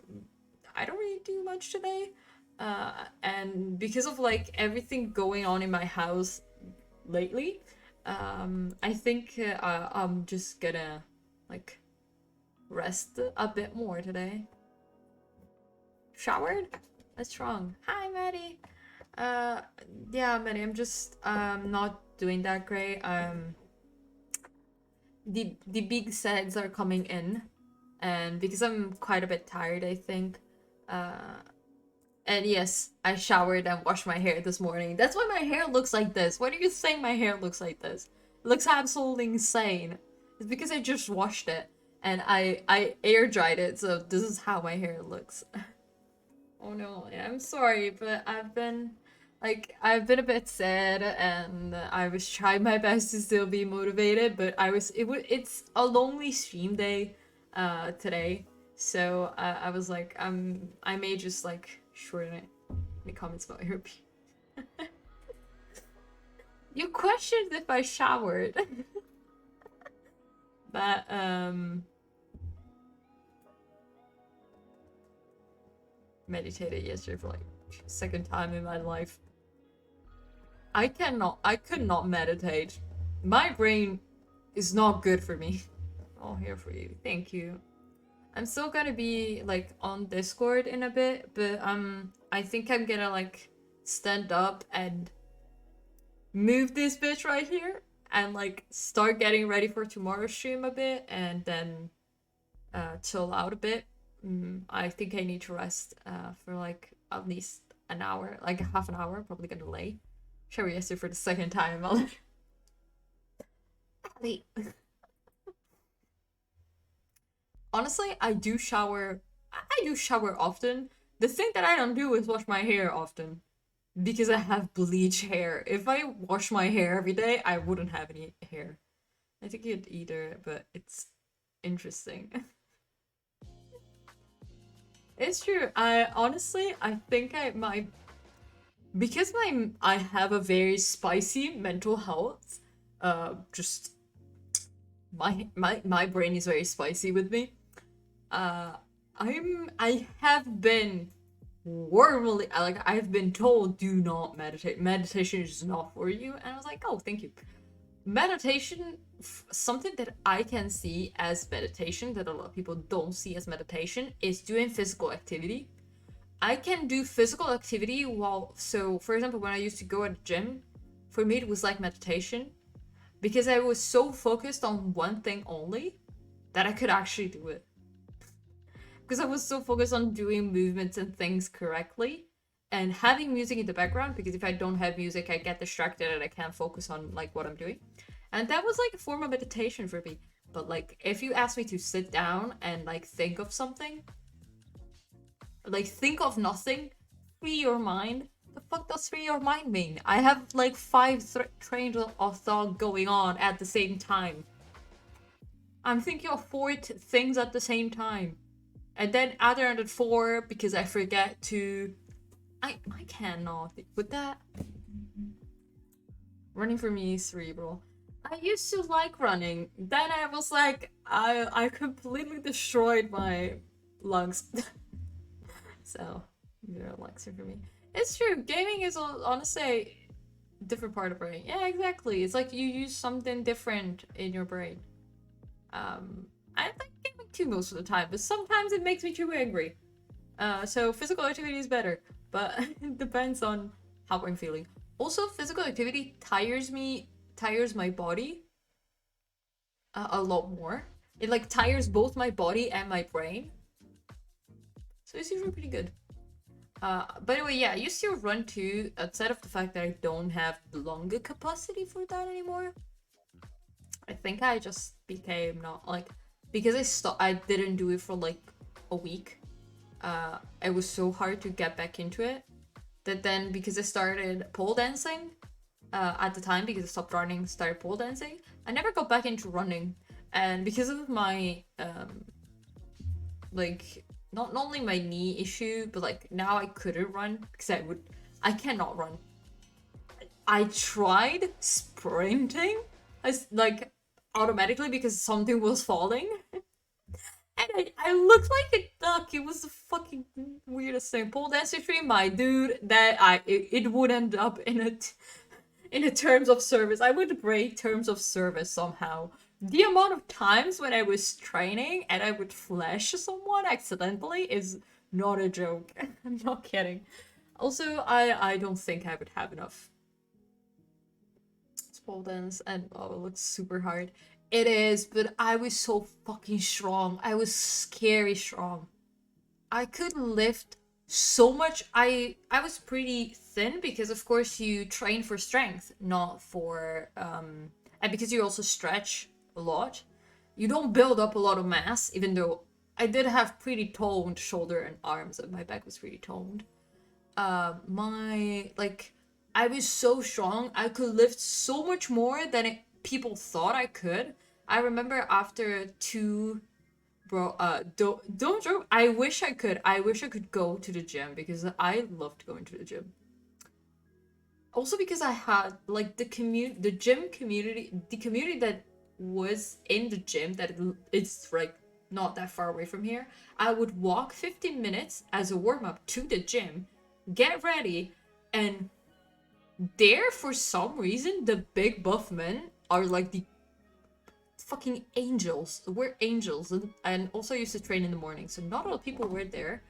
I don't really do much today. And because of like everything going on in my house lately, I think I'm just gonna like rest a bit more today. Showered? That's wrong. Hi, Maddie. Yeah, Maddie, I'm just not doing that great. The big sets are coming in, and because I'm quite a bit tired, I think. And yes, I showered and washed my hair this morning. That's why my hair looks like this. Why do you think my hair looks like this? It looks absolutely insane. It's because I just washed it and I air dried it, so this is how my hair looks. Oh no, yeah, I'm sorry, but I've been a bit sad, and I was trying my best to still be motivated, but it's a lonely stream day today. So I was like, I may just like shorten it. Any comments about your You questioned if I showered. That meditated yesterday for like second time in my life. I could not meditate. My brain is not good for me. All here for you. Thank you. I'm still gonna be like on Discord in a bit, but I think I'm gonna like stand up and move this bitch right here and like start getting ready for tomorrow's stream a bit, and then chill out a bit. I think I need to rest for like at least an hour, like half an hour, probably gonna lay. Shower yesterday for the second time. Wait. Honestly, I do shower often. The thing that I don't do is wash my hair often. Because I have bleach hair. If I wash my hair every day, I wouldn't have any hair. I think you'd either, but it's interesting. It's true. I think because I have a very spicy mental health. Just my brain is very spicy with me. I have been warmly I've been told do not meditate. Meditation is not for you, and I was like, oh, thank you. Meditation, something that I can see as meditation that a lot of people don't see as meditation, is doing physical activity. I can do physical activity for example, when I used to go at the gym, for me it was like meditation, because I was so focused on one thing only that I could actually do it. Because I was so focused on doing movements and things correctly and having music in the background, because if I don't have music, I get distracted and I can't focus on like what I'm doing. And that was like a form of meditation for me. But like, if you ask me to sit down and like think of something, like think of nothing, free your mind, the fuck does free your mind mean? I have like 5 trains of thought going on at the same time. I'm thinking of 4 things at the same time. And then add another 4 because I forget to... I cannot with that. Running for me is cerebral. I used to like running. Then I was like, I completely destroyed my lungs. So, zero lungs for me. It's true. Gaming is honestly a different part of the brain. Yeah, exactly. It's like you use something different in your brain. I like gaming too most of the time, but sometimes it makes me too angry. So physical activity is better, but it depends on how I'm feeling. Also, physical activity tires my body a lot more. It like tires both my body and my brain. So it's usually pretty good. But anyway, yeah, I used to run too, outside of the fact that I don't have the lung capacity for that anymore. I think I just became not like, because I didn't do it for like a week. It was so hard to get back into it that then, because I started pole dancing at the time, because I stopped running, started pole dancing, I never got back into running. And because of my like not only my knee issue, but like now I couldn't run because I cannot run. I tried sprinting as like automatically because something was falling. And I looked like a duck. It was the fucking weirdest thing. Pole dance stream, my dude, it would end up in a terms of service. I would break terms of service somehow. The amount of times when I was training and I would flash someone accidentally is not a joke. I'm not kidding. Also, I don't think I would have enough pole dance, and oh, it looks super hard. It is, but I was so fucking strong. I was scary strong. I could lift so much. I was pretty thin because of course you train for strength, not for and because you also stretch a lot. You don't build up a lot of mass, even though I did have pretty toned shoulder and arms, and my back was pretty toned. I was so strong. I could lift so much more than people thought I could. I remember after two, bro. Don't joke. I wish I could. I wish I could go to the gym because I loved going to the gym. Also because I had like the gym community, the community that was in the gym that it's like not that far away from here. I would walk 15 minutes as a warm up to the gym, get ready, and there for some reason the big buff men are like the fucking angels. We're angels, and also I used to train in the morning, so not a lot of people were there.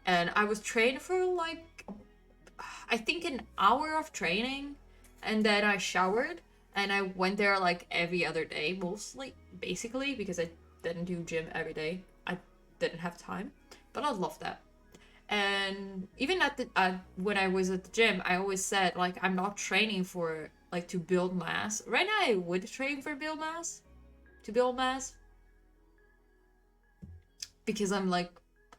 And I was trained for like I think an hour of training, and then I showered and I went there like every other day, mostly basically because I didn't do gym every day. I didn't have time, but I love that. And even when I was at the gym, I always said like I'm not training for like to build mass. Right now I would train for build mass, because I'm like,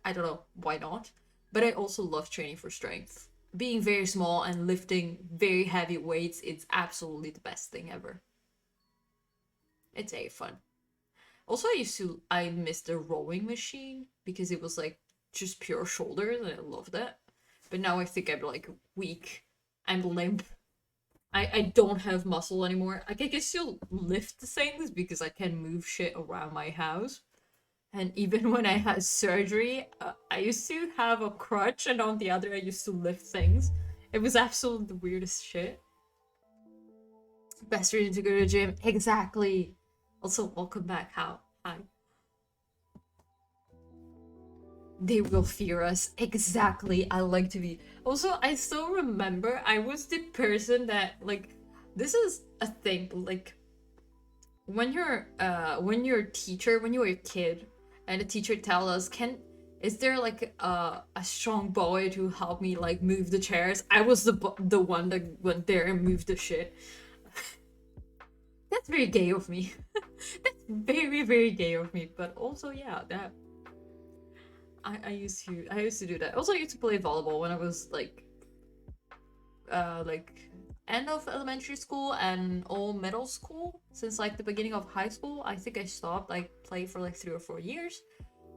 I don't know, why not? But I also love training for strength. Being very small and lifting very heavy weights, it's absolutely the best thing ever. It's very fun. Also, I missed the rowing machine because it was like just pure shoulders and I loved it. But now I think I'm like weak. I'm limp. I don't have muscle anymore. Like, I can still lift the things because I can move shit around my house. And even when I had surgery, I used to have a crutch, and on the other I used to lift things. It was absolutely the weirdest shit. Best reason to go to the gym. Exactly. Also, welcome back. Hi. They will fear us. Exactly. I like to be. Also, I still remember I was the person that, like, this is a thing, like, when you're a teacher, when you were a kid, and the teacher tell us, is there like a strong boy to help me like move the chairs? I was the one that went there and moved the shit. That's very gay of me. That's very, very gay of me. But also, yeah, that I used to do that. Also, I used to play volleyball when I was like end of elementary school and all middle school. Since like the beginning of high school, I think I stopped like play for like 3 or 4 years.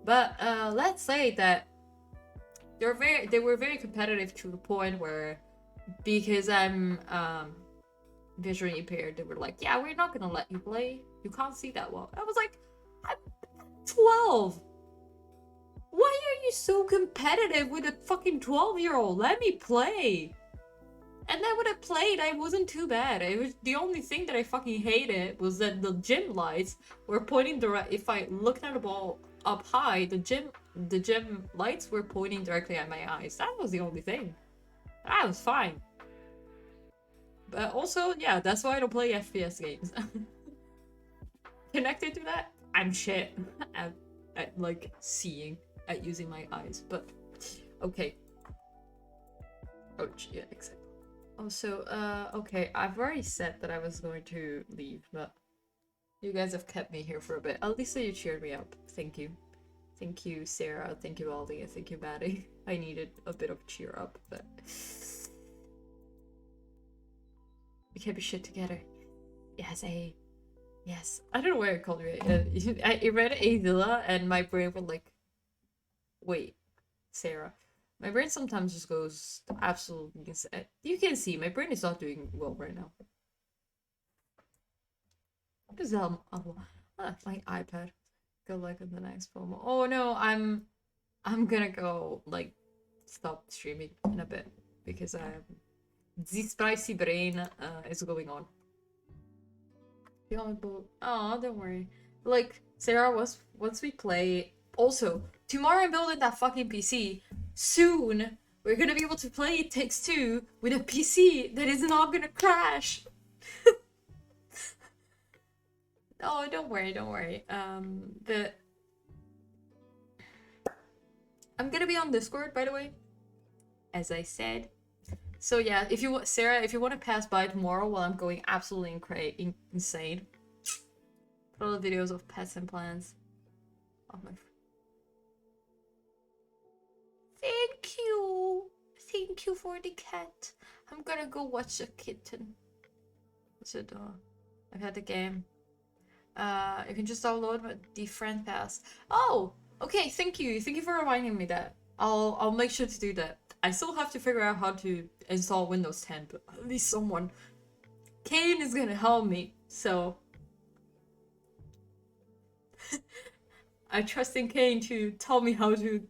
But let's say that they were very competitive to the point where, because I'm visually impaired, they were like, yeah, we're not gonna let you play. You can't see that well. I was like, I'm 12. Why are you so competitive with a fucking 12-year-old? Let me play. And then when I played, I wasn't too bad. It was the only thing that I fucking hated was that the gym lights were pointing if I looked at the ball up high, the gym lights were pointing directly at my eyes. That was the only thing. I was fine. But also, yeah, that's why I don't play FPS games. Connected to that, I'm shit at like seeing, at using my eyes. But okay. Oh yeah, exactly. Also, okay, I've already said that I was going to leave, but you guys have kept me here for a bit. At least you cheered me up. Thank you. Thank you, Sarah. Thank you, Aldi. Thank you, Maddie. I needed a bit of cheer up, but we kept your shit together. Yes, yes. I don't know why I called you I read Avila and my brain was like, wait, Sarah. My brain sometimes just goes absolutely insane. You can see my brain is not doing well right now. What is that? My iPad. Go like on the next promo. Oh no, I'm gonna go like stop streaming in a bit because the spicy brain is going on. Oh, don't worry. Like Sarah, once we play. Also, tomorrow I'm building that fucking PC. Soon we're gonna be able to play It Takes Two with a PC that is not gonna crash. Oh, don't worry, don't worry. But I'm gonna be on Discord, by the way, as I said. So yeah, if you want, Sarah, if you want to pass by tomorrow while I'm going absolutely insane, put all the videos of pets and plants. Oh my. Thank you for the cat. I'm gonna go watch a kitten. What's it? I've had the game. You can just download the friend pass. Oh, okay. Thank you for reminding me that. I'll make sure to do that. I still have to figure out how to install Windows 10, but at least someone. Kane is gonna help me, so I trust in Kane to tell me how to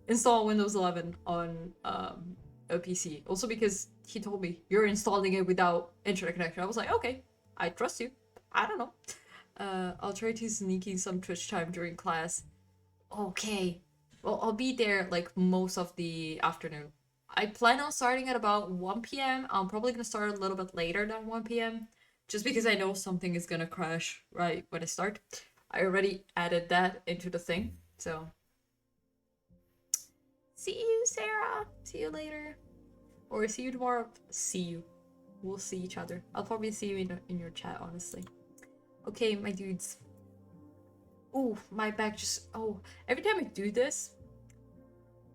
install Windows 11 on a PC. Also because he told me you're installing it without internet connection. I was like, okay, I trust you. I don't know. I'll try to sneak in some Twitch time during class. Okay. Well, I'll be there like most of the afternoon. I plan on starting at about 1 p.m. I'm probably gonna start a little bit later than 1 p.m. just because I know something is gonna crash right when I start. I already added that into the thing, so. See you, Sarah. See you later. Or see you tomorrow. See you. We'll see each other. I'll probably see you in your chat, honestly. Okay, my dudes. Oh, my back just... Oh, every time I do this,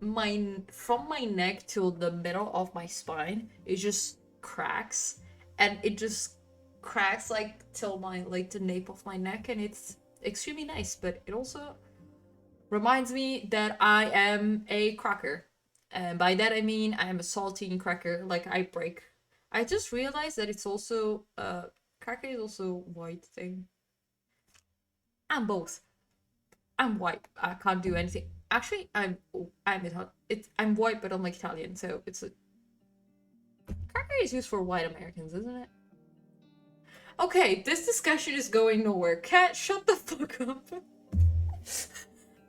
from my neck till the middle of my spine, it just cracks. And it just cracks like till the nape of my neck, and it's extremely nice, but it also reminds me that I am a cracker. And by that I mean I am a saltine cracker, like I break. I just realized that it's also cracker is also a white thing. I'm both. I'm white. I can't do anything. Actually, I'm Italian. I'm white, but I'm like Italian, so it's a cracker is used for white Americans, isn't it? Okay, this discussion is going nowhere. Cat, shut the fuck up.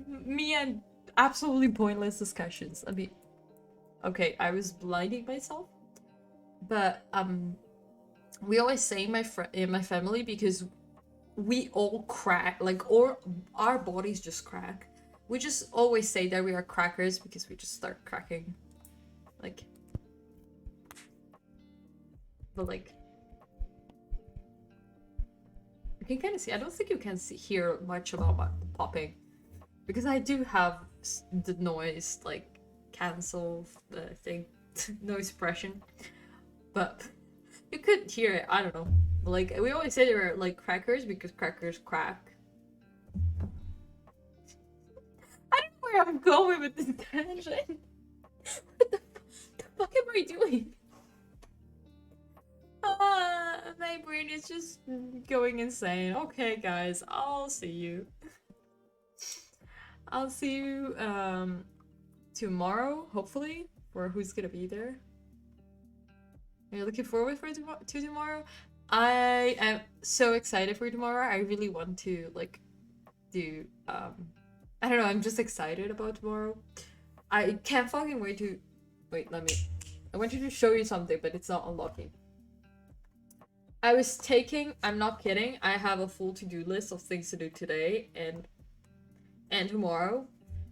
Me and absolutely pointless discussions. I mean, okay, I was blinding myself, but we always say in my family, because we all crack, like, or our bodies just crack. We just always say that we are crackers because we just start cracking, like. But like, you can kind of see. I don't think you can hear much about my popping, because I do have the noise, like, cancel the thing, noise suppression. But you could hear it. I don't know. Like, we always say they were like crackers because crackers crack. I don't know where I'm going with this tangent. What the fuck am I doing? My brain is just going insane. Okay, guys, I'll see you. I'll see you tomorrow, hopefully, for who's gonna be there. Are you looking forward to tomorrow? I am so excited for tomorrow. I really want to like do I don't know, I'm just excited about tomorrow. I can't fucking wait to I wanted to show you something, but it's not unlocking. I'm not kidding, I have a full to-do list of things to do today and tomorrow.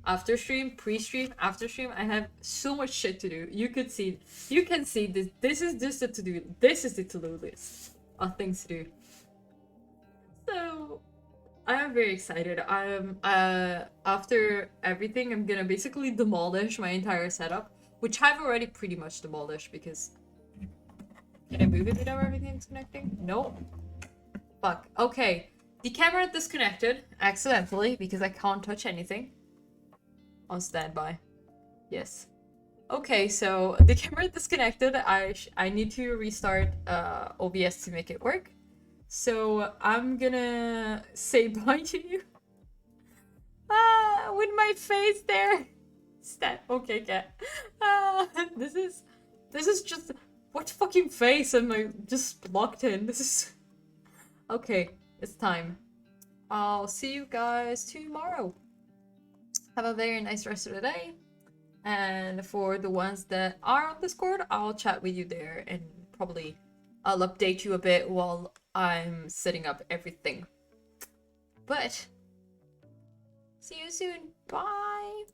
After stream, pre-stream, after stream, I have so much shit to do. You can see this. This is just the to-do. This is the to-do list of things to do. So I am very excited. After everything, I'm gonna basically demolish my entire setup, which I've already pretty much demolished because. Can I move it without everything's connecting? Nope. Fuck. Okay. The camera disconnected accidentally because I can't touch anything. On standby. Yes. Okay, so the camera disconnected. I need to restart OBS to make it work. So I'm gonna say bye to you. With my face there. Stat. Okay, cat. This is just what fucking face am I just blocked in? This is okay. It's time. I'll see you guys tomorrow. Have a very nice rest of the day. And for the ones that are on Discord, I'll chat with you there and probably I'll update you a bit while I'm setting up everything. But see you soon. Bye.